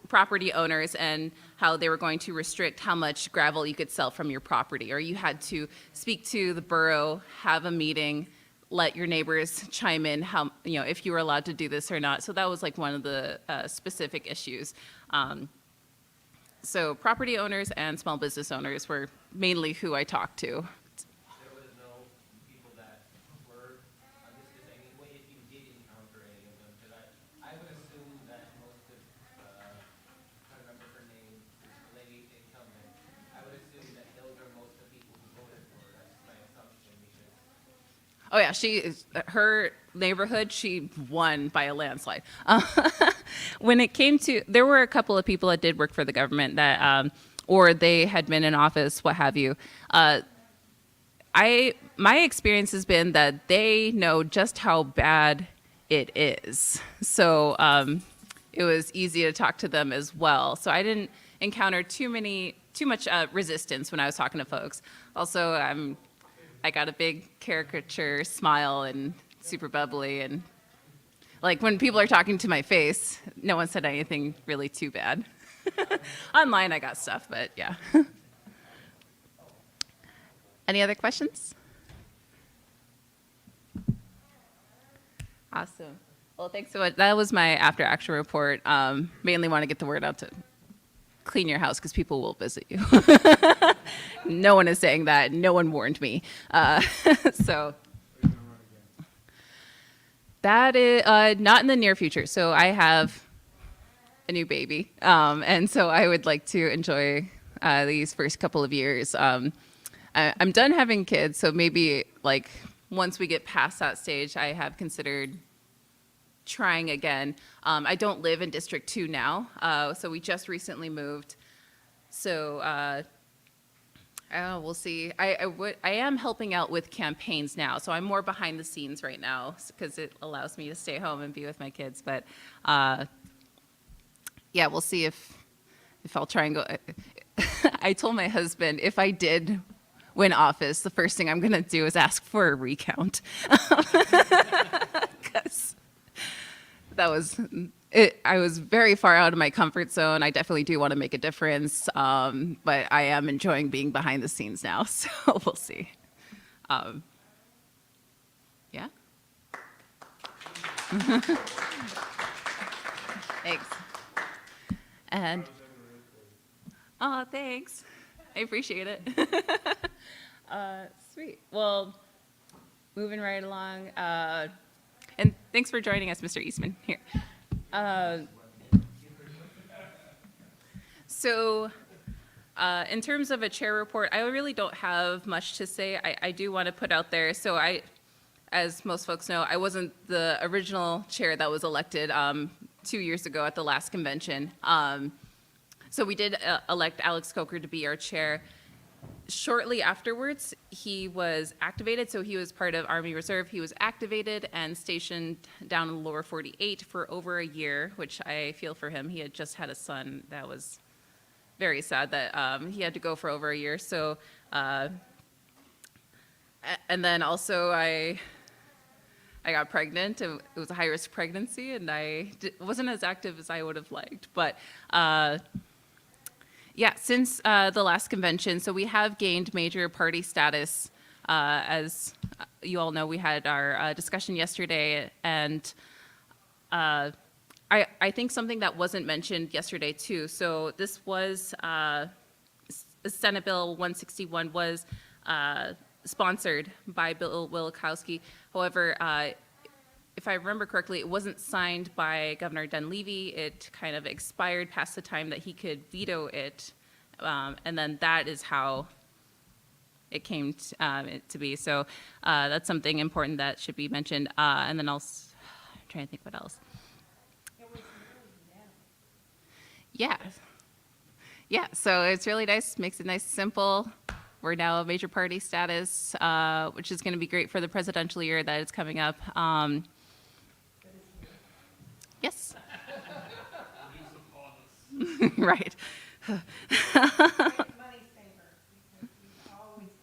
property owners and how they were going to restrict how much gravel you could sell from your property, or you had to speak to the borough, have a meeting, let your neighbors chime in how, you know, if you were allowed to do this or not. So that was like one of the specific issues. So property owners and small business owners were mainly who I talked to. There was no people that were, I'm just saying, if you did encounter any of them, because I would assume that most of, I can't remember her name, the lady incumbent, I would assume that those are most of the people who voted for her. That's my assumption, because Oh yeah, her neighborhood, she won by a landslide. When it came to, there were a couple of people that did work for the government that, or they had been in office, what have you. My experience has been that they know just how bad it is. So it was easy to talk to them as well. So I didn't encounter too much resistance when I was talking to folks. Also, I got a big caricature smile and super bubbly, and like when people are talking to my face, no one said anything really too bad. Online I got stuff, but yeah. Any other questions? Awesome. Well, thanks so much. That was my after action report. Mainly want to get the word out to clean your house because people will visit you. No one is saying that. No one warned me. So that is not in the near future. So I have a new baby, and so I would like to enjoy these first couple of years. I'm done having kids, so maybe like once we get past that stage, I have considered trying again. I don't live in District 2 now, so we just recently moved. So we'll see. I am helping out with campaigns now, so I'm more behind the scenes right now because it allows me to stay home and be with my kids. But yeah, we'll see if I'll try and go. I told my husband if I did win office, the first thing I'm going to do is ask for a recount. Because that was it. I was very far out of my comfort zone. I definitely do want to make a difference, but I am enjoying being behind the scenes now, so we'll see. Yeah? Thanks. And, oh, thanks. I appreciate it. Sweet. Well, moving right along. And thanks for joining us, Mr. Eastman. Here. So in terms of a chair report, I really don't have much to say. I do want to put out there. So as most folks know, I wasn't the original chair that was elected 2 years ago at the last convention. So we did elect Alex Coker to be our chair. Shortly afterwards, he was activated. So he was part of Army Reserve. He was activated and stationed down in the lower 48 for over a year, which I feel for him. He had just had a son. That was very sad that he had to go for over a year. So, and then also I got pregnant. It was a high-risk pregnancy, and I wasn't as active as I would have liked. But yeah, since the last convention, so we have gained major party status. As you all know, we had our discussion yesterday, and I think something that wasn't mentioned yesterday too. So this was Senate Bill 161 was sponsored by Bill Wielkowski. However, if I remember correctly, it wasn't signed by Governor Dunleavy. It kind of expired past the time that he could veto it, and then that is how it came to be. So that's something important that should be mentioned. And then I'm trying to think what else. Yeah. Yeah, so it's really nice, makes it nice and simple. We're now a major party status, which is going to be great for the presidential year that is coming up. Yes. Right. Money saver, because we've always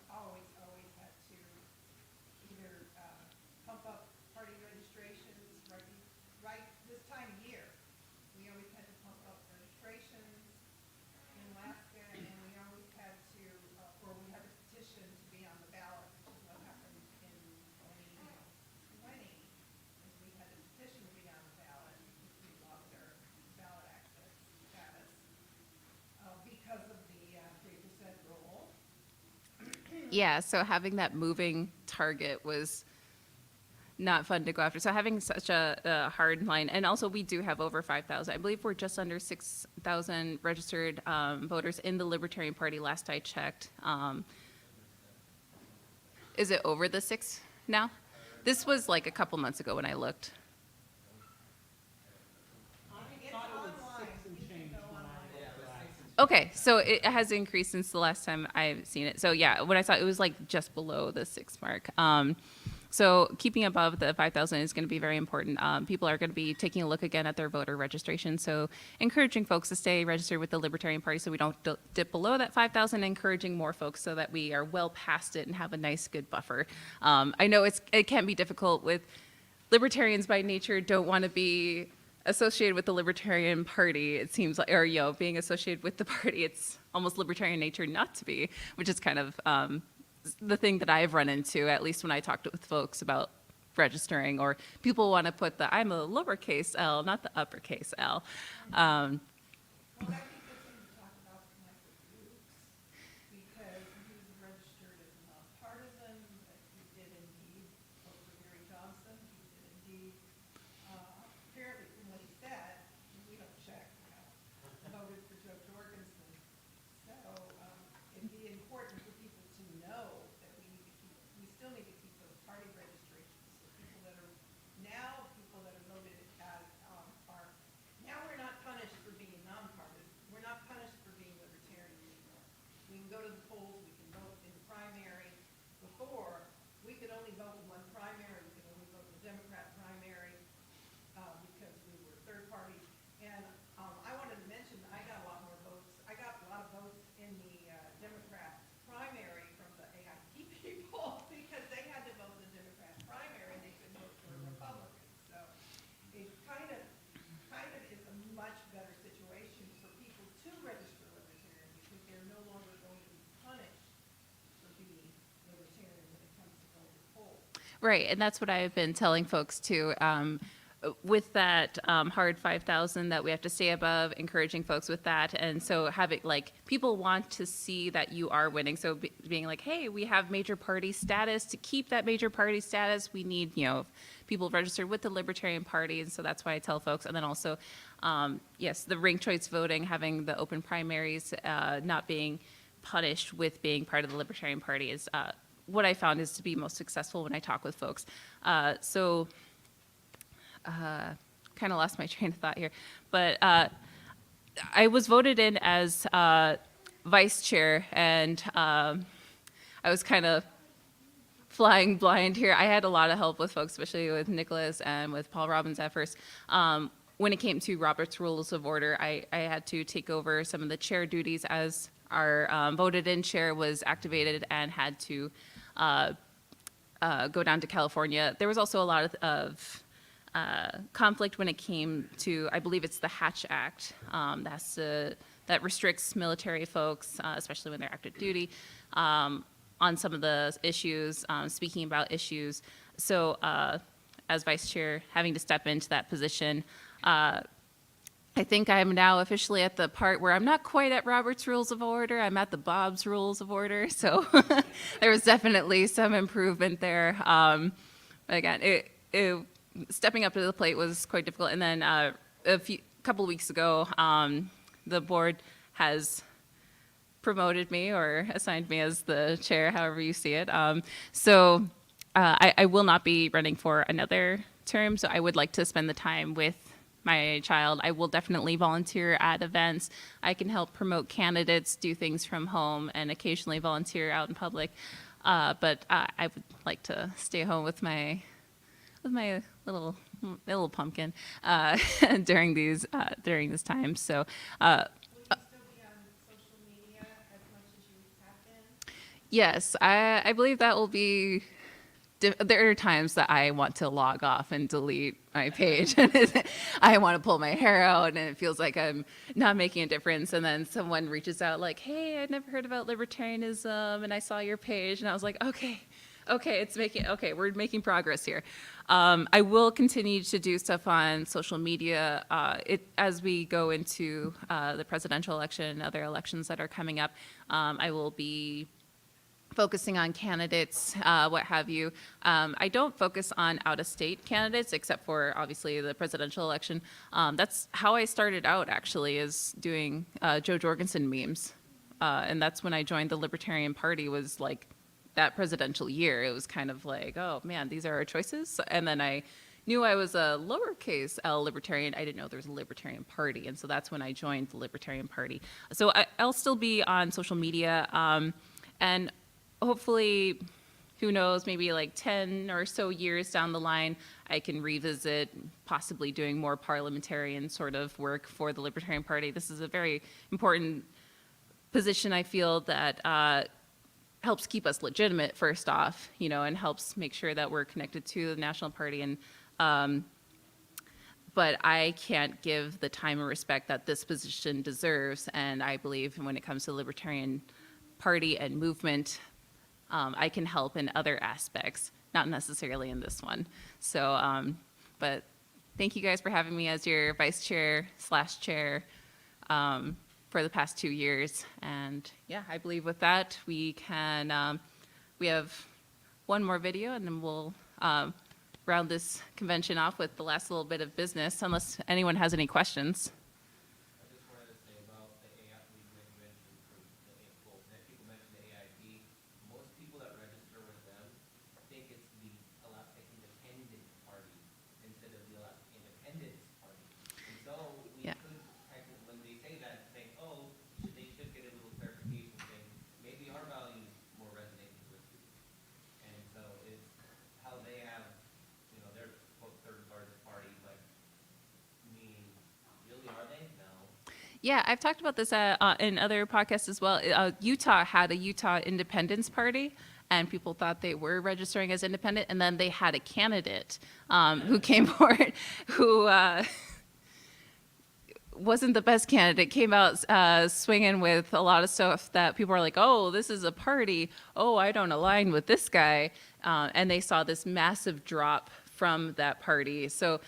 had to either pump up party registrations right this time of year. We always had to pump up registrations in Alaska, and we always had to, or we had to petition to be on the ballot, which is what happened in 2020. Is we had to petition to be on the ballot because we lost our ballot access status because of the 3% rule. Yeah, so having that moving target was not fun to go after. So having such a hard line, and also we do have over 5,000. I believe we're just under 6,000 registered voters in the Libertarian Party last I checked. Is it over the 6 now? This was like a couple months ago when I looked. Okay, so it has increased since the last time I've seen it. So yeah, when I saw it, it was like just below the 6 mark. So keeping above the 5,000 is going to be very important. People are going to be taking a look again at their voter registration. So encouraging folks to stay registered with the Libertarian Party so we don't dip below that 5,000, encouraging more folks so that we are well past it and have a nice, good buffer. I know it can be difficult with libertarians by nature don't want to be associated with the Libertarian Party, it seems like, or, being associated with the party, it's almost libertarian nature not to be, which is kind of the thing that I've run into, at least when I talked with folks about registering, or people want to put I'm a lowercase l, not the uppercase L. Because he was registered as nonpartisan, that he did indeed vote for Gary Johnson, he did indeed, apparently from what he said, we don't check, voted for Joe Jorgensen. So, it'd be important for people to know that we still need to keep those party registrations. So people that are voted as, now we're not punished for being nonpartisan, we're not punished for being libertarian anymore. We can go to the polls, we can vote in the primary. Before, we could only vote in one primary, we could only vote in the Democrat primary, because we were third party. And I wanted to mention, I got a lot more votes. I got a lot of votes in the Democrat primary from the AIP people because they had to vote in the Democrat primary and they couldn't vote for a Republican. So it kind of is a much better situation for people to register libertarian because they're no longer going to be punished for being libertarian when it comes to going to polls. Right, and that's what I've been telling folks too. With that hard 5,000 that we have to stay above, encouraging folks with that, and so having people want to see that you are winning. So being like, hey, we have major party status. To keep that major party status, we need people registered with the Libertarian Party, and so that's why I tell folks. And then also, yes, the ranked choice voting, having the open primaries, not being punished with being part of the Libertarian Party is what I found is to be most successful when I talk with folks. Kind of lost my train of thought here, but I was voted in as vice chair, and I was kind of flying blind here. I had a lot of help with folks, especially with Nicholas and with Paul Robbins at first. When it came to Robert's Rules of Order, I had to take over some of the chair duties as our voted-in chair was activated and had to go down to California. There was also a lot of conflict when it came to, I believe it's the Hatch Act, that restricts military folks, especially when they're active duty, on some of the issues, speaking about issues. So as vice chair, having to step into that position, I think I'm now officially at the part where I'm not quite at Robert's Rules of Order. I'm at the Bob's Rules of Order. So there was definitely some improvement there. Again, stepping up to the plate was quite difficult. And then a couple of weeks ago, the board has promoted me or assigned me as the chair, however you see it. So I will not be running for another term. So I would like to spend the time with my child. I will definitely volunteer at events. I can help promote candidates, do things from home, and occasionally volunteer out in public. But I would like to stay home with my with my little pumpkin during this time. So. Yes, I believe that will be. There are times that I want to log off and delete my page. I want to pull my hair out, and it feels like I'm not making a difference. And then someone reaches out like, "Hey, I'd never heard about libertarianism, and I saw your page," and I was like, "Okay, we're making progress here." I will continue to do stuff on social media as we go into the presidential election and other elections that are coming up. I will be focusing on candidates, what have you. I don't focus on out-of-state candidates, except for obviously the presidential election. That's how I started out, actually, is doing Joe Jorgensen memes. And that's when I joined the Libertarian Party, was like that presidential year. It was kind of like, oh man, these are our choices. And then I knew I was a lowercase L libertarian. I didn't know there was a Libertarian Party. And so that's when I joined the Libertarian Party. So I'll still be on social media. And hopefully, who knows, maybe like 10 or so years down the line, I can revisit possibly doing more parliamentarian sort of work for the Libertarian Party. This is a very important position, I feel, that helps keep us legitimate, first off, and helps make sure that we're connected to the National Party. And but I can't give the time and respect that this position deserves. And I believe when it comes to the Libertarian Party and movement, I can help in other aspects, not necessarily in this one. So, but thank you guys for having me as your vice chair / chair for the past 2 years. And yeah, I believe with that, we can, we have one more video and then we'll round this convention off with the last little bit of business, unless anyone has any questions. I just wanted to say about the AI, we mentioned well, that people mentioned the AIP. Most people that register with them think it's the Alaska Independent Party instead of the Alaska Independence Party. And so we could, when they say that, think, oh, they should get a little clarification saying maybe our values more resonate with you. And so it's how they have, their quote third largest party, but meaning, really, are they? No. Yeah, I've talked about this in other podcasts as well. Utah had a Utah Independence Party, and people thought they were registering as independent, and then they had a candidate who came forward who wasn't the best candidate, came out swinging with a lot of stuff that people are like, oh, this is a party. Oh, I don't align with this guy. And they saw this massive drop from that party. So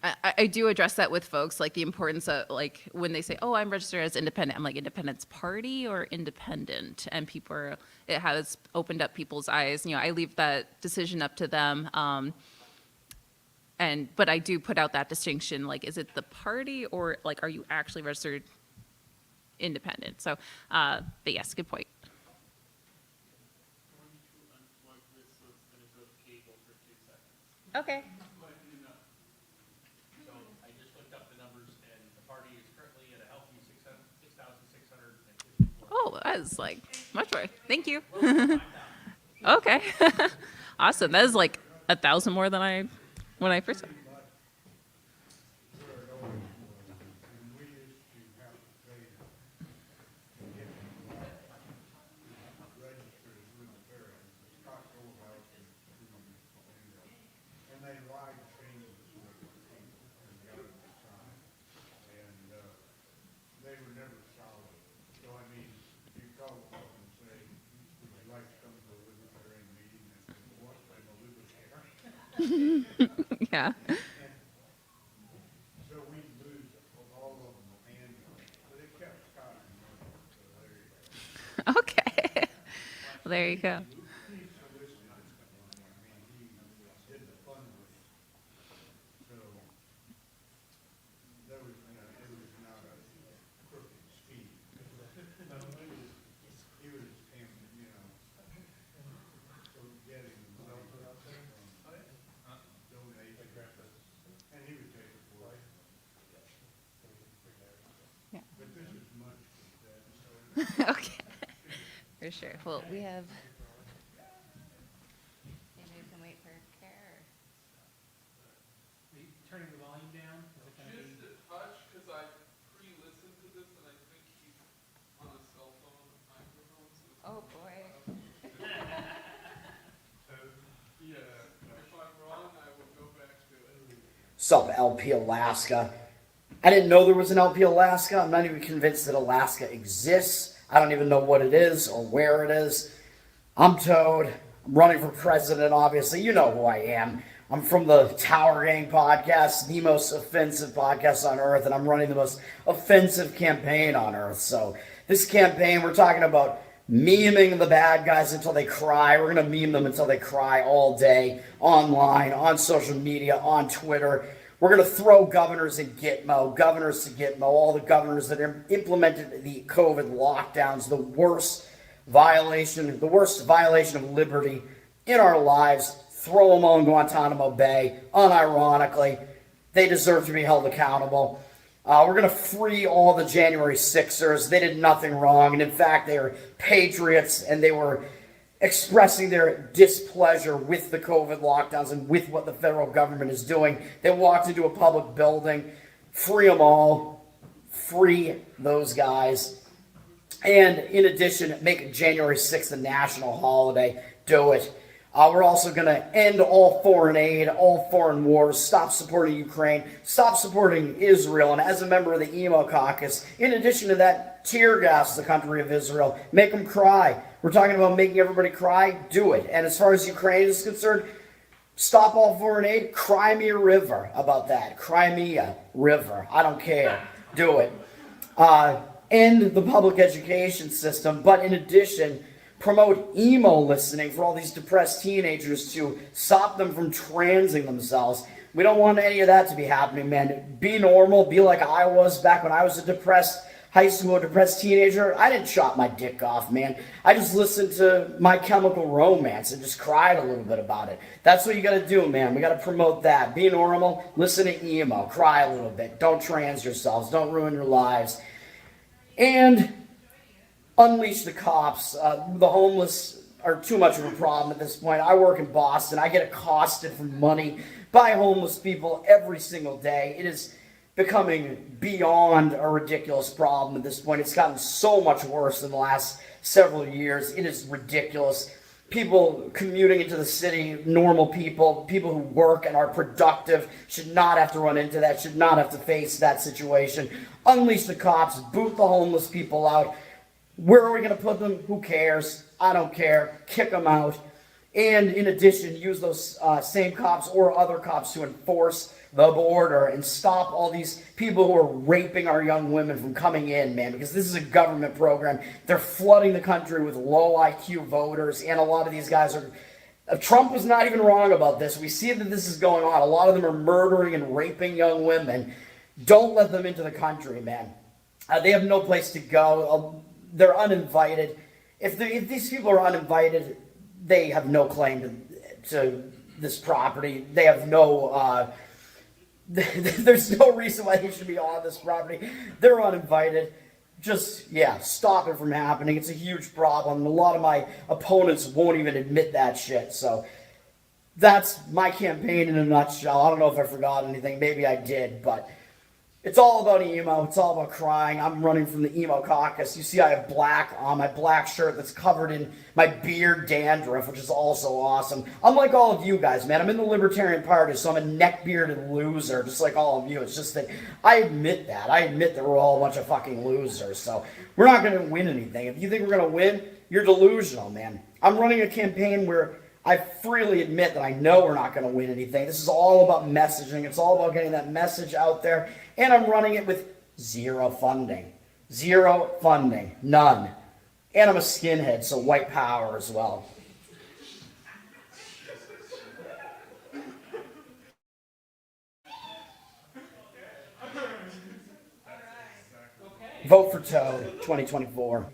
I do address that with folks, like the importance of, like, when they say, oh, I'm registered as independent, I'm like, Independence Party or independent? And people are, it has opened up people's eyes. I leave that decision up to them. But I do put out that distinction, like, is it the party or, like, are you actually registered independent? So, but yes, good point. Okay. So I just looked up the numbers, and the party is currently at a healthy 6,654. Oh, that is like much more. Thank you. Okay. Awesome. That is like 1,000 more than when I first. Yeah. So we lose all of them annually, but it kept Scott in mind, so there you go. Okay. Well, there you go. He solicited it. He did the fundraising. So there was, it was not a crooked scheme. No, he was, so getting money from donations, and he would take it for it. Yeah. But this is much better. Okay. For sure. Well, we have. Sup, LP Alaska. I didn't know there was an LP Alaska. I'm not even convinced that Alaska exists. I don't even know what it is or where it is. I'm Toad. I'm running for president, obviously. You know who I am. I'm from the Tower Gang podcast, the most offensive podcast on earth, and I'm running the most offensive campaign on earth. So this campaign, we're talking about memeing the bad guys until they cry. We're going to meme them until they cry all day, online, on social media, on Twitter. We're going to throw governors in Gitmo, governors to Gitmo, all the governors that implemented the COVID lockdowns, the worst violation of liberty in our lives. Throw them all in Guantanamo Bay, unironically. They deserve to be held accountable. We're going to free all the January 6ers. They did nothing wrong. And in fact, they are patriots, and they were expressing their displeasure with the COVID lockdowns and with what the federal government is doing. They walked into a public building. Free them all. Free those guys. And in addition, make January 6th a national holiday. Do it. We're also going to end all foreign aid, all foreign wars, stop supporting Ukraine, stop supporting Israel, and as a member of the Emo Caucus, in addition to that, tear gas the country of Israel, make them cry. We're talking about making everybody cry, do it. And as far as Ukraine is concerned, stop all foreign aid, cry me a river about that. Cry me a river. I don't care. Do it. End the public education system, but in addition, promote emo listening for all these depressed teenagers to stop them from transing themselves. We don't want any of that to be happening, man. Be normal. Be like I was back when I was a depressed high school, depressed teenager. I didn't chop my dick off, man. I just listened to My Chemical Romance and just cried a little bit about it. That's what you got to do, man. We got to promote that. Be normal. Listen to emo. Cry a little bit. Don't trans yourselves. Don't ruin your lives. And unleash the cops. The homeless are too much of a problem at this point. I work in Boston. I get accosted for money by homeless people every single day. It is becoming beyond a ridiculous problem at this point. It's gotten so much worse in the last several years. It is ridiculous. People commuting into the city, normal people who work and are productive, should not have to run into that, should not have to face that situation. Unleash the cops, boot the homeless people out. Where are we going to put them? Who cares? I don't care. Kick them out. And in addition, use those same cops or other cops to enforce the border and stop all these people who are raping our young women from coming in, man, because this is a government program. They're flooding the country with low IQ voters, and a lot of these guys are... Trump was not even wrong about this. We see that this is going on. A lot of them are murdering and raping young women. Don't let them into the country, man. They have no place to go. They're uninvited. If these people are uninvited, they have no claim to this property. They have no... there's no reason why they should be on this property. They're uninvited. Just, yeah, stop it from happening. It's a huge problem. A lot of my opponents won't even admit that shit. So that's my campaign in a nutshell. I don't know if I forgot anything. Maybe I did, but it's all about emo. It's all about crying. I'm running from the Emo Caucus. You see I have black on my black shirt that's covered in my beard dandruff, which is also awesome. I'm like all of you guys, man. I'm in the Libertarian Party, so I'm a neck-bearded loser, just like all of you. It's just that I admit that. I admit that we're all a bunch of fucking losers, so we're not going to win anything. If you think we're going to win, you're delusional, man. I'm running a campaign where I freely admit that I know we're not going to win anything. This is all about messaging. It's all about getting that message out there. And I'm running it with zero funding. Zero funding. None. And I'm a skinhead, so white power as well. Vote for Toad 2024.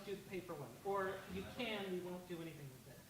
do the paper one. Or you can, we won't do anything with it.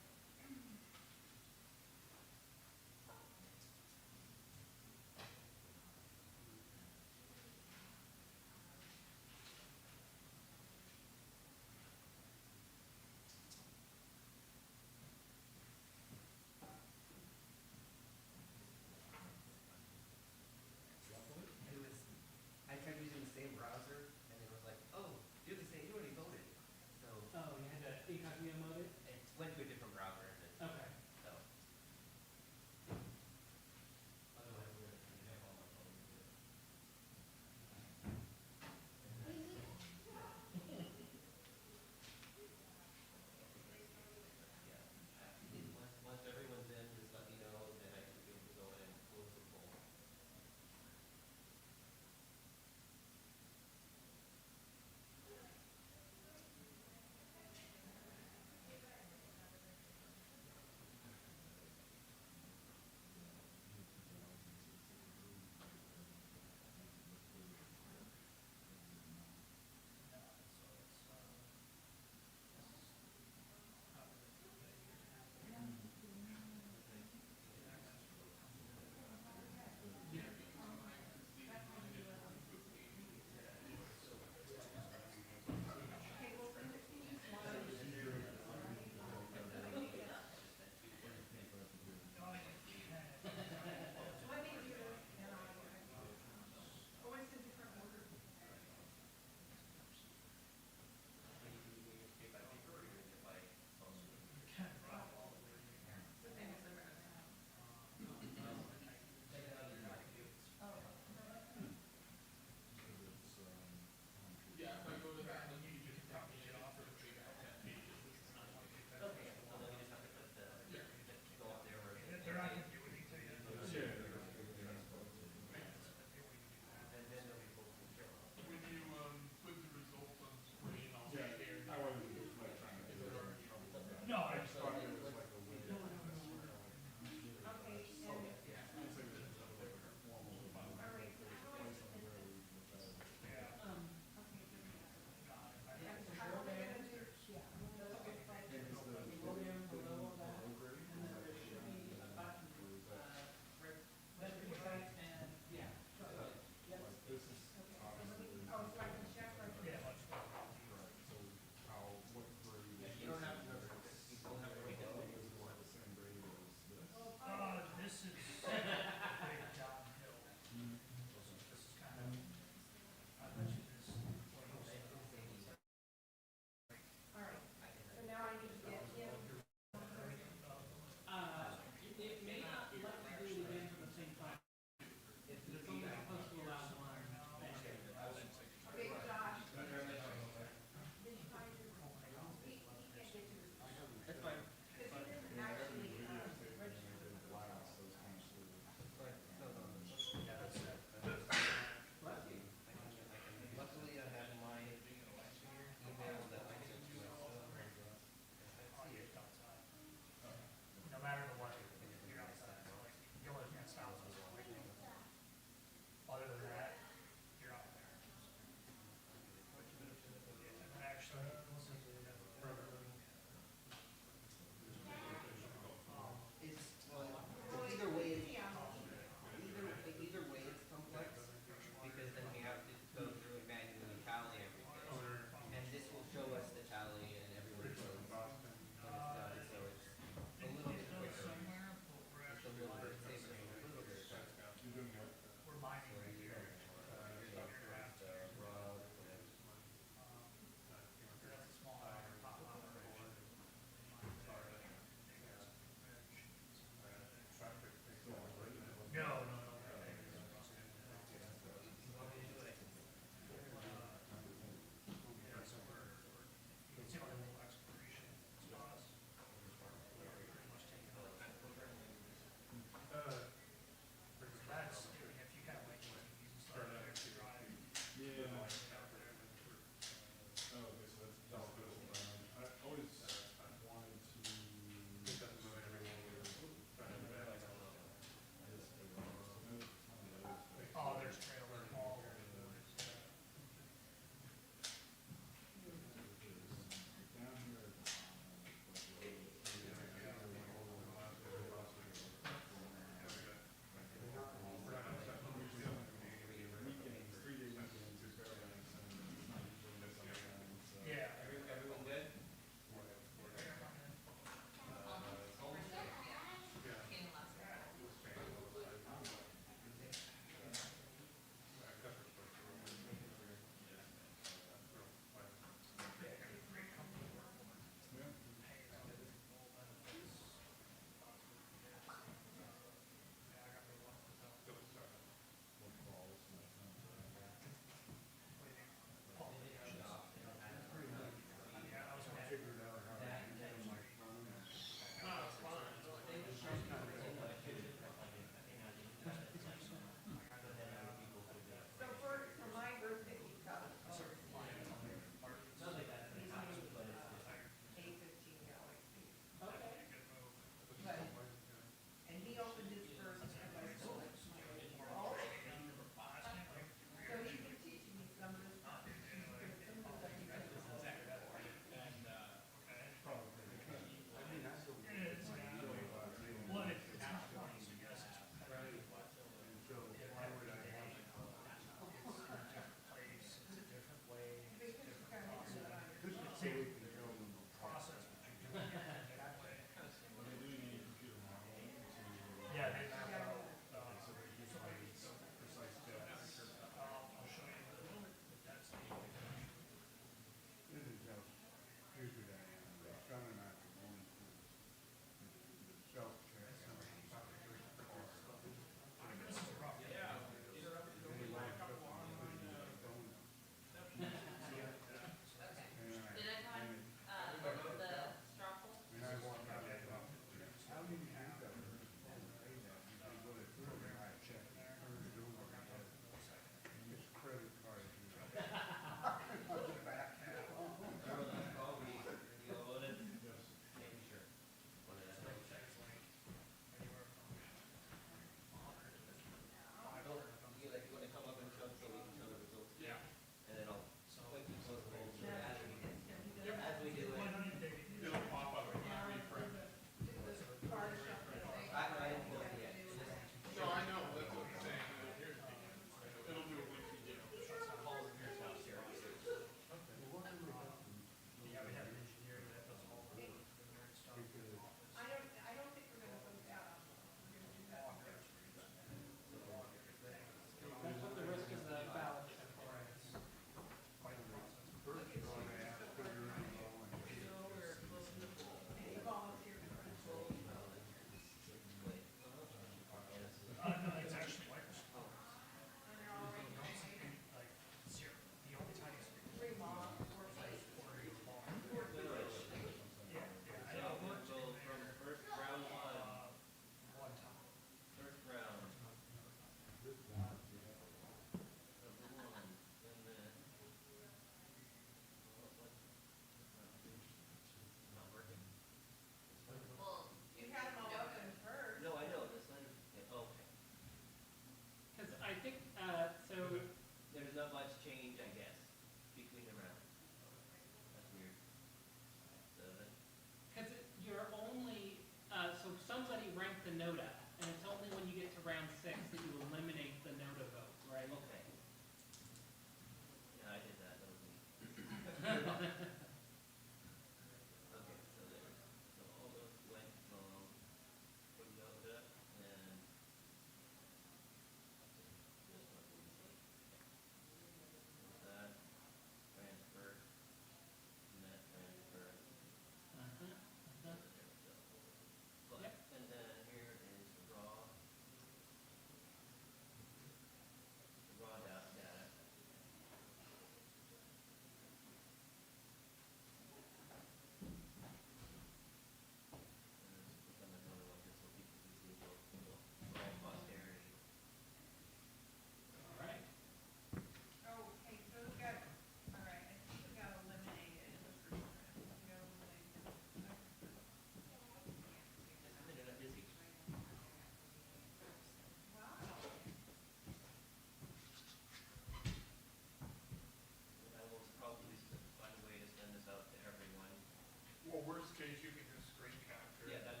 Chase, you can just screen capture. Yeah, that's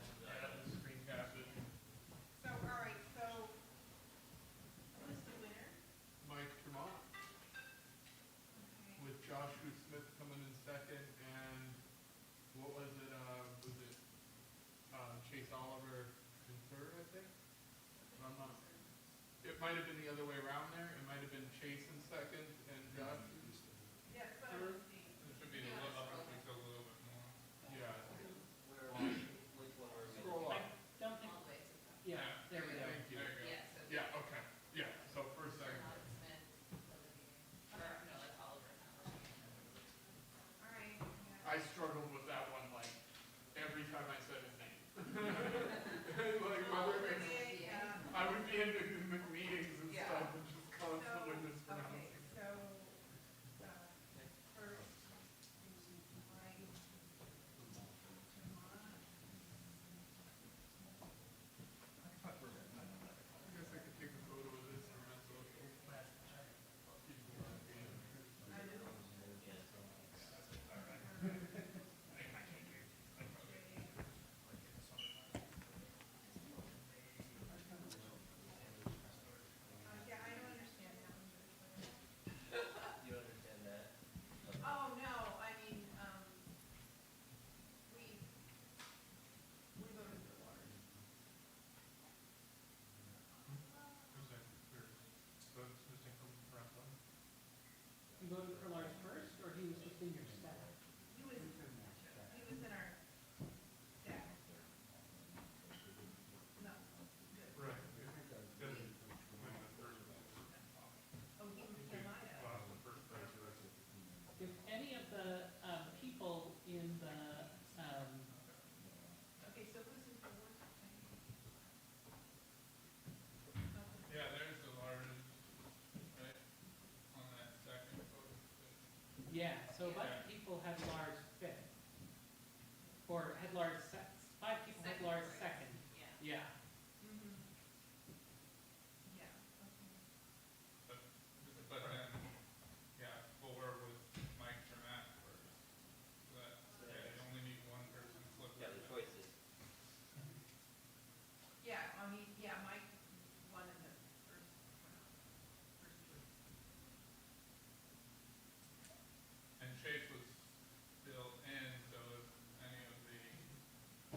just screen cap it. So, all right, so who's the winner? Mike Tremont with Joshua Smith coming in second, and what was it? Chase Oliver in third, I think. I'm not. It might have been the other way around there. It might have been Chase in second and Josh in Yes, but I third. was the. It should be a little up a little bit more. Yeah. Which one are we? Scroll up. Don't think. Yeah, there we go. Thank you. There you go. Yeah. Okay. Yeah. So first, second. I struggled with that one like every time I said his name. Like whether it makes, I would be in the meetings and stuff and just constantly mispronouncing. Okay, so, first is Mike. I guess I could take a photo of this for my social. Yeah, I don't understand that one. You don't understand that? Oh, no, I mean, we voted for Lars. Who's that? So it's missing from Franklin. You voted for Lars first, or he was within your staff? He was in our staff. No. Right. Good. Oh, he might have. Lost the first place. If any of the people in the, Okay, so who's in the work? Yeah, there's the largest, right, on that second photo. yeah, so a bunch of people had Lars fifth. Or had Lars, 5 people had Lars second. Yeah. Mm-hmm. Yeah, okay. But then, yeah, 4 was Mike Tremont first. So that, yeah, you only need one person to flip. Yeah, the choices. Yeah, I mean, yeah, Mike won in the first round. First two. And Chase was still in, so if any of the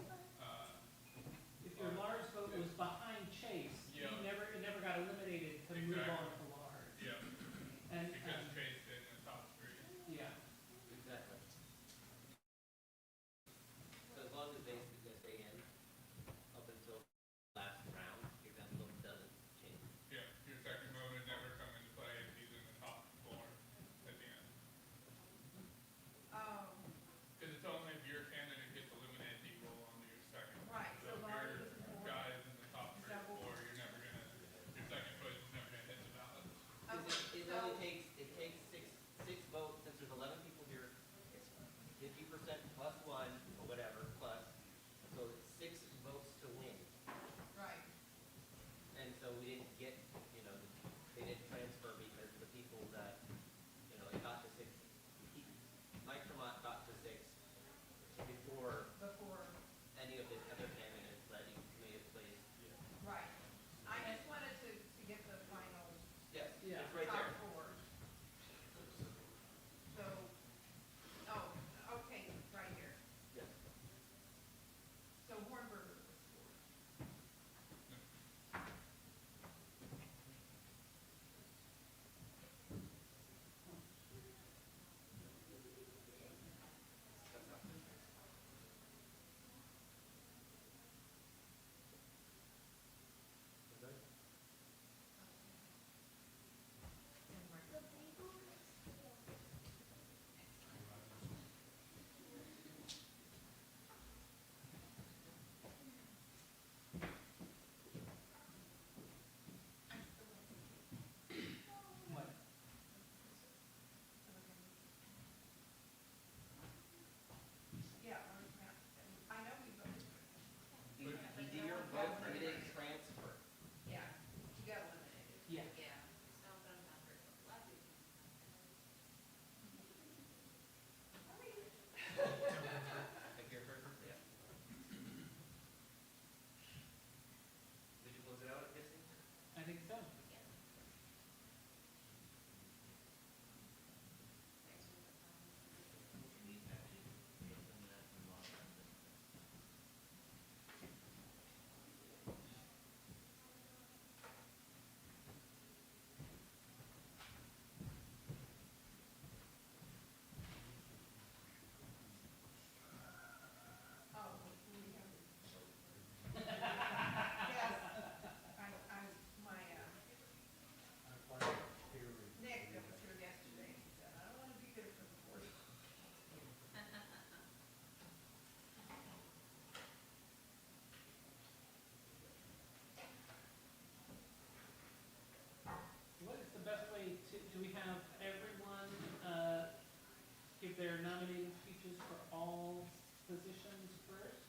positions first,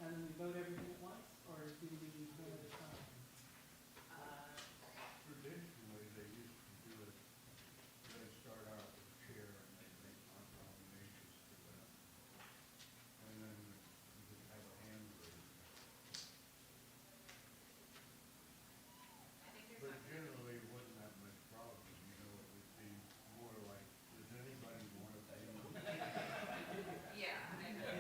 and then we vote everything at once, or do we do one at a time? Traditionally, they used to do it, they start out with the chair and they make nominations for them. And then you could have a hand raise. But generally, it wouldn't have much problem, you know, it would be more like, does anybody want to pay me? Yeah. Okay.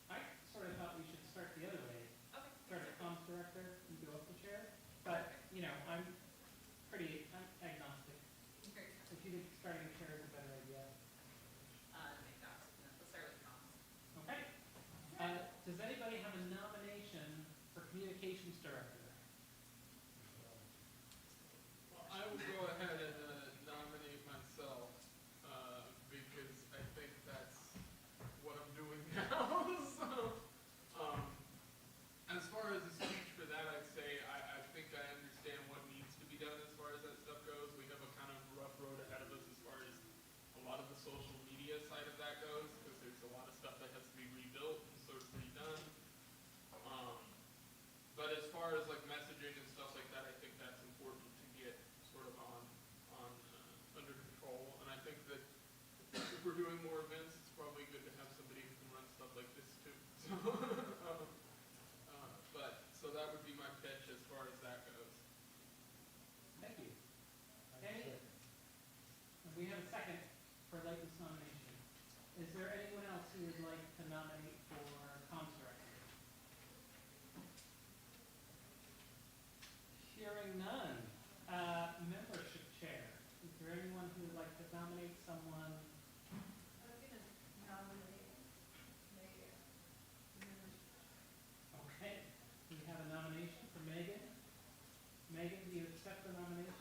I sort of thought we should start the other way. Okay. Start at comms director and go up the chair. But, you know, I'm agnostic. If you think starting a chair is a better idea. Let's start with comms. Okay. Does anybody have a nomination for communications director? I will go ahead and nominate myself because I think that's what I'm doing now. So, as far as the speech for that, I'd say I think I understand what needs to be done as far as that stuff goes. We have a kind of rough road ahead of us as far as a lot of the social media side of that goes, because there's a lot of stuff that has to be rebuilt and sort of redone. But as far as like messaging and stuff like that, I think that's important to get sort of on under control. And I think that if we're doing more events, it's probably good to have somebody who can run stuff like this too. So that would be my pitch as far as that goes. Thank you. Okay. We have a second for Layton's nomination. Is there anyone else who would like to nominate for comms director? Hearing none. Membership chair. Is there anyone who would like to nominate someone? I'm going to nominate Megan. Okay. We have a nomination for Megan. Megan, do you accept the nomination?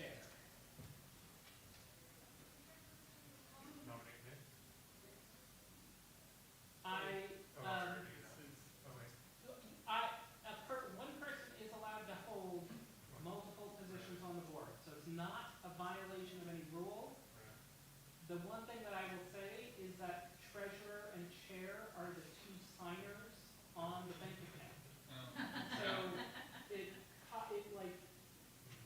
chair. One person is allowed to hold multiple positions on the board, so it's not a violation of any rule. The one thing that I will say is that treasurer and chair are the two signers on the bank account. So it like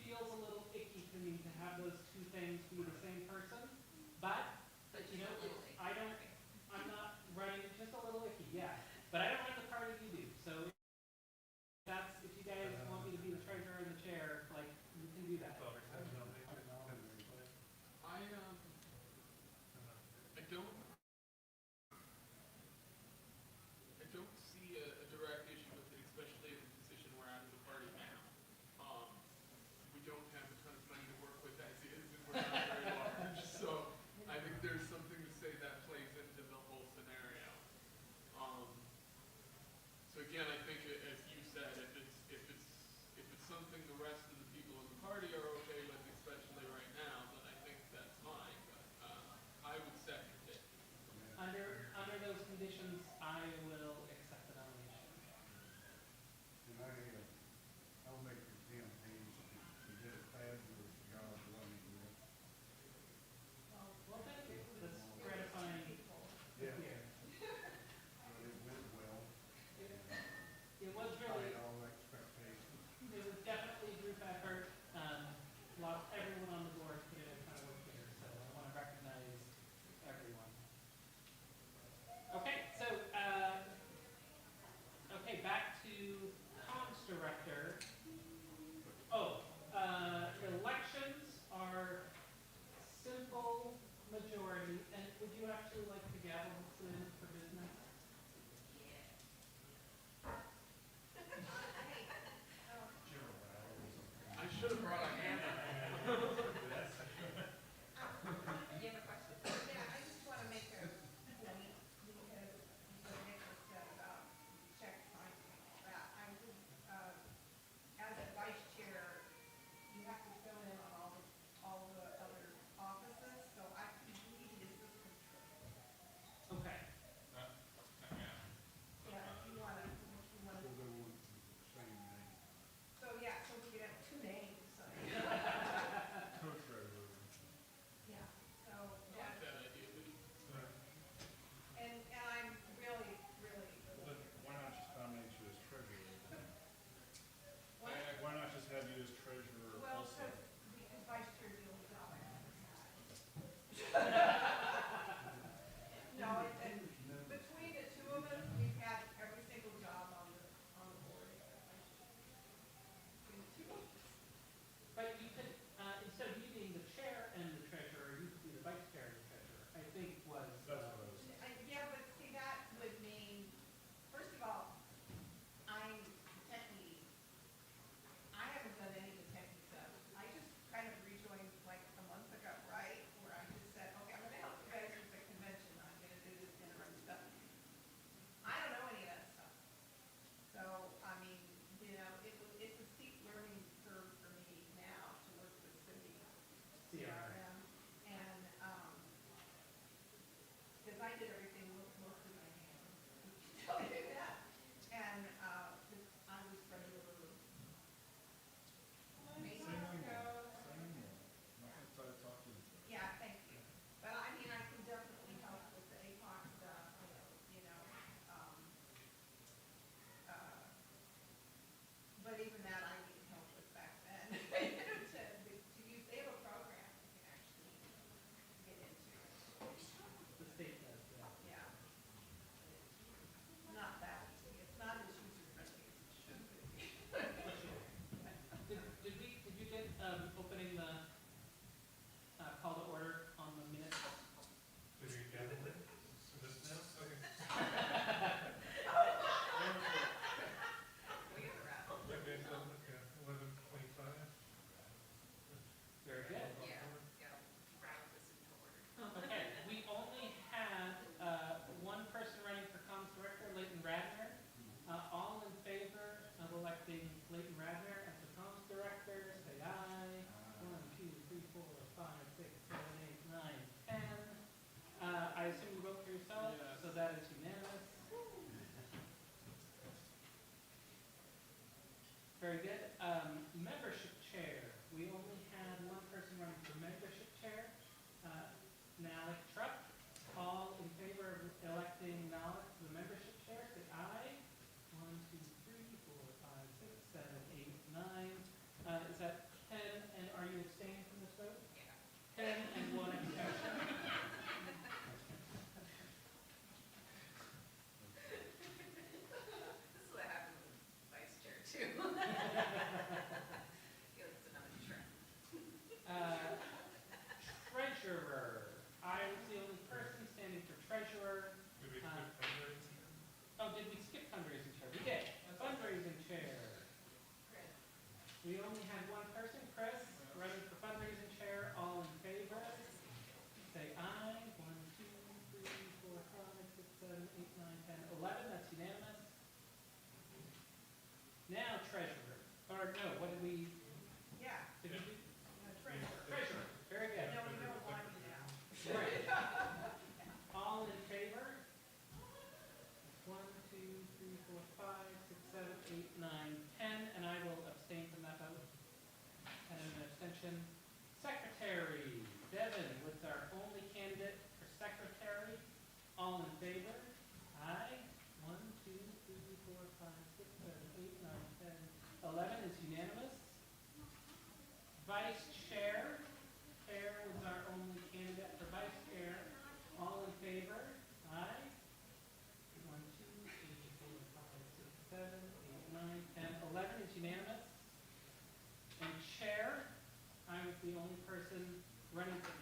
feels a little icky to me to have those two things be the same person, but you know, I'm not running, just a little icky, yeah. But I don't run the party you do, so if you guys want me to be the treasurer and the chair, like, you can do that. I don't. 5, 6, 7, 8, 9, 10. I assume you vote for yourself, so that is unanimous. Very good. Membership chair. We only had one person running for membership chair. Nalik Truck. All in favor of electing Nalik to the membership chair, say aye. 1, 2, 3, 4, 5, 6, 7, 8, 9. Is that 10? And are you abstaining from this vote? Yeah. 10 and 1 abstention. This is what happened with vice chair too. It's another trend. Treasurer. I was the only person standing for treasurer. Did we skip fundraising? Oh, did we skip fundraising chair? We did. Fundraising chair. We only had one person, Chris, running for fundraising chair. All in favor? Say aye. 1, 2, 3, 4, 5, 6, 7, 8, 9, 10, 11. That's unanimous. Now treasurer. Or no, what did we? Yeah. Did we do? Treasurer. Treasurer. Very good. No, we don't want you now. Right. All in favor? 1, 2, 3, 4, 5, 6, 7, 8, 9, 10, and I will abstain from that vote. And an abstention. Secretary, Devin was our only candidate for secretary. All in favor? Aye. 1, 2, 3, 4, 5, 6, 7, 8, 9, 10, 11 is unanimous. Vice chair. Chair was our only candidate for vice chair. All in favor? Aye. 1, 2, 3, 4, 5, 6, 7, 8, 9, 10, 11 is unanimous. And chair, I was the only person running for